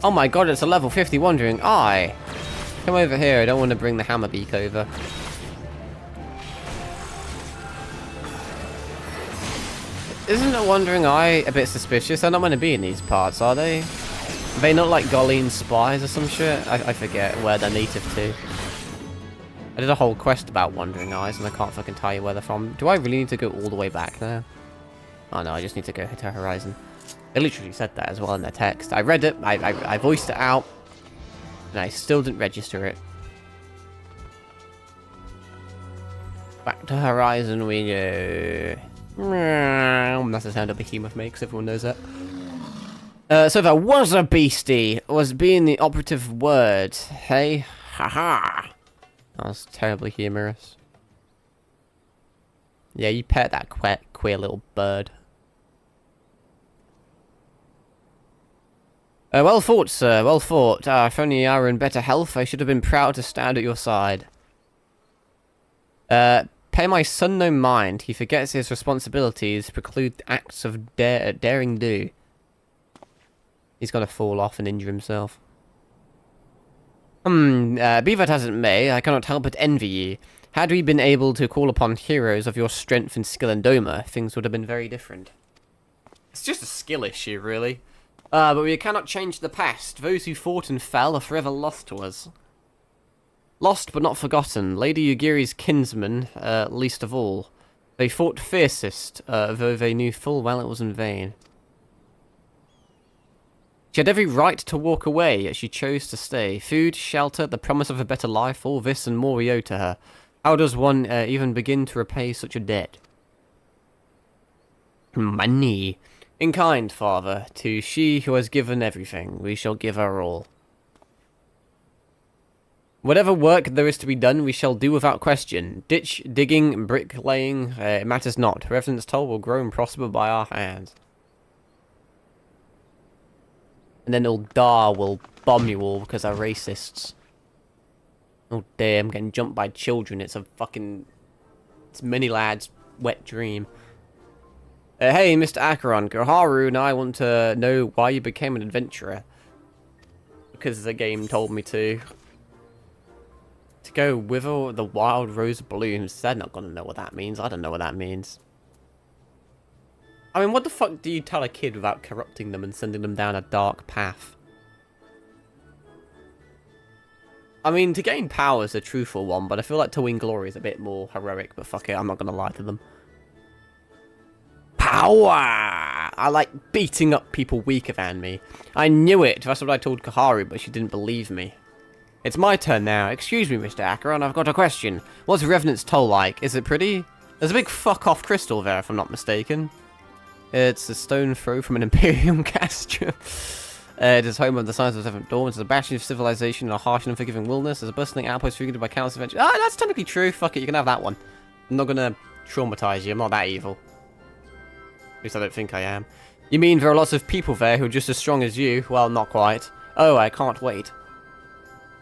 Oh my god, it's a level 50 wandering eye. Come over here, I don't want to bring the hammerbeak over. Isn't a wandering eye a bit suspicious? They're not meant to be in these parts, are they? Are they not like Golleen spies or some shit? I forget where they're native to. I did a whole quest about wandering eyes and I can't fucking tell you where they're from. Do I really need to go all the way back now? Oh no, I just need to go to Horizon. They literally said that as well in their text. I read it, I voiced it out, and I still didn't register it. Back to Horizon we go. That's the sound a behemoth makes, everyone knows that. So there was a beastie, was being the operative word. Hey? Haha. That was terribly humorous. Yeah, you pet that queer little bird. Well fought, sir. Well fought. If only I were in better health, I should have been proud to stand at your side. Pay my son no mind. He forgets his responsibilities, preclude acts of daring do. He's gonna fall off and injure himself. Be that as it may, I cannot help but envy ye. Had we been able to call upon heroes of your strength and skill in Doma, things would have been very different. It's just a skill issue, really. But we cannot change the past. Those who fought and fell are forever lost to us. Lost but not forgotten. Lady Yugiri's kinsmen, least of all. They fought fiercest, though they knew full well it was in vain. She had every right to walk away, yet she chose to stay. Food, shelter, the promise of a better life, all this and more we owe to her. How does one even begin to repay such a debt? Money. In kind, father, to she who has given everything, we shall give her all. Whatever work there is to be done, we shall do without question. Ditch, digging, bricklaying, it matters not. Revenant's toll will grow and prosper by our hands. And then old Dar will bomb you all because they're racists. Oh dear, I'm getting jumped by children. It's a fucking... It's many lads' wet dream. Hey, Mr. Acheron, Koharu and I want to know why you became an adventurer. Because the game told me to. To go wither the wild rose blooms. They're not gonna know what that means. I don't know what that means. I mean, what the fuck do you tell a kid without corrupting them and sending them down a dark path? I mean, to gain power is a truthful one, but I feel like to win glory is a bit more heroic, but fuck it, I'm not gonna lie to them. Power! I like beating up people weaker than me. I knew it, that's what I told Koharu, but she didn't believe me. It's my turn now. Excuse me, Mr. Acheron, I've got a question. What's Revenant's toll like? Is it pretty? There's a big fuck-off crystal there, if I'm not mistaken. It's a stone throw from an Imperium caster. It is home of the Science of the Seventh Dawn. It's a bastion of civilization in a harsh and unforgiving wilderness. There's a bustling outpost figured by countless adventures. Ah, that's technically true. Fuck it, you can have that one. I'm not gonna traumatize you. I'm not that evil. At least I don't think I am. You mean there are lots of people there who are just as strong as you? Well, not quite. Oh, I can't wait.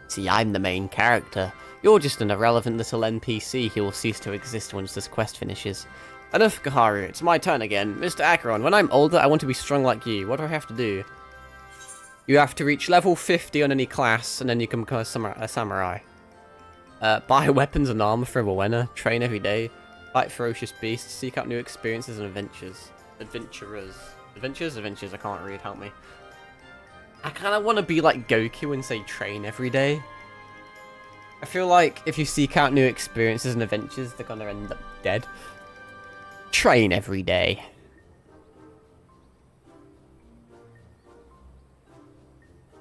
See, I'm the main character. You're just an irrelevant little NPC who will cease to exist once this quest finishes. Enough, Koharu. It's my turn again. Mr. Acheron, when I'm older, I want to be strong like you. What do I have to do? You have to reach level 50 on any class, and then you can become a samurai. Buy weapons and armor for Rowena. Train every day. Fight ferocious beasts. Seek out new experiences and adventures. Adventurers. Adventures? Adventures. I can't read. Help me. I kind of want to be like Goku and say train every day. I feel like if you seek out new experiences and adventures, they're going to end up dead. Train every day.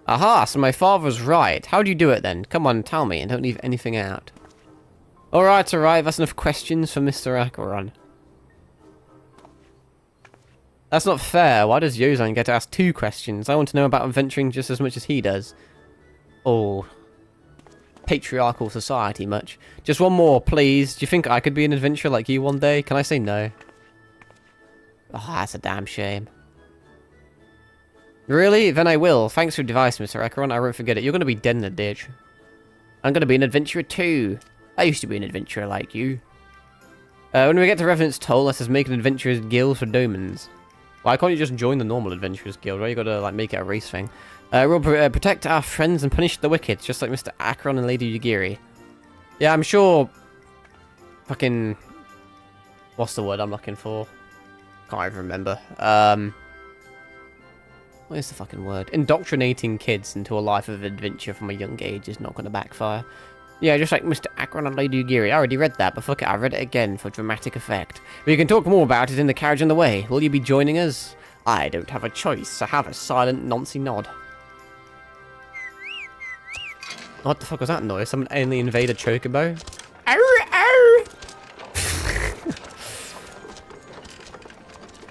Aha, so my father was right. How do you do it then? Come on, tell me, and don't leave anything out. Alright, that's enough questions for Mr. Acheron. That's not fair. Why does Yozan get to ask 2 questions? I want to know about adventuring just as much as he does. Oh. Patriarchal society much. Just one more, please. Do you think I could be an adventurer like you one day? Can I say no? Oh, that's a damn shame. Really? Then I will. Thanks for your advice, Mr. Acheron. I won't forget it. You're going to be dead in a ditch. I'm going to be an adventurer too. I used to be an adventurer like you. When we get to Revenant's Toll, let us make an adventurer's guild for domans. Why can't you just join the normal adventurer's guild, right? You gotta, like, make it a race thing. We'll protect our friends and punish the wicked, just like Mr. Acheron and Lady Yugiri. Yeah, I'm sure... Fucking... What's the word I'm looking for? Can't even remember. What is the fucking word? Indoctrinating kids into a life of adventure from a young age is not going to backfire. Yeah, just like Mr. Acheron and Lady Yugiri. I already read that, but fuck it, I read it again for dramatic effect. We can talk more about it in the carriage on the way. Will you be joining us? I don't have a choice. I have a silent, noncy nod. What the fuck was that noise? Someone only invaded Chocobo?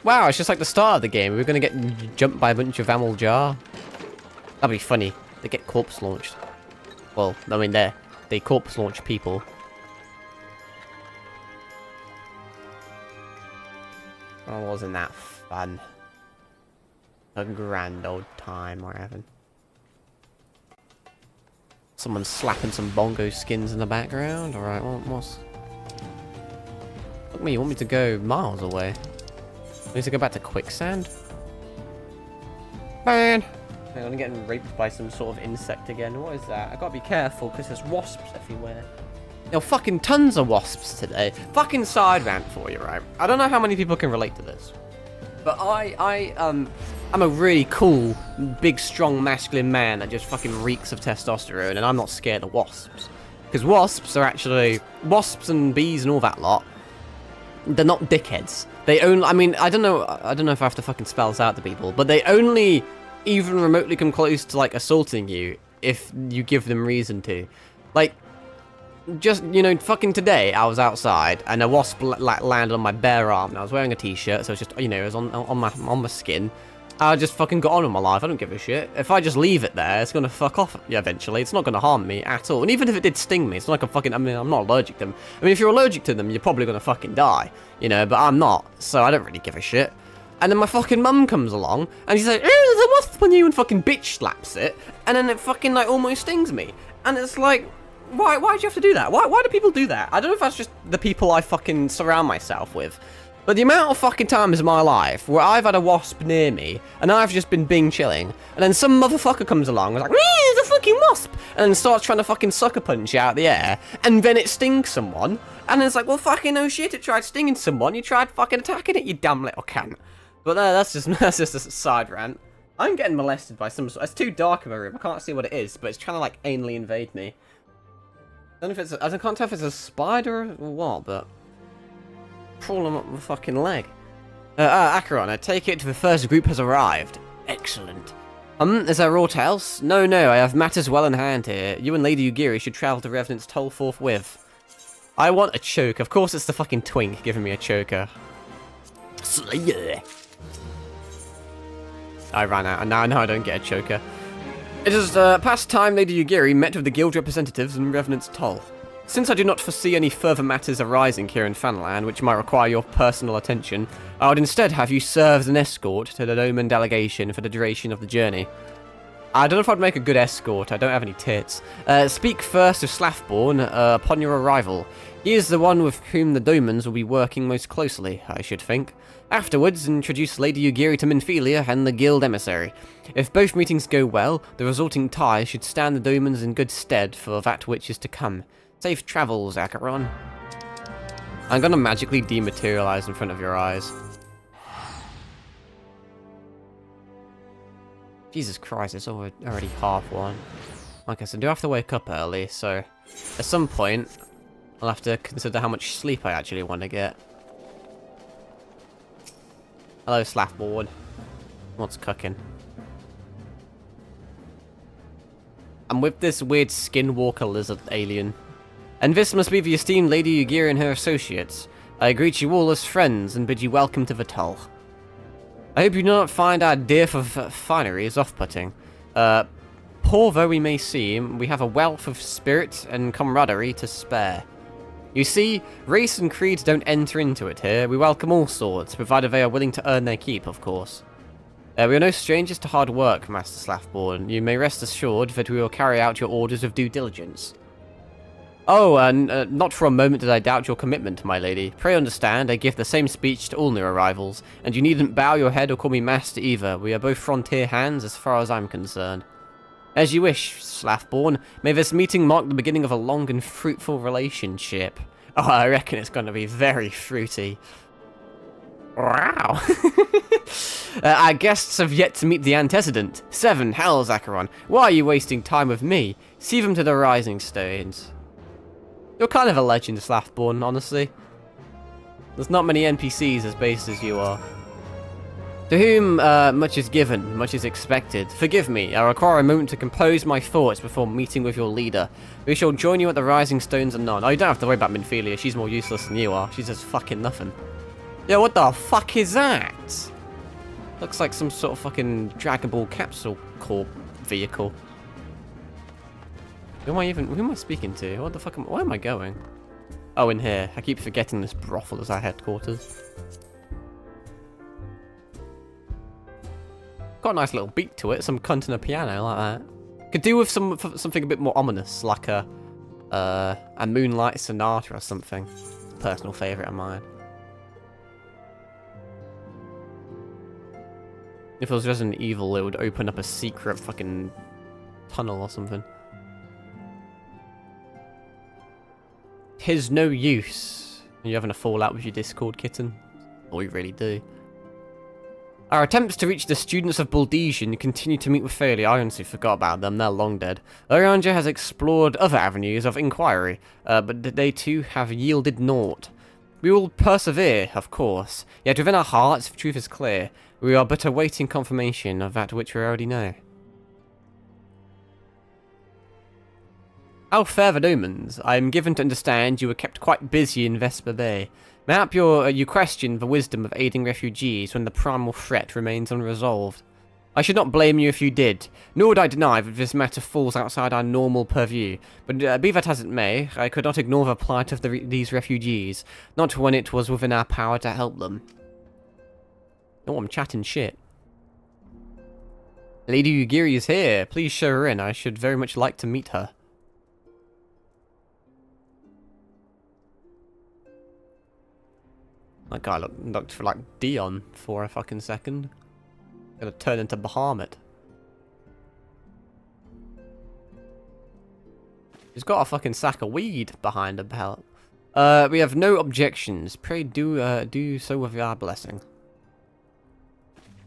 Wow, it's just like the start of the game. We're gonna get jumped by a bunch of Amel Jar. That'd be funny. They get corpse launched. Well, I mean, they corpse launch people. Oh, wasn't that fun? A grand old time we're having. Someone's slapping some bongo skins in the background. Alright, what's... Look at me, you want me to go miles away? I need to go back to quicksand? Man! I'm getting raped by some sort of insect again. What is that? I gotta be careful because there's wasps everywhere. There are fucking tons of wasps today. Fucking side rant for you, right? I don't know how many people can relate to this. But I'm a really cool, big, strong, masculine man that just fucking reeks of testosterone, and I'm not scared of wasps. Because wasps are actually... Wasps and bees and all that lot, they're not dickheads. They only... I mean, I don't know if I have to fucking spell this out to people, but they only even remotely come close to, like, assaulting you if you give them reason to. Like, just, you know, fucking today, I was outside, and a wasp landed on my bare arm, and I was wearing a t-shirt, so it's just, you know, it was on my skin. I just fucking got on with my life. I don't give a shit. If I just leave it there, it's gonna fuck off eventually. It's not gonna harm me at all. And even if it did sting me, it's not like I mean, I'm not allergic to them. I mean, if you're allergic to them, you're probably gonna fucking die. You know, but I'm not, so I don't really give a shit. And then my fucking mum comes along, and she's like, "Oh, there's a wasp on you," and fucking bitch slaps it. And then it fucking, like, almost stings me. And it's like... Why'd you have to do that? Why do people do that? I don't know if that's just the people I fucking surround myself with. But the amount of fucking times in my life where I've had a wasp near me, and I've just been Bing chilling, and then some motherfucker comes along and is like, "There's a fucking wasp!" and then starts trying to fucking sucker punch you out the air, and then it stings someone, and it's like, well, fucking no shit, it tried stinging someone, you tried fucking attacking it, you damn little cunt. But that's just a side rant. I'm getting molested by some sort. It's too dark of a room, I can't see what it is, but it's trying to, like, anally invade me. I don't know if it's I can't tell if it's a spider or what, but crawling up my fucking leg. Acheron, I take it the first group has arrived. Excellent. Is there aught else? No, I have matters well in hand here. You and Lady Yugiri should travel to Revenant's Toll forthwith. I want a choke. Of course it's the fucking twink giving me a choker. Slayer. I ran out, and now I don't get a choker. It is past time Lady Yugiri met with the guild representatives in Revenant's Toll. Since I do not foresee any further matters arising here in Fanland which might require your personal attention, I would instead have you serve as an escort to the Noman delegation for the duration of the journey. I don't know if I'd make a good escort, I don't have any tits. Speak first to Slathborn upon your arrival. He is the one with whom the Domans will be working most closely, I should think. Afterwards, introduce Lady Yugiri to Minfilia and the guild emissary. If both meetings go well, the resulting tie should stand the Domans in good stead for that which is to come. Safe travels, Acheron. I'm gonna magically dematerialize in front of your eyes. Jesus Christ, it's already 1:30. Like I said, I do have to wake up early, so at some point, I'll have to consider how much sleep I actually want to get. Hello, Slathboard. What's cooking? I'm with this weird skinwalker lizard alien. And this must be the esteemed Lady Ugiri and her associates. I greet you all as friends and bid you welcome to the Tull. I hope you do not find our dearth of fineries off-putting. Poor though we may seem, we have a wealth of spirit and camaraderie to spare. You see, race and creed don't enter into it here. We welcome all sorts, provided they are willing to earn their keep, of course. We are no strangers to hard work, Master Slathborn. You may rest assured that we will carry out your orders with due diligence. Oh, and not for a moment did I doubt your commitment, my lady. Pray understand, I give the same speech to all new arrivals, and you needn't bow your head or call me master either. We are both frontier hands as far as I'm concerned. As you wish, Slathborn. May this meeting mark the beginning of a long and fruitful relationship. Oh, I reckon it's going to be very fruity. Wow. Our guests have yet to meet the antecedent. 7, hell, Acheron. Why are you wasting time with me? See them to the rising stones. You're kind of a legend, Slathborn, honestly. There's not many NPCs as base as you are. To whom much is given, much is expected. Forgive me, I require a moment to compose my thoughts before meeting with your leader. We shall join you at the Rising Stones anon. Oh, you don't have to worry about Minphelia, she's more useless than you are. She's just fucking nothing. Yo, what the fuck is that? Looks like some sort of fucking Dragon Ball Capsule Corp vehicle. Who am I speaking to? What the fuck where am I going? Oh, in here. I keep forgetting this brothel is our headquarters. Got a nice little beat to it, some cunt in a piano like that. Could do with something a bit more ominous, like a Moonlight Sonata or something. Personal favourite of mine. If it was Resident Evil, it would open up a secret fucking tunnel or something. Tis no use. Are you having a fallout with your Discord, kitten? Or you really do. Our attempts to reach the students of Buldesian continue to meet with failure. I honestly forgot about them, they're long dead. Oranja has explored other avenues of inquiry, but they too have yielded naught. We will persevere, of course, yet within our hearts the truth is clear. We are but awaiting confirmation of that which we already know. How fare the omens? I am given to understand you were kept quite busy in Vesper Bay. Mayhap you question the wisdom of aiding refugees when the primal threat remains unresolved. I should not blame you if you did, nor would I deny that this matter falls outside our normal purview, but be that as it may, I could not ignore the plight of these refugees, not when it was within our power to help them. Oh, I'm chatting shit. Lady Ugiri is here. Please show her in. I should very much like to meet her. That guy looked for like Dion for a fucking second. Gonna turn into Bahamut. He's got a fucking sack of weed behind the belt. We have no objections. Pray do so with our blessing.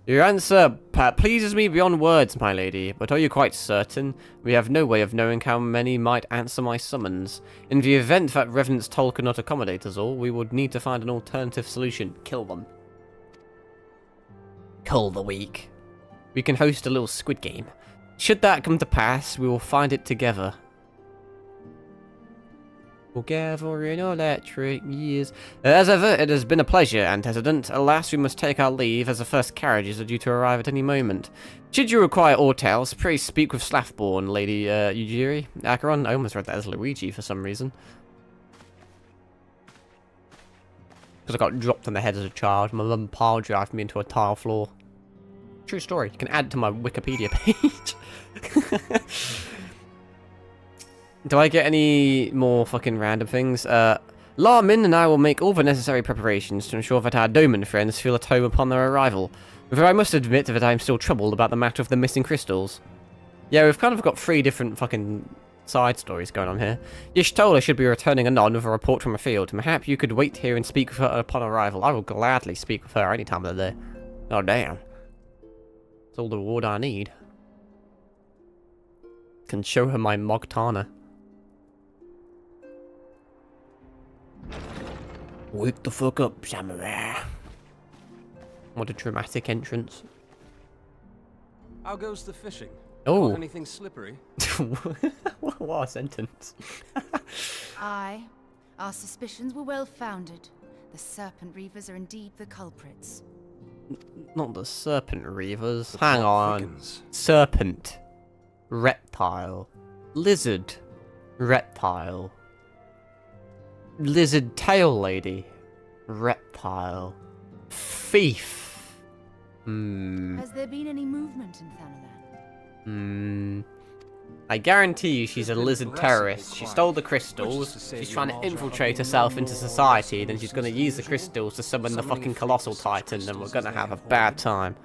Your answer pleases me beyond words, my lady, but are you quite certain? We have no way of knowing how many might answer my summons. In the event that Revenant's toll could not accommodate us all, we would need to find an alternative solution. Kill them. Cull the weak. We can host a little squid game. Should that come to pass, we will find it together. Together in electric years. As ever, it has been a pleasure, antecedent. Alas, we must take our leave, as the first carriages are due to arrive at any moment. Should you require aught else, pray speak with Slathborn, Lady Ugiri. Acheron, I almost read that as Luigi for some reason. Because I got dropped on the head as a child. My mum pile drove me into a tile floor. True story. You can add to my Wikipedia page. Do I get any more fucking random things? Larmin and I will make all the necessary preparations to ensure that our Doman friends feel at home upon their arrival. Though I must admit that I am still troubled about the matter of the missing crystals. Yeah, we've kind of got 3 different fucking side stories going on here. Y'shtola should be returning anon with a report from the field. Mayhap you could wait here and speak with her upon arrival. I will gladly speak with her any time of the day. Oh, damn. That's all the reward I need. Can show her my Mogtana. Wake the fuck up, samurai. What a dramatic entrance. How goes the fishing? Oh. Anything slippery? What a sentence. Aye. Our suspicions were well founded. The Serpent Reavers are indeed the culprits. Not the Serpent Reavers. Hang on. Thickens. Serpent. Reptile. Lizard. Reptile. Lizard tail lady. Reptile. Thief. Has there been any movement in Thanalan? I guarantee you she's a There's been lizard blessing terrorist. She required, stole the which is crystals. to say She's the trying to Amalja infiltrate have herself been into more society. Then merciful she's going to than use the usual, crystals to summon the summoning fucking fleets colossal of such titan. Then we're crystals going to as they have a have bad hoarded. time.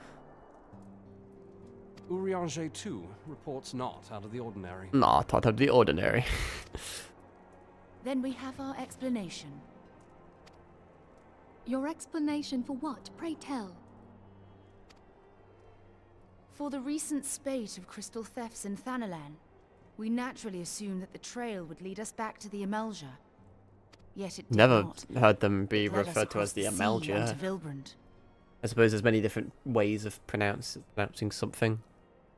Urianger too reports not out of the ordinary. Not out of the ordinary. Then we have our explanation. Your explanation for what, pray tell? For the recent spate of crystal thefts in Thanalan, we naturally assumed that the trail would lead us back to the Amalja. Yet it did Never not. heard them be It led us referred to across as the sea and Amalja. to Vilbrand. I suppose there's many different ways of pronouncing something.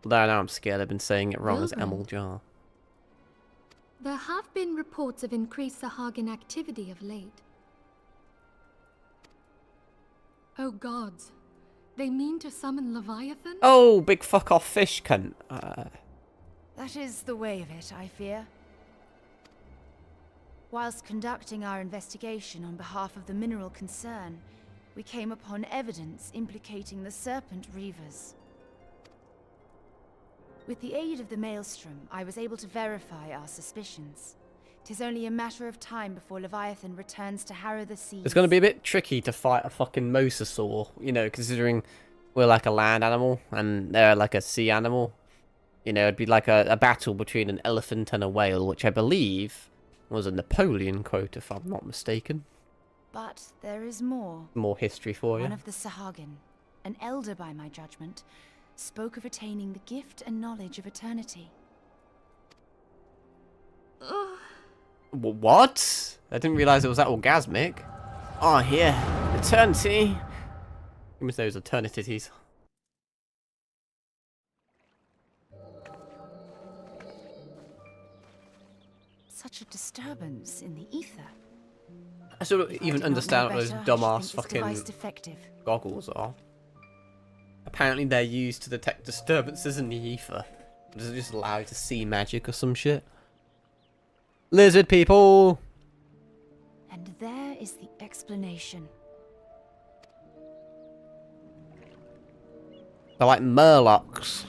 Although now I'm scared I've been saying it wrong as Vilbrand. Amalja. There have been reports of increased Sahagin activity of late. Oh gods, they mean to summon Leviathan? Oh, big fuck off fish cunt. That is the way of it, I fear. Whilst conducting our investigation on behalf of the mineral concern, we came upon evidence implicating the Serpent Reavers. With the aid of the Maelstrom, I was able to verify our suspicions. 'Tis only a matter of time before Leviathan returns to harrow the seas. It's going to be a bit tricky to fight a fucking mosasaur, you know, considering we're like a land animal and they're like a sea animal. You know, it'd be like a battle between an elephant and a whale, which I believe was a Napoleon quote, if I'm not mistaken. But there is more. More history for you. One of the Sahagin, an elder by my judgment, spoke of attaining the gift and knowledge of eternity. What? I didn't realise it was that orgasmic. Oh, here. Eternity. Give me those eternities. Such a disturbance in the ether. I still don't If I even did not understand know what those better, I should dumbass think this fucking device defective. goggles are. Apparently they're used to detect disturbances in the ether. Does it just allow you to see magic or some shit? Lizard people! And there is the explanation. They're like murlocs.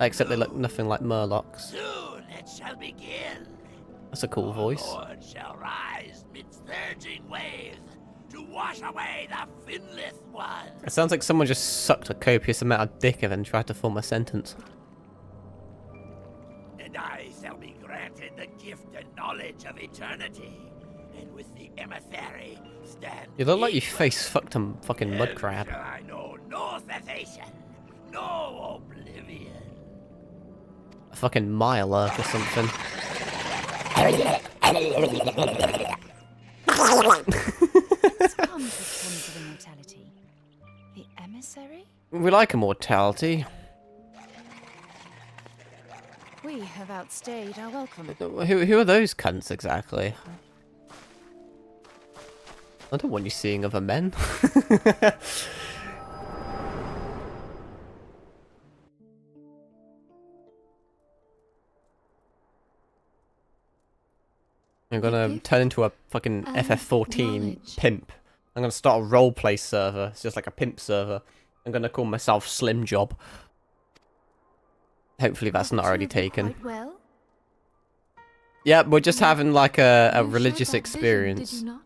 Except they look nothing like murlocs. Soon it shall begin. That's a cool voice. Lord shall rise mid surging waves to wash away the finless one. It sounds like someone just sucked a copious amount of dick and then tried to form a sentence. And I shall be granted the gift and knowledge of eternity. And with the emissary stand. You look like you equal. face fucked a fucking mud Then crab. Shall I know no cessation, no oblivion. A fucking Mirelurk or something. This comes with forms of immortality. The emissary? We like immortality. We have outstayed our welcome. Who are those cunts exactly? I don't want you seeing other men. I'm gonna turn into a fucking and FF14 knowledge. pimp. I'm gonna start a roleplay server. It's just like a pimp server. I'm gonna call myself Slim Job. Hopefully that's not already Observed taken. quite well. Yep, we're just having like a You shared religious that vision, experience. did you not?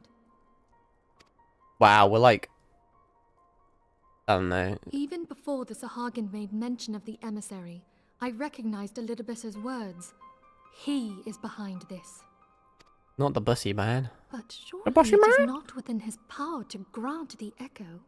Wow, we're like... I don't know. Even before the Sahagin made mention of the emissary, I recognized Elidibus's words. He is behind this. Not the bussy man. But surely bossy it is man? not within his power to grant the echo.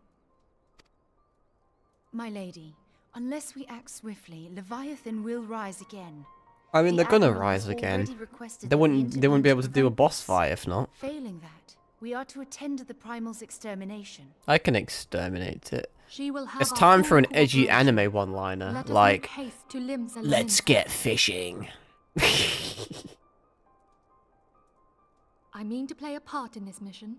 My lady, unless we act swiftly, Leviathan will rise again. I mean, The they're gonna Admiral rise has again. already requested They that we wouldn't be intervene able to do a prevent boss this. fight if not. Failing that, we are to attend to the Primal's extermination. I can exterminate it. She will have It's our time for full an edgy cooperation. anime one-liner, Let us make like, haste to Limsa let's Lominsa. get fishing. I mean to play a part in this mission.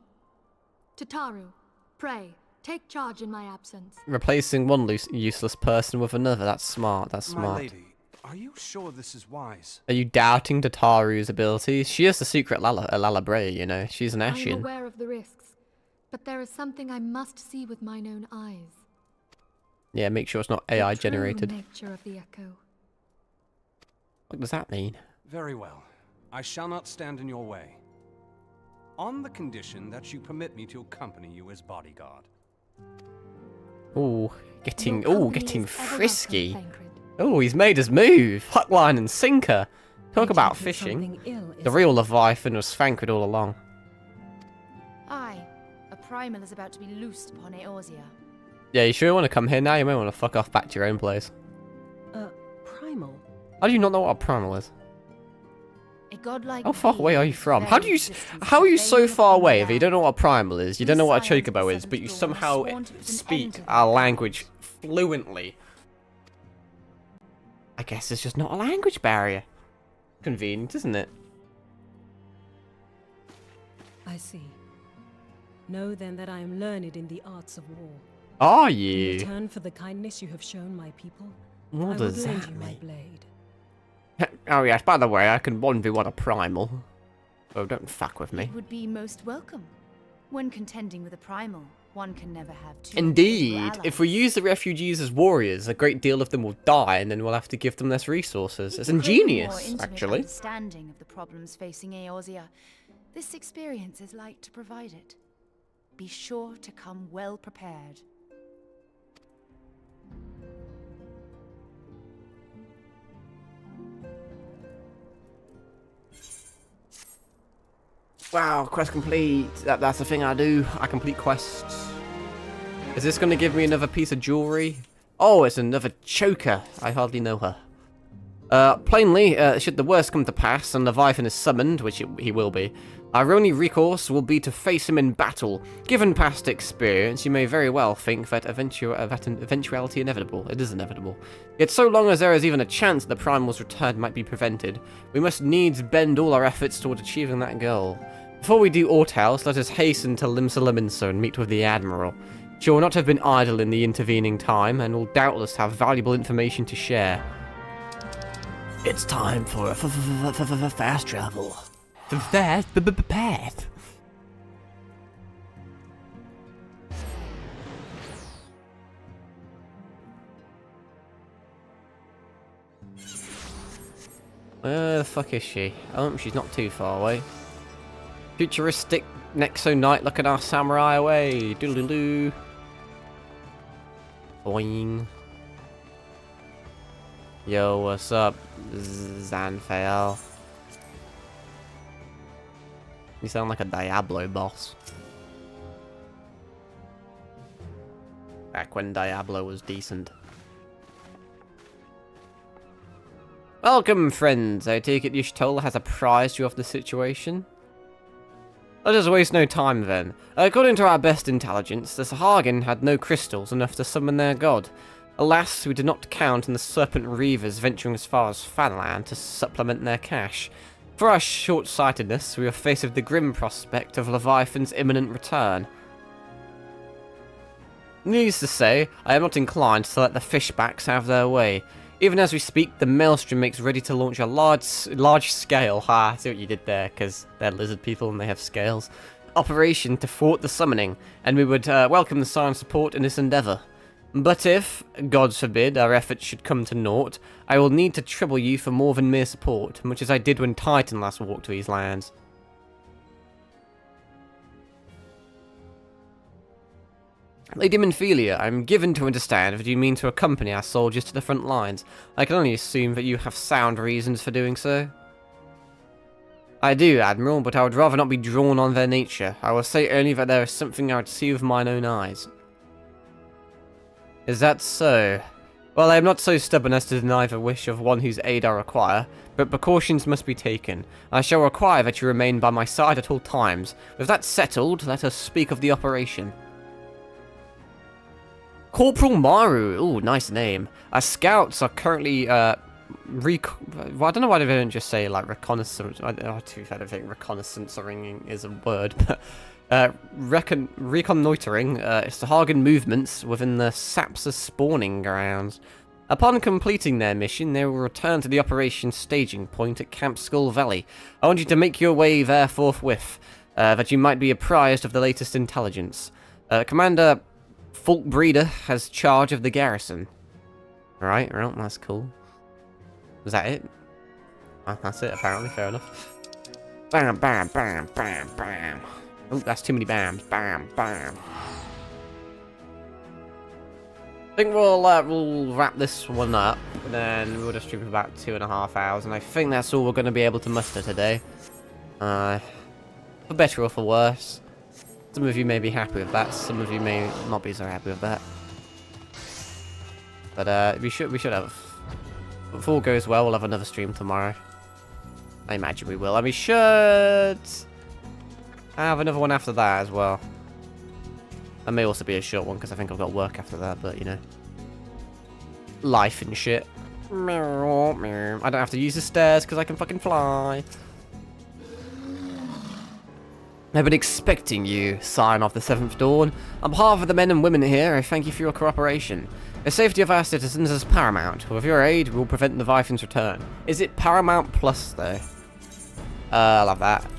Tataru, pray, take charge in my absence. Replacing one useless person with another, that's smart, that's My smart. lady, are you sure this is wise? Are you doubting Tataru's abilities? She is the secret Lala Brea, you know. She's an I am Ashian. aware of the risks, but there is something I must see with mine own eyes. Yeah, make sure it's not AI The true generated. nature of the echo. What does that mean? Very well. I shall not stand in your way. On the condition that you permit me to accompany you as bodyguard. Ooh, getting Your company getting is ever welcome, frisky. Thancred. Oh, he's made his move. Hook, line, and sinker. Talk I about take it fishing. something ill is The real Leviathan was Thancred all along. Aye, a primal is about to be loosed upon Eorzea. Yeah, you sure want to come here now? You may want to fuck off back to your own place. primal. How do you not know what a primal is? A godlike How far away are you from? How do you? existence How are you is so vain far upon away the if you don't know what a primal is? You don't know what a scions of the chocobo is, but you Seventh somehow Dawn sworn to put an end speak to our them. language fluently. I guess it's just not a language barrier. Convenient, isn't it? I see. Know then that I am learned in the arts of war. Are In you? return for the kindness you have shown my people, What I will does lend that you my mean? blade. Oh yes, by the way, I can 1v1 a primal. Oh, don't fuck with me. It would be most welcome. When contending with a primal, one can never have two Indeed, equal if we allies. use the refugees as warriors, a great deal of them will die, and then we'll have to give them less resources. It's To create a more ingenious, intimate actually. understanding of the problems facing Eorzea, this experience is like to provide it. Be sure to come well prepared. Wow, quest complete. That's the thing I do. I complete quests. Is this going to give me another piece of jewelry? Oh, it's another choker. I hardly know her. Plainly, should the worst come to pass and Leviathan is summoned, which he will be, our only recourse will be to face him in battle. Given past experience, you may very well think that eventuality inevitable. It is inevitable. Yet so long as there is even a chance the Primal's return might be prevented, we must needs bend all our efforts toward achieving that goal. Before we do aught else, let us hasten to Limsa Lominsa and meet with the Admiral. She will not have been idle in the intervening time, and will doubtless have valuable information to share. It's time for fast travel. Fast path. Where the fuck is she? Oh, she's not too far away. Futuristic Nexo Knight looking our samurai away. Doodle-doo. Boing. Yo, what's up, Zanfael? You sound like a Diablo boss. Back when Diablo was decent. Welcome, friends. I take it Y'shtola has apprised you of the situation? Let us waste no time then. According to our best intelligence, the Sahagin had no crystals enough to summon their god. Alas, we did not count on the Serpent Reavers venturing as far as Thanalan to supplement their cache. For our short-sightedness, we are faced with the grim prospect of Leviathan's imminent return. Needless to say, I am not inclined to let the fishbacks have their way. Even as we speak, the Maelstrom makes ready to launch a large-scale, I see what you did there, because they're lizard people and they have scales, operation to thwart the summoning, and we would welcome the Sign's support in this endeavour. But if, God forbid, our efforts should come to naught, I will need to trouble you for more than mere support, much as I did when Titan last walked these lands. Lady Minphelia, I am given to understand that you mean to accompany our soldiers to the front lines. I can only assume that you have sound reasons for doing so. I do, Admiral, but I would rather not be drawn on their nature. I will say only that there is something I would see with mine own eyes. Is that so? Well, I am not so stubborn as to deny the wish of one whose aid I require, but precautions must be taken. I shall require that you remain by my side at all times. With that settled, let us speak of the operation. Corporal Maru. Ooh, nice name. Our scouts are currently, well, I don't know why they didn't just say, like, reconnaissance. To be fair, I don't think reconnaissance-ing is a word, but reconnoitering Sahagin movements within the Sapsa spawning grounds. Upon completing their mission, they will return to the operation staging point at Camp Skull Valley. I want you to make your way there forthwith, that you might be apprised of the latest intelligence. Commander Fulk Breeder has charge of the garrison. Right, well, that's cool. Was that it? That's it, apparently. Fair enough. Bam, bam, bam, bam, bam. Oh, that's too many bams. Bam, bam. I think we'll wrap this one up, and then we'll just stream for about 2.5 hours, and I think that's all we're going to be able to muster today. For better or for worse. Some of you may be happy with that, some of you may not be so happy with that. But we should have. If all goes well, we'll have another stream tomorrow. I imagine we will. And we should have another one after that as well. That may also be a short one because I think I've got work after that, but you know. Life and shit. I don't have to use the stairs because I can fucking fly. I've been expecting you, Scion of the Seventh Dawn. On behalf of the men and women here, I thank you for your cooperation. The safety of our citizens is paramount. With your aid, we will prevent the Leviathan's return. Is it paramount plus, though? I love that.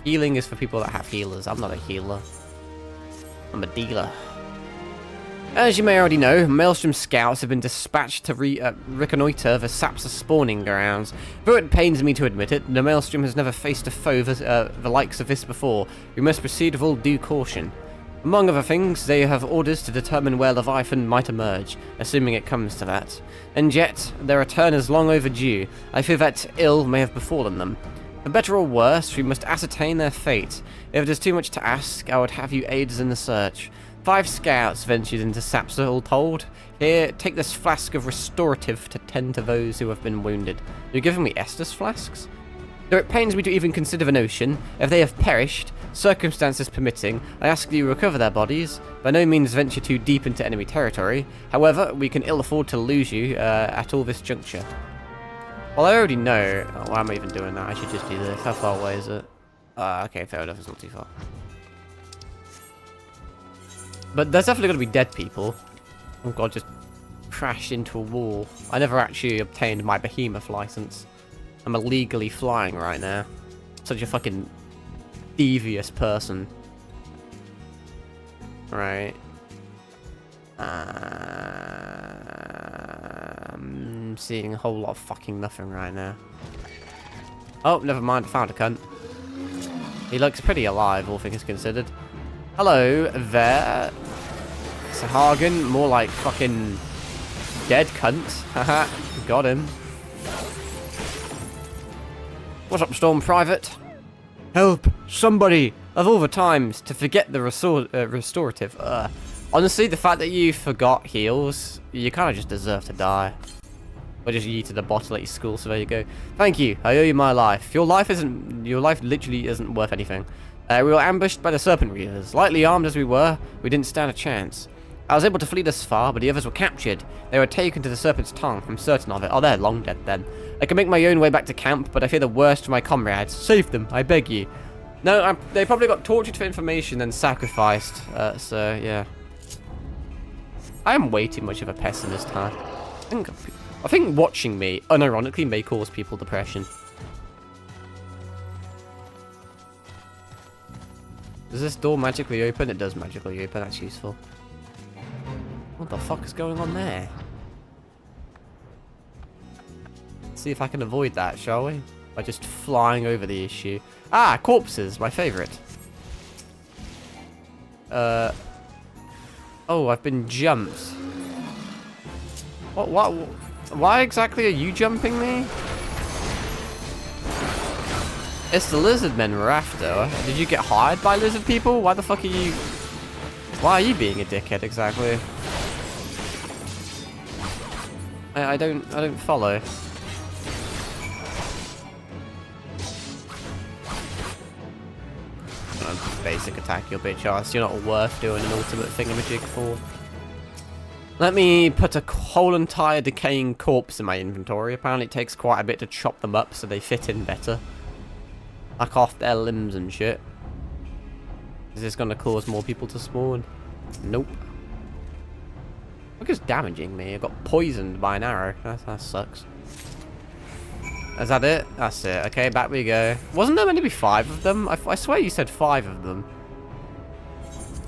Healing is for people that have healers. I'm not a healer. I'm a dealer. As you may already know, Maelstrom scouts have been dispatched to reconnoiter the Sapsa spawning grounds. Though it pains me to admit it, the Maelstrom has never faced a foe the likes of this before. We must proceed with all due caution. Among other things, they have orders to determine where Leviathan might emerge, assuming it comes to that. And yet, their return is long overdue. I fear that ill may have befallen them. For better or worse, we must ascertain their fate. If it is too much to ask, I would have you aid us in the search. 5 scouts ventured into Sapsa, all told. Here, take this flask of restorative to tend to those who have been wounded. You're giving me Estus flasks? Though it pains me to even consider the notion, if they have perished, circumstances permitting, I ask that you recover their bodies. By no means venture too deep into enemy territory. However, we can ill afford to lose you at all this juncture. Well, I already know. Oh, why am I even doing that? I should just do this. How far away is it? Okay, fair enough. It's not too far. But there's definitely going to be dead people. Oh god, just crashed into a wall. I never actually obtained my behemoth license. I'm illegally flying right now. Such a fucking devious person. Right. I'm seeing a whole lot of fucking nothing right now. Oh, never mind. I found a cunt. He looks pretty alive, all things considered. Hello there. Sahagin, more like fucking dead cunt. Haha, got him. What's up, Storm Private? Help! Somebody! Of all the times to forget the restorative. Honestly, the fact that you forgot heals, you kind of just deserve to die. Or just yeeted a bottle at your school, so there you go. Thank you, I owe you my life. Your life literally isn't worth anything. We were ambushed by the Serpent Reavers. Lightly armed as we were, we didn't stand a chance. I was able to flee this far, but the others were captured. They were taken to the Serpent's Tongue, I'm certain of it. Oh, they're long dead then. I can make my own way back to camp, but I fear the worst for my comrades. Save them, I beg you. No, they probably got tortured for information and sacrificed, so yeah. I am way too much of a pessimist, huh? I think watching me, unironically, may cause people depression. Does this door magically open? It does magically open, that's useful. What the fuck is going on there? Let's see if I can avoid that, shall we? By just flying over the issue. Ah, corpses, my favourite. Oh, I've been jumped. What? Why exactly are you jumping me? It's the lizard men we're after. Did you get hired by lizard people? Why the fuck are you... Why are you being a dickhead exactly? I don't follow. Basic attack your bitch ass. You're not worth doing an ultimate thingamajig for. Let me put a whole entire decaying corpse in my inventory. Apparently it takes quite a bit to chop them up so they fit in better. Hack off their limbs and shit. Is this going to cause more people to spawn? Nope. Look, it's damaging me. I got poisoned by an arrow. That sucks. Is that it? That's it. Okay, back we go. Wasn't there meant to be 5 of them? I swear you said 5 of them.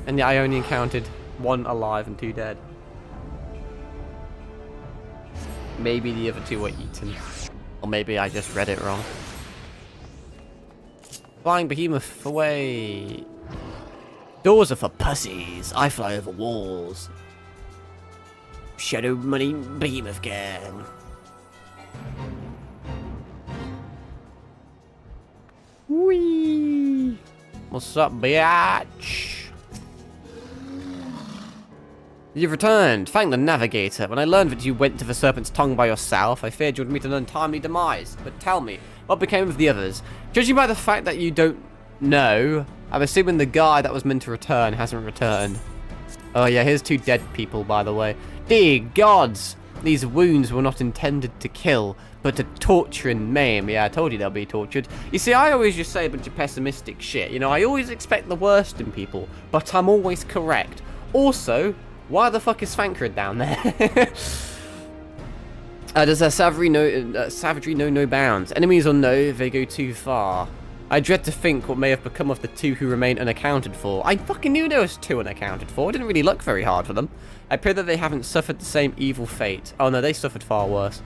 And yeah, I only encountered 1 alive and 2 dead. Maybe the other 2 were eaten. Or maybe I just read it wrong. Flying behemoth away. Doors are for pussies. I fly over walls. Shadow money behemoth gang. Whee! What's up, bitch? You've returned. Thank the navigator. When I learned that you went to the Serpent's Tongue by yourself, I feared you would meet an untimely demise. But tell me, what became of the others? Judging by the fact that you don't know, I'm assuming the guy that was meant to return hasn't returned. Oh yeah, here's 2 dead people, by the way. Dear gods! These wounds were not intended to kill, but to torture and maim. Yeah, I told you they'll be tortured. You see, I always just say a bunch of pessimistic shit. You know, I always expect the worst in people, but I'm always correct. Also, why the fuck is Thancred down there? Does their savagery know no bounds? Enemies or no, they go too far. I dread to think what may have become of the 2 who remain unaccounted for. I fucking knew there was 2 unaccounted for. I didn't really look very hard for them. I pray that they haven't suffered the same evil fate. Oh no, they suffered far worse.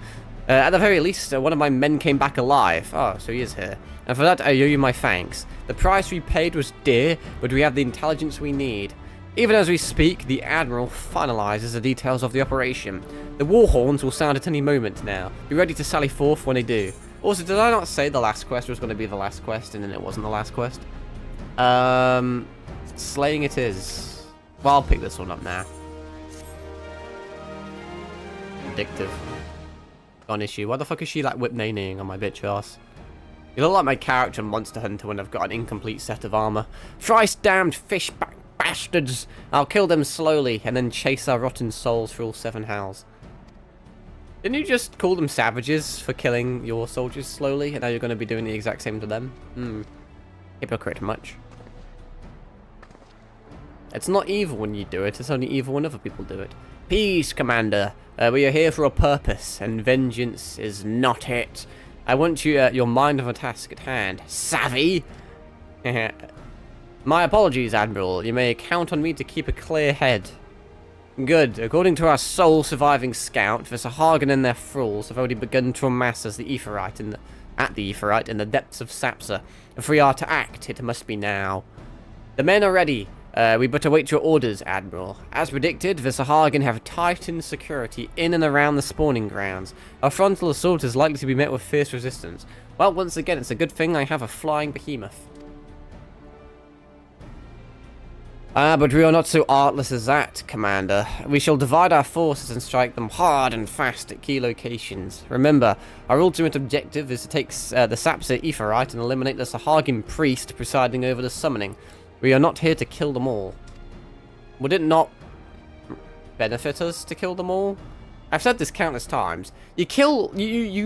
At the very least, one of my men came back alive. Oh, so he is here. And for that, I owe you my thanks. The price we paid was dear, but we have the intelligence we need. Even as we speak, the Admiral finalizes the details of the operation. The war horns will sound at any moment now. Be ready to sally forth when they do. Also, did I not say the last quest was going to be the last quest, and then it wasn't the last quest? Slaying it is. Well, I'll pick this one up now. Addictive. Got an issue. Why the fuck is she like whip-nannying on my bitch ass? You look like my character in Monster Hunter when I've got an incomplete set of armor. Thrice damned fishback bastards! I'll kill them slowly and then chase our rotten souls through all 7 hells. Didn't you just call them savages for killing your soldiers slowly, and now you're going to be doing the exact same to them? Hypocrite much. It's not evil when you do it, it's only evil when other people do it. Peace, Commander. We are here for a purpose, and vengeance is not it. I want you your mind on the task at hand. Savvy? My apologies, Admiral. You may count on me to keep a clear head. Good. According to our sole surviving scout, the Sahagin and their thralls have already begun to amass as the Aetheryte in the depths of Sapsa. If we are to act, it must be now. The men are ready. We but await your orders, Admiral. As predicted, the Sahagin have tightened security in and around the spawning grounds. Our frontal assault is likely to be met with fierce resistance. Well, once again, it's a good thing I have a flying behemoth. But we are not so artless as that, Commander. We shall divide our forces and strike them hard and fast at key locations. Remember, our ultimate objective is to take the Sapsa Aetheryte and eliminate the Sahagin priest presiding over the summoning. We are not here to kill them all. Would it not benefit us to kill them all? I've said this countless times. You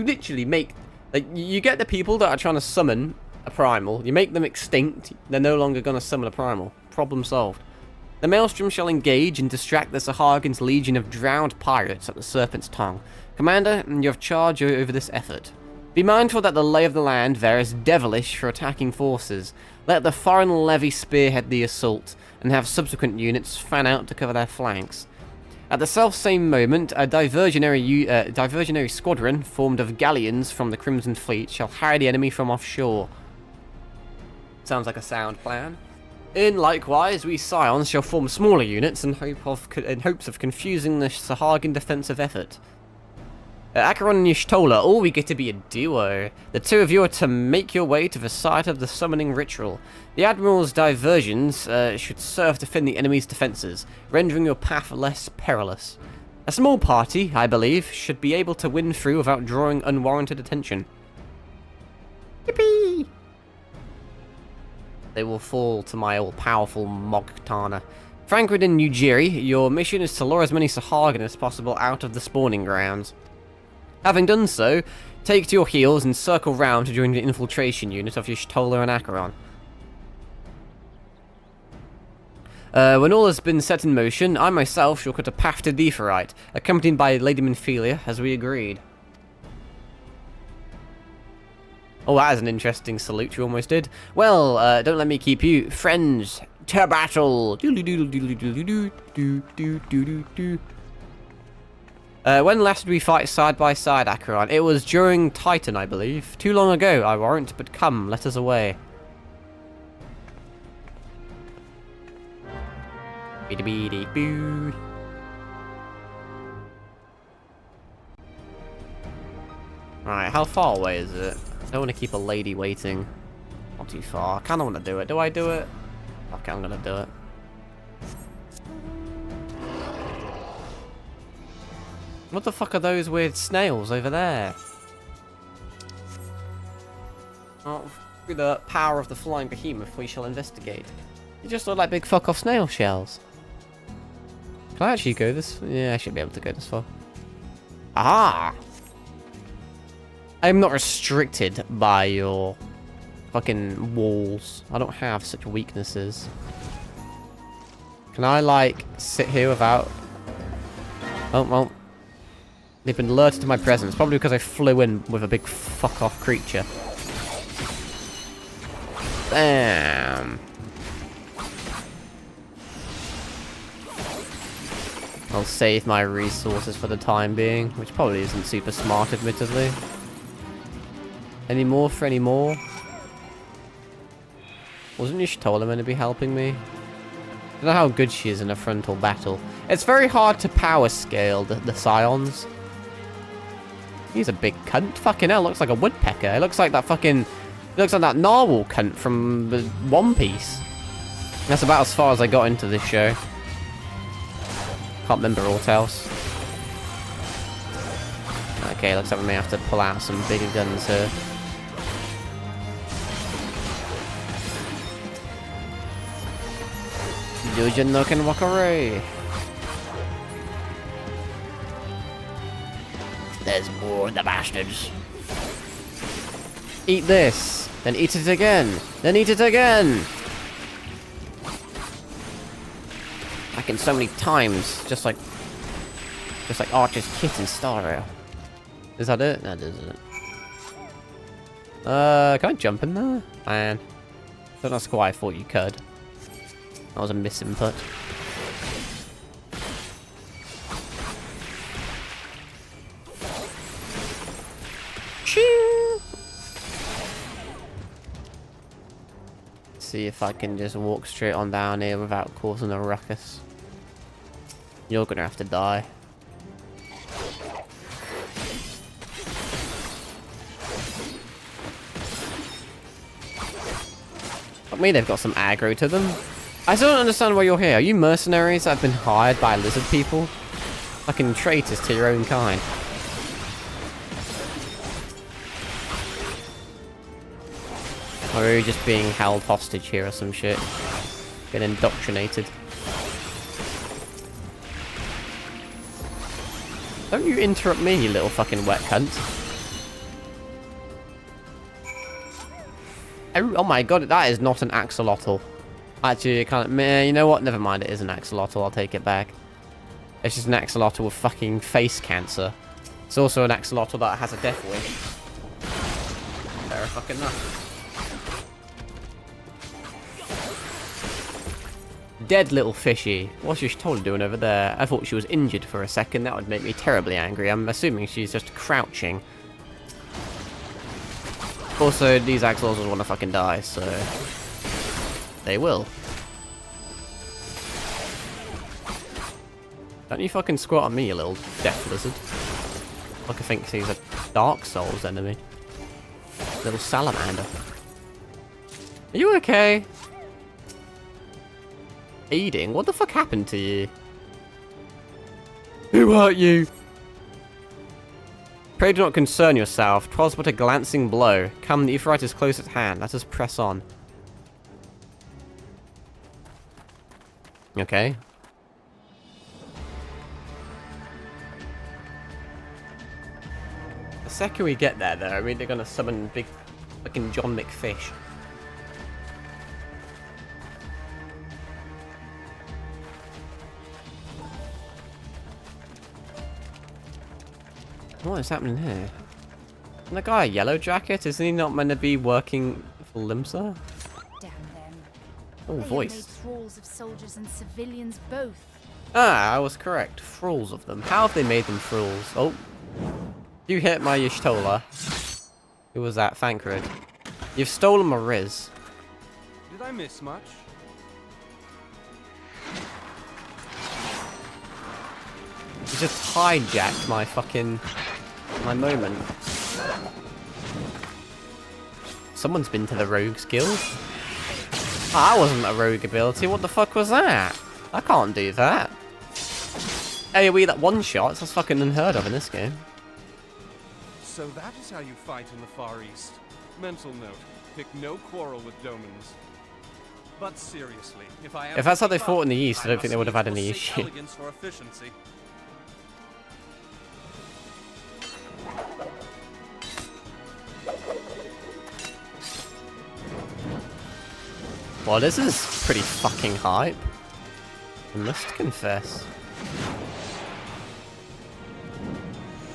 literally make, like, you get the people that are trying to summon a primal, you make them extinct, they're no longer going to summon a primal. Problem solved. The Maelstrom shall engage and distract the Sahagin's legion of drowned pirates at the Serpent's Tongue. Commander, you have charge over this effort. Be mindful that the lay of the land there is devilish for attacking forces. Let the foreign levy spearhead the assault, and have subsequent units fan out to cover their flanks. At the self-same moment, a diversionary squadron formed of galleons from the Crimson Fleet shall harry the enemy from offshore. Sounds like a sound plan. In likewise, we Scions shall form smaller units in hopes of confusing the Sahagin defensive effort. Acheron and Y'shtola, all we get to be a duo. The 2 of you are to make your way to the site of the summoning ritual. The Admiral's diversions should serve to thin the enemy's defences, rendering your path less perilous. A small party, I believe, should be able to win through without drawing unwarranted attention. Yippee! They will fall to my all-powerful Mogtana. Frankfurt and Ujiri, your mission is to lure as many Sahagin as possible out of the spawning grounds. Having done so, take to your heels and circle round to join the infiltration unit of Y'shtola and Acheron. When all has been set in motion, I myself shall cut a path to Deferite, accompanied by Lady Minphelia, as we agreed. Oh, that is an interesting salute you almost did. Well, don't let me keep you. Friends, to battle! When last did we fight side by side, Acheron? It was during Titan, I believe. Too long ago, I warrant, but come, let us away. Right, how far away is it? I don't want to keep a lady waiting. Not too far. I kind of want to do it. Do I do it? Okay, I'm going to do it. What the fuck are those weird snails over there? Oh, through the power of the flying behemoth, we shall investigate. They just look like big fuck-off snail shells. Can I actually go this? Yeah, I should be able to go this far. Ah! I'm not restricted by your fucking walls. I don't have such weaknesses. Can I, like, sit here without... Oh, well. They've been alerted to my presence. Probably because I flew in with a big fuck-off creature. Bam! I'll save my resources for the time being, which probably isn't super smart, admittedly. Any more for any more? Wasn't Y'shtola meant to be helping me? I don't know how good she is in a frontal battle. It's very hard to power scale the Scions. He's a big cunt. Fucking hell, looks like a woodpecker. It looks like that fucking... It looks like that narwhal cunt from the One Piece. That's about as far as I got into this show. Can't remember all else. Okay, looks like we may have to pull out some bigger guns here. Yujin can walk away. There's more of the bastards. Eat this, then eat it again, then eat it again. Like in so many times, just like Archer's kit in Star Rail. Is that it? No, that isn't it. Can I jump in there? Man, that's quite I thought you could. That was a misinput. See if I can just walk straight on down here without causing a ruckus. You're gonna have to die. Fuck me, they've got some aggro to them. I still don't understand why you're here. Are you mercenaries that have been hired by lizard people? Fucking traitors to your own kind. Or are you just being held hostage here or some shit? Been indoctrinated. Don't you interrupt me, you little fucking wet cunt. Oh my god, that is not an axolotl. Actually, I can't... Man, you know what? Never mind, it is an axolotl. I'll take it back. It's just an axolotl with fucking face cancer. It's also an axolotl that has a death wish. Fair fucking enough. Dead little fishy. What's Y'shtola doing over there? I thought she was injured for a second. That would make me terribly angry. I'm assuming she's just crouching. Also, these axolotls want to fucking die, so... They will. Don't you fucking squat on me, you little death lizard. Like I think he's a Dark Souls enemy. Little salamander. Are you okay? Eating? What the fuck happened to you? Who hurt you? Pray do not concern yourself. 'Twas but a glancing blow. Come, the Aetheryte is close at hand. Let us press on. Okay. The second we get there, though, I mean, they're gonna summon big fucking John McFish. What is happening here? Isn't that guy a yellow jacket? Isn't he not meant to be working for Limsa? Damn them. Oh, They voice. made thralls of soldiers and civilians both. Ah, I was correct. Thralls of them. How have they made them thralls? Oh. You hit my Y'shtola. Who was that? Thancred. You've stolen my Riz. Did I miss much? You just hijacked my fucking... my moment. Someone's been to the Rogues Guild. Ah, that wasn't a rogue ability. What the fuck was that? I can't do that. AoE that one shot. That's fucking unheard of in this game. So that is how you fight in the Far East. Mental note, pick no quarrel with Domans. But seriously, if that's how they fought in the East, I don't think they would have had any issue. Elegance for efficiency. Well, this is pretty fucking hype. I must confess.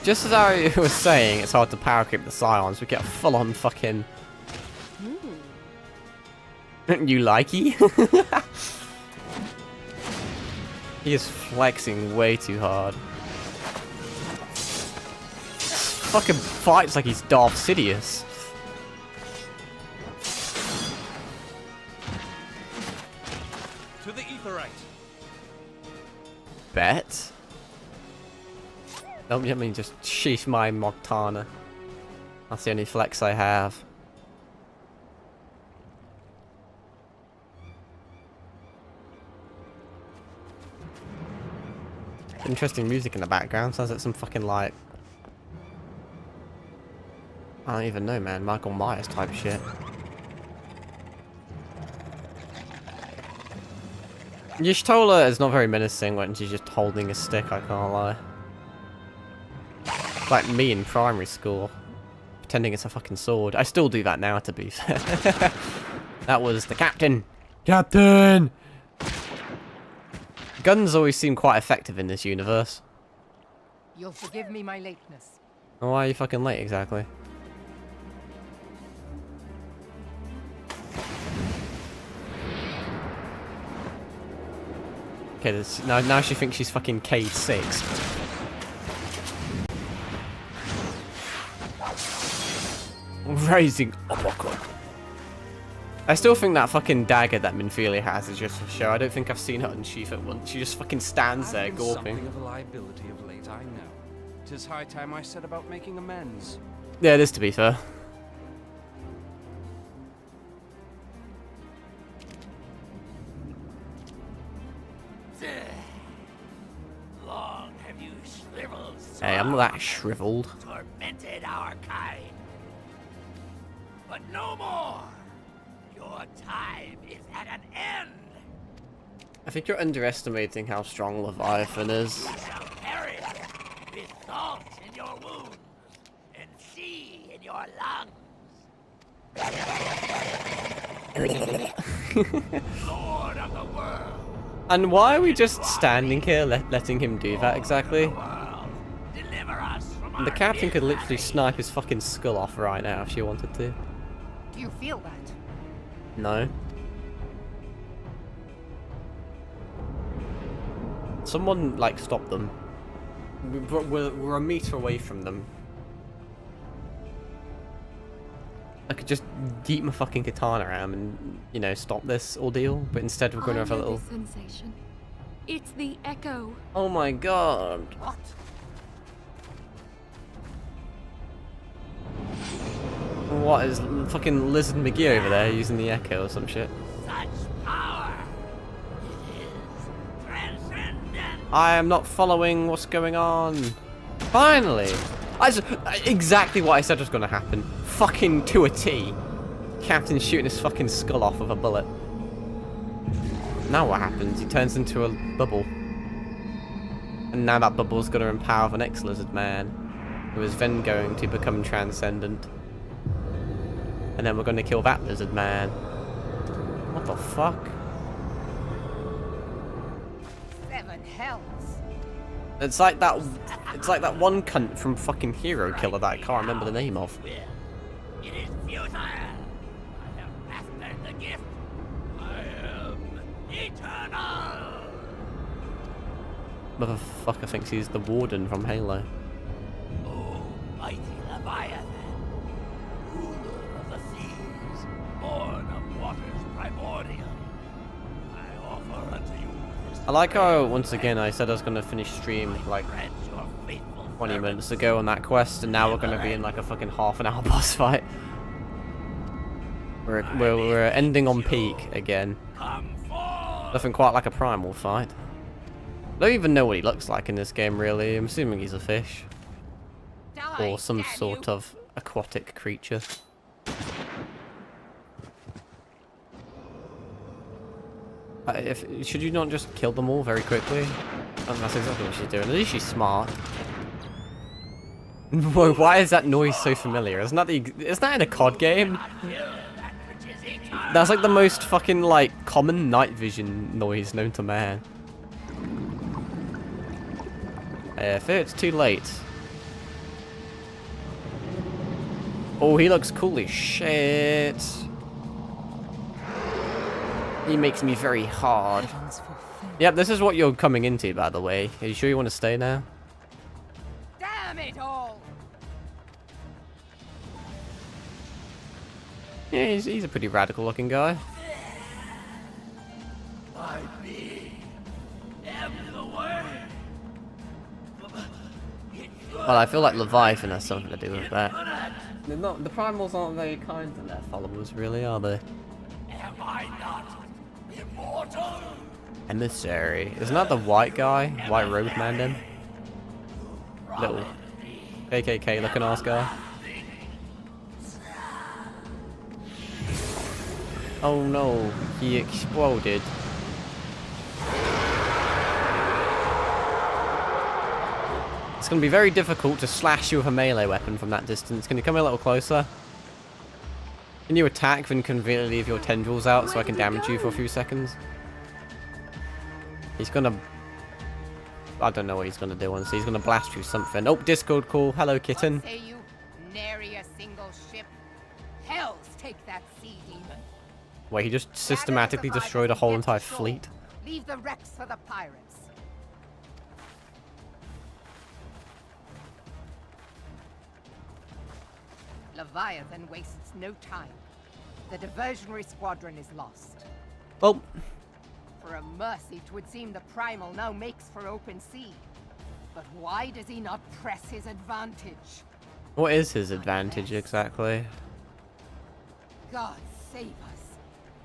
Just as I was saying, it's hard to power creep the Scions. We get a full-on fucking... You likey? He is flexing way too hard. Fucking fights like he's Darth Sidious. To the Aetheryte. Bet. Don't let me just sheath my Mogtana. That's the only flex I have. Interesting music in the background. Sounds like some fucking like... I don't even know, man. Michael Myers type shit. Y'shtola is not very menacing when she's just holding a stick, I can't lie. Like me in primary school. Pretending it's a fucking sword. I still do that now, to be fair. That was the captain. Captain! Guns always seem quite effective in this universe. You'll forgive me my lateness. Oh, why are you fucking late, exactly? Okay, now she thinks she's fucking Cade 6. Raising uppercut. I still think that fucking dagger that Minfilia has is just for show. I don't think I've seen her unsheath it once. She just fucking stands there gawping. Something of a liability of late, I know. 'Tis high time I set about making amends. Yeah, it is, to be fair. Long have you shriveled, Hey, I'm not that shriveled. tormented our kind. But no more. Your time is at an end. I think you're underestimating how strong Leviathan is. You shall perish with salt in your wounds and sea in your lungs. Lord of the world. And why are we just standing here letting him do that exactly? Deliver us from The our captain could literally midnight. snipe his fucking skull off right now if she wanted to. Do you feel that? No. Someone, like, stop them. We're a meter away from them. I could just yeet my fucking katana around and, you know, stop this ordeal, but instead we're going to have a I know little... this sensation. It's the echo. Oh my god. What? What is fucking Lizard McGee over there using the echo or some shit? Such power. It is transcendent. I am not following what's going on. Finally! Exactly what I said was going to happen. Fucking to a T. Captain shooting his fucking skull off with a bullet. Now what happens? He turns into a bubble. And now that bubble's going to empower the next lizard man, who is then going to become transcendent. And then we're going to kill that lizard man. What the fuck? 7 hells. It's like that one cunt from fucking Hero Killer that I can't remember the name of. It is futile. I have mastered the gift. I am eternal. Motherfucker thinks he's the Warden from Halo. Oh, mighty Leviathan, ruler of the seas, born of waters primordial, I offer unto you this. I like how, once again, I said I was going to finish stream like 20 minutes ago on that quest, and now we're going to be in like a fucking half-an-hour boss fight. We're ending on peak again. Nothing quite like a primal fight. I don't even know what he looks like in this game, really. I'm assuming he's a fish. Or some sort of aquatic creature. Should you not just kill them all very quickly? And that's exactly what she's doing. At least she's smart. Whoa, why is that noise so familiar? Isn't that in a COD game? That's like the most fucking like common night vision noise known to man. I fear it's too late. Oh, he looks cool as shit. He makes me very hard. Yep, this is what you're coming into, by the way. Are you sure you want to stay now? Damn it all! Yeah, he's a pretty radical looking guy. I be am the way. Well, I feel like Leviathan has something to do with that. The primals aren't very kind to their followers, really, are they? Am I not immortal? Emissary. Isn't that the white guy? White robe man then? Little KKK looking ass guy. Oh no, he exploded. It's going to be very difficult to slash you with a melee weapon from that distance. Can you come a little closer? Can you attack then conveniently leave your tendrils out so I can damage you for a few seconds? He's going to... I don't know what he's going to do, honestly. He's going to blast you something. Oh, Discord call. Hello, kitten. What say you? Nary a single ship. Hells take that sea demon. Wait, he just systematically destroyed a whole entire fleet? Leave the wrecks for the pirates. Leviathan wastes no time. The diversionary squadron is lost. Well, for a mercy, 'twould seem the primal now makes for open sea. But why does he not press his advantage? what is his advantage exactly? God save us.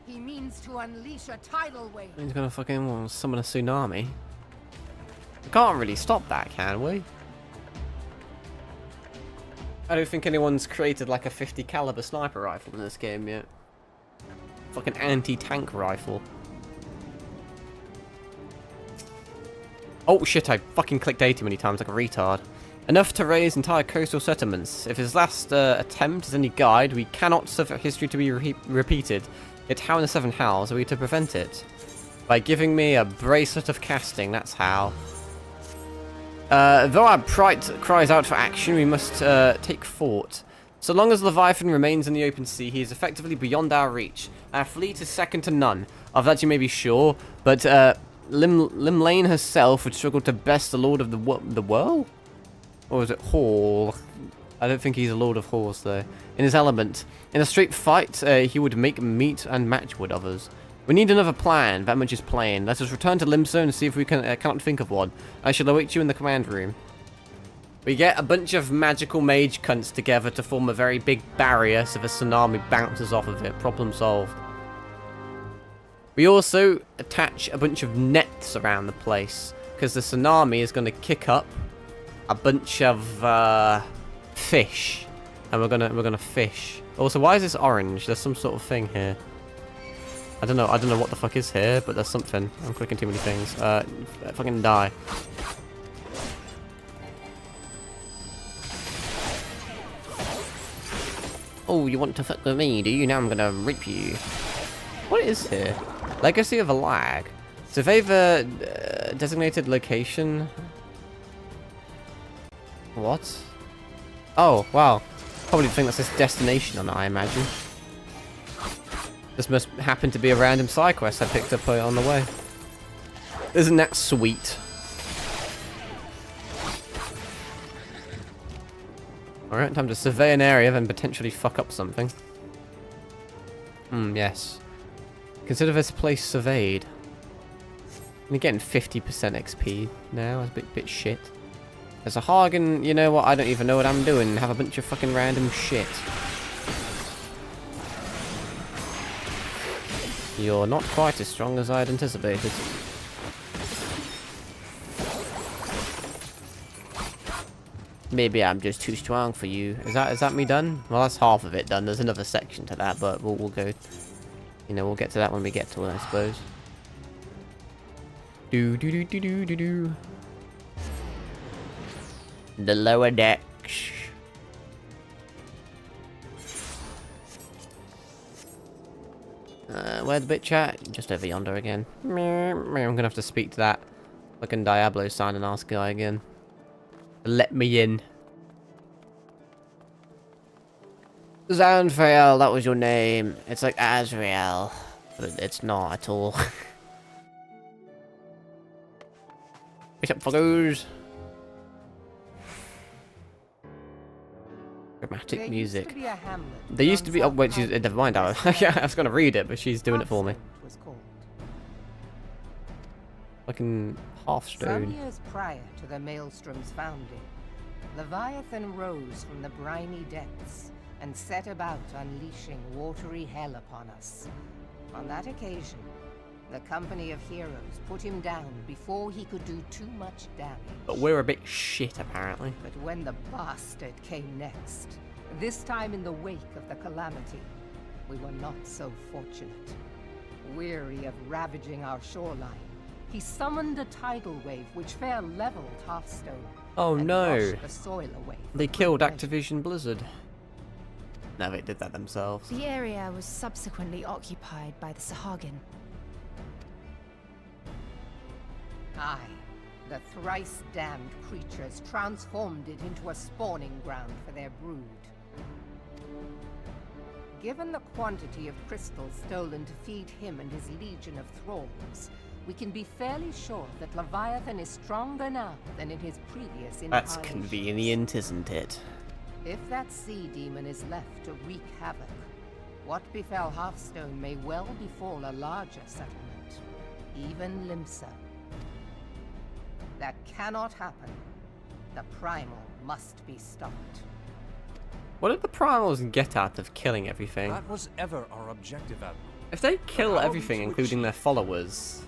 He means to unleash a tidal wave. He's gonna fucking summon a tsunami. We can't really stop that, can we? I don't think anyone's created like a 50 caliber sniper rifle in this game yet. Fucking anti-tank rifle. Oh shit, I fucking clicked A too many times like a retard. Enough to raise entire coastal settlements. If his last attempt is any guide, we cannot suffer history to be repeated. Yet how in the 7 hells are we to prevent it? By giving me a bracelet of casting, that's how. Though our pride cries out for action, we must take fort. So long as Leviathan remains in the open sea, he is effectively beyond our reach. Our fleet is second to none. Of that you may be sure, but Limlane herself would struggle to best the Lord of the World? Or is it Hall? I don't think he's a Lord of Halls, though. In his element. In a straight fight, he would make meat and match with others. We need another plan, that much is plain. Let us return to Limzone and see if we cannot think of one. I shall await you in the command room. We get a bunch of magical mage cunts together to form a very big barrier so the tsunami bounces off of it. Problem solved. We also attach a bunch of nets around the place, because the tsunami is going to kick up a bunch of fish, and we're gonna fish. Also, why is this orange? There's some sort of thing here. I don't know what the fuck is here, but there's something. I'm clicking too many things. Fucking die. Oh, you want to fuck with me, do you? Now I'm gonna rip you. What is here? Legacy of a lag. Survey the designated location. What? Oh, wow. Probably think that's this destination on it, I imagine. This must happen to be a random side quest I picked up on the way. Isn't that sweet? Alright, time to survey an area, then potentially fuck up something. Yes. Consider this place surveyed. I'm getting 50% XP now, it's a bit shit. There's a Hagen, you know what, I don't even know what I'm doing. Have a bunch of fucking random shit. You're not quite as strong as I'd anticipated. Maybe I'm just too strong for you. Is that me done? Well, that's half of it done. There's another section to that, but we'll go. You know, we'll get to that when we get to it, I suppose. Do. The lower decks. Where's the bitch at? Just over yonder again. I'm gonna have to speak to that fucking Diablo sign and ask guy again. Let me in. Zanfael, that was your name. It's like Azrael, but it's not at all. What's up, fuckers? Dramatic music. There used to be. Oh wait, she's. Never mind. I was gonna read it, but she's doing it for me. Fucking Hearthstone. Some years prior to the Maelstrom's founding, Leviathan rose from the briny depths and set about unleashing watery hell upon us. On that occasion, the company of heroes put him down before he could do too much damage. But we're a bit shit, apparently. But when the bastard came next, this time in the wake of the calamity, we were not so fortunate. Weary of ravaging our shoreline, he summoned a tidal wave which fair leveled Hearthstone. Oh no! The soil away they killed Activision Blizzard. No, they did that themselves. The area was subsequently occupied by the Sahagin. Aye, the thrice-damned creatures transformed it into a spawning ground for their brood. Given the quantity of crystals stolen to feed him and his legion of thralls, we can be fairly sure that Leviathan is stronger now than in his previous incarnation. That's convenient, isn't it? If that sea demon is left to wreak havoc, what befell Hearthstone may well befall a larger settlement, even Limsa. That cannot happen. The Primal must be stopped. What did the Primals get out of killing everything? That was ever our objective, Admiral. If they kill everything, including their followers,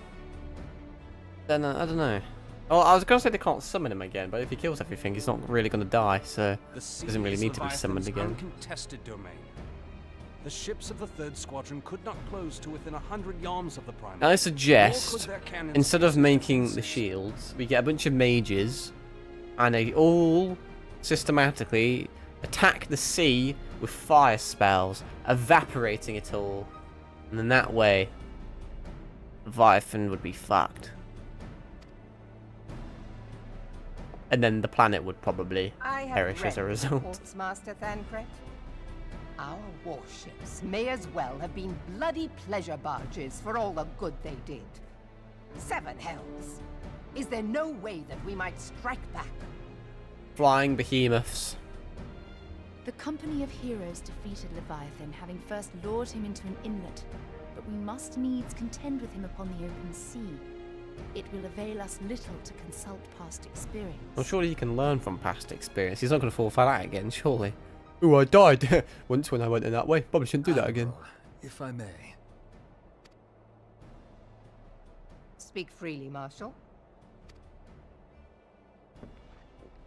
then I don't know. Well, I was going to say they can't summon him again, but if he kills everything, he's not really going to die, so he doesn't really need to be summoned again. Uncontested domain. The ships of the 3rd Squadron could not close to within 100 yards of the Primal. I suggest, instead of making the shields, we get a bunch of mages, and they all systematically attack the sea with fire spells, evaporating it all, and then that way, Leviathan would be fucked. And then the planet would probably perish as a result. Master Thancred. Our warships may as well have been bloody pleasure barges for all the good they did. 7 hells. Is there no way that we might strike back? Flying behemoths. The company of heroes defeated Leviathan, having first lured him into an inlet, but we must needs contend with him upon the open sea. It will avail us little to consult past experience. Well, surely you can learn from past experience. He's not going to fall for that again, surely. Ooh, I died once when I went in that way. Probably shouldn't do that again. If I may. Speak freely, Marshal.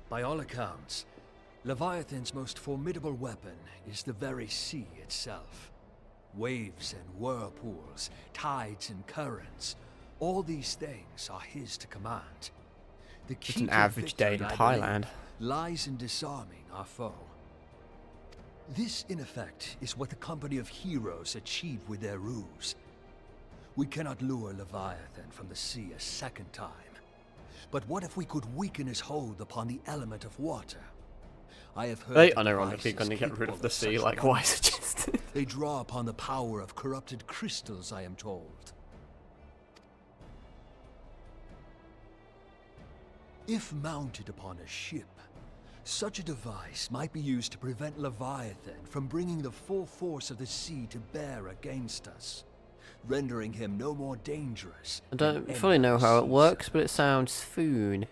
By all accounts, Leviathan's most formidable weapon is the very sea itself. Waves and whirlpools, tides and currents, all these things are his to command. The key It's an to average day in victory, I believe, Thailand. lies in disarming our foe. This, in effect, is what the company of heroes achieved with their ruse. We cannot lure Leviathan from the sea a second time. But what if we could weaken his hold upon the element of water? I have heard They that unironically devices gonna get rid capable of the sea, such like why wonders. suggested? They draw upon the power of corrupted crystals, I am told. If mounted upon a ship, such a device might be used to prevent Leviathan from bringing the full force of the sea to bear against us, rendering him no more dangerous. I don't fully know how it works, but it sounds food.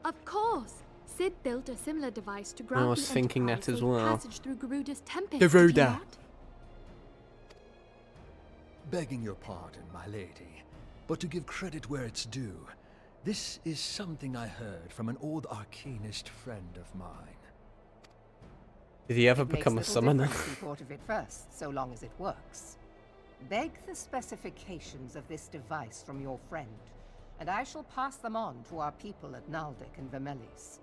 Of course! Sid built a similar device to grant was the thinking Enterprise that as safe well. passage through Garuda's tempest. Garuda. did he not? Begging your pardon, my lady, but to give credit where it's due, this is something I heard from an old arcanist friend of mine. Did he ever It makes become a little summoner? difference who thought of it first, so long as it works. Beg the specifications of this device from your friend, and I shall pass them on to our people at Naldic and Vermelis.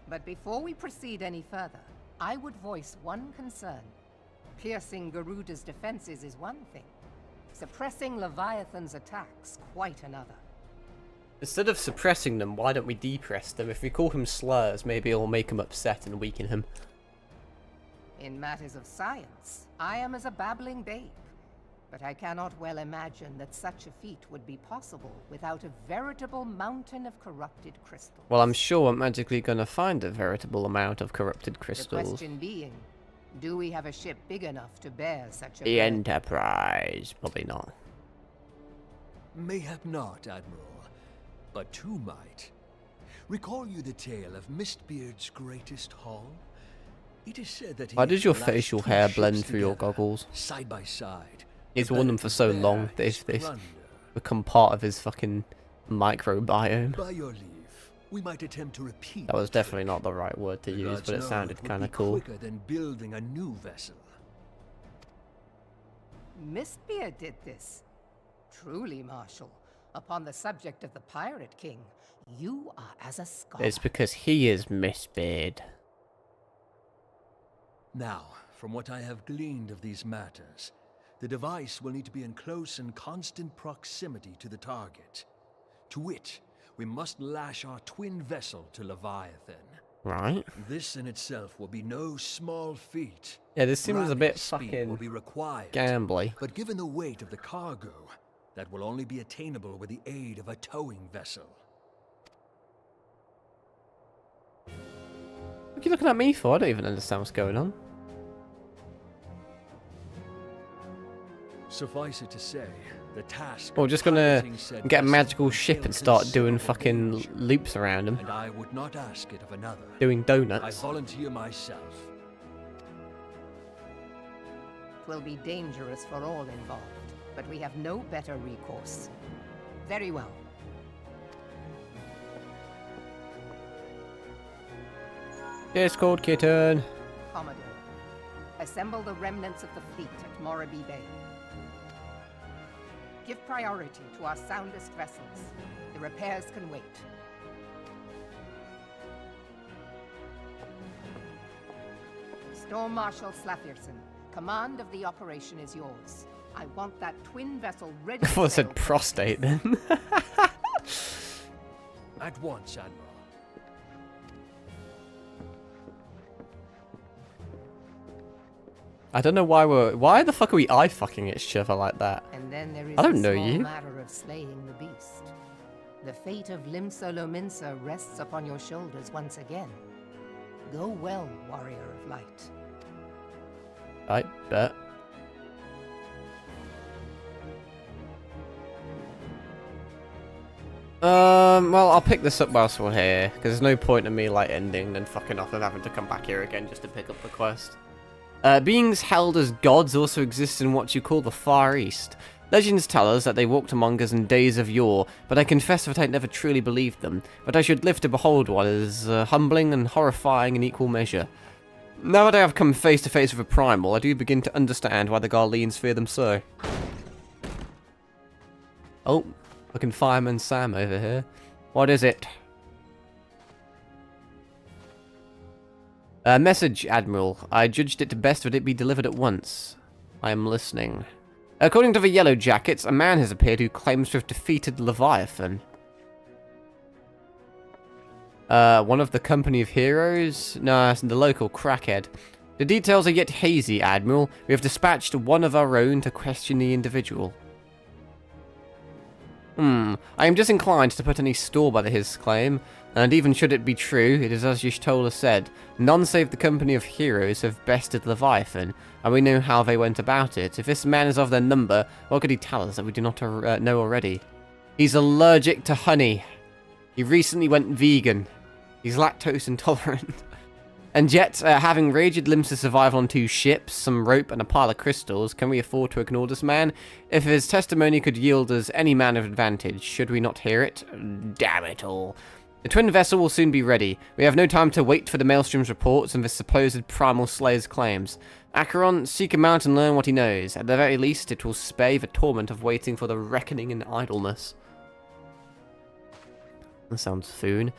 But before we proceed any further, I would voice one concern. Piercing Garuda's defenses is one thing. Suppressing Leviathan's attacks, quite another. Instead of suppressing them, why don't we depress them? If we call him slurs, maybe it'll make him upset and weaken him. In matters of science, I am as a babbling babe. But I cannot well imagine that such a feat would be possible without a veritable mountain of corrupted crystals. Well, I'm sure we're magically gonna find a veritable amount of corrupted The crystals. question being, do we have a ship big enough to bear such a The burden? Enterprise. Probably not. Mayhap not, Admiral, but two might. Recall you the tale of Mistbeard's greatest haul? It is said that he Why does your lashed facial two hair ships blend through your together, goggles? side by side. He's worn them for so long that if they've become part of his fucking microbiome. By your leave, we might attempt to repeat. That was definitely not the right word to The use, gods but it know sounded would kind of be cool. quicker than building a new vessel. Mistbeard did this. Truly, Marshal, upon the subject of the Pirate King, you are as a scholar. It's because he is Mistbeard. Now, from what I have gleaned of these matters, the device will need to be in close and constant proximity to the target. To wit, we must lash our twin vessel to Leviathan. Right. This in itself will be no small feat. Yeah, this seems a bit Rapid speed will fucking be required, gambly. but given the weight of the cargo, that will only be attainable with the aid of a towing vessel. What are you looking at me for? I don't even understand what's going on. Suffice it to say, the task. We're of just gonna piloting said get a vessel magical ship and entails start doing considerable fucking danger, loops around him. and I would not ask it of another. Doing I donuts. volunteer myself. It will be dangerous for all involved, but we have no better recourse. Very well. Discord kitten. Commodore, assemble the remnants of the fleet at Morabee Bay. Give priority to our soundest vessels. The repairs can wait. Storm Marshal Slafierson, command of the operation is yours. I want that twin vessel ready I to thought it sail said prostate then. At once, Admiral. I don't know why the fuck are we eye fucking each other like that? And then there is I don't the know small you. matter of slaying the beast. The fate of Limsa Lominsa rests upon your shoulders once again. Go well, warrior of light. I bet. Well, I'll pick this up whilst we're here, because there's no point in me, like, ending and fucking off and having to come back here again just to pick up the quest. Beings held as gods also exist in what you call the Far East. Legends tell us that they walked among us in days of yore, but I confess that I never truly believed them. But I should live to behold one as humbling and horrifying in equal measure. Now that I have come face to face with a primal, I do begin to understand why the Garleans fear them so. Oh, fucking Fireman Sam over here. What is it? Message, Admiral. I judged it best that it be delivered at once. I am listening. According to the Yellow Jackets, a man has appeared who claims to have defeated Leviathan. One of the company of heroes? No, it's the local crackhead. The details are yet hazy, Admiral. We have dispatched one of our own to question the individual. I am disinclined to put any store by his claim, and even should it be true, it is as Y'shtola said, none save the company of heroes have bested Leviathan, and we know how they went about it. If this man is of their number, what could he tell us that we do not know already? He's allergic to honey. He recently went vegan. He's lactose intolerant. And yet, having raged limbs to survival on 2 ships, some rope and a pile of crystals, can we afford to ignore this man? If his testimony could yield us any manner of advantage, should we not hear it? Damn it all. The twin vessel will soon be ready. We have no time to wait for the Maelstrom's reports and the supposed primal slayer's claims. Acheron, seek him out and learn what he knows. At the very least, it will spare the torment of waiting for the reckoning in idleness. That sounds foon.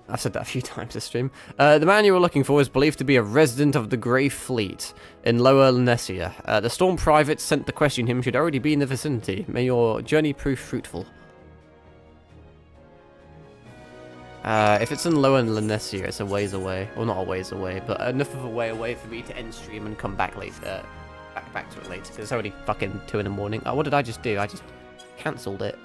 I've said that a few times this stream. The man you were looking for is believed to be a resident of the Grey Fleet in Lower Lenesia. The Storm Private sent to question him should already be in the vicinity. May your journey prove fruitful. If it's in Lower Lenesia, it's a ways away. Well, not a ways away, but enough of a way away for me to end stream and come back later. Back to it later, because it's already fucking 2 in the morning. Oh, what did I just do? I just cancelled it.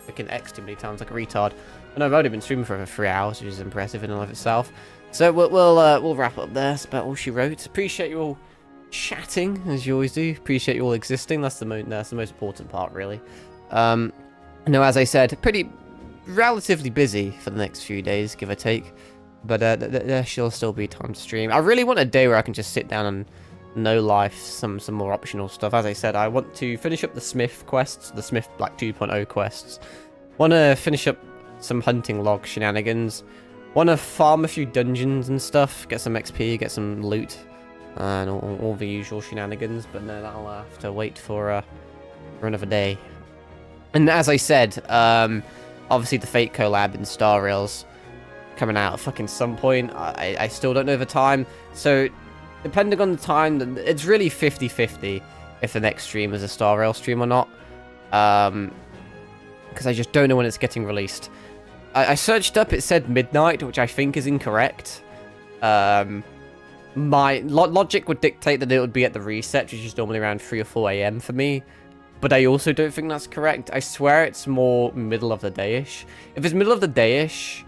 Freaking X too many times like a retard. And I've only been streaming for over 3 hours, which is impressive in and of itself. So we'll wrap up there. That's about all she wrote. Appreciate you all chatting as you always do. Appreciate you all existing. That's the most important part, really. No, as I said, pretty relatively busy for the next few days, give or take. But there shall still be time to stream. I really want a day where I can just sit down and no life, some more optional stuff. As I said, I want to finish up the Smith quests, the Smith like 2.0 quests. Want to finish up some hunting log shenanigans. Want to farm a few dungeons and stuff, get some XP, get some loot, and all the usual shenanigans. But no, that'll have to wait for another day. And as I said, obviously the Fate collab in Star Rails coming out at fucking some point. I still don't know the time, so depending on the time, it's really 50-50 if the next stream is a Star Rail stream or not. Because I just don't know when it's getting released. I searched up, it said midnight, which I think is incorrect. My logic would dictate that it would be at the reset, which is normally around 3 or 4 AM for me. But I also don't think that's correct. I swear it's more middle of the day-ish. If it's middle of the day-ish,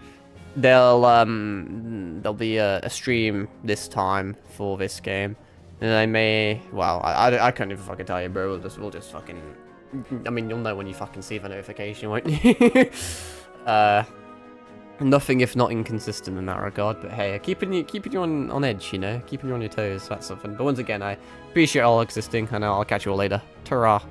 there'll be a stream this time for this game, and I may, well, I can't even fucking tell you, bro. We'll just fucking, I mean, you'll know when you fucking see the notification, won't you? Nothing if not inconsistent in that regard, but hey, keeping you on edge, you know, keeping you on your toes. That's something. But once again, I appreciate all existing, and I'll catch you all later. Ta-ra.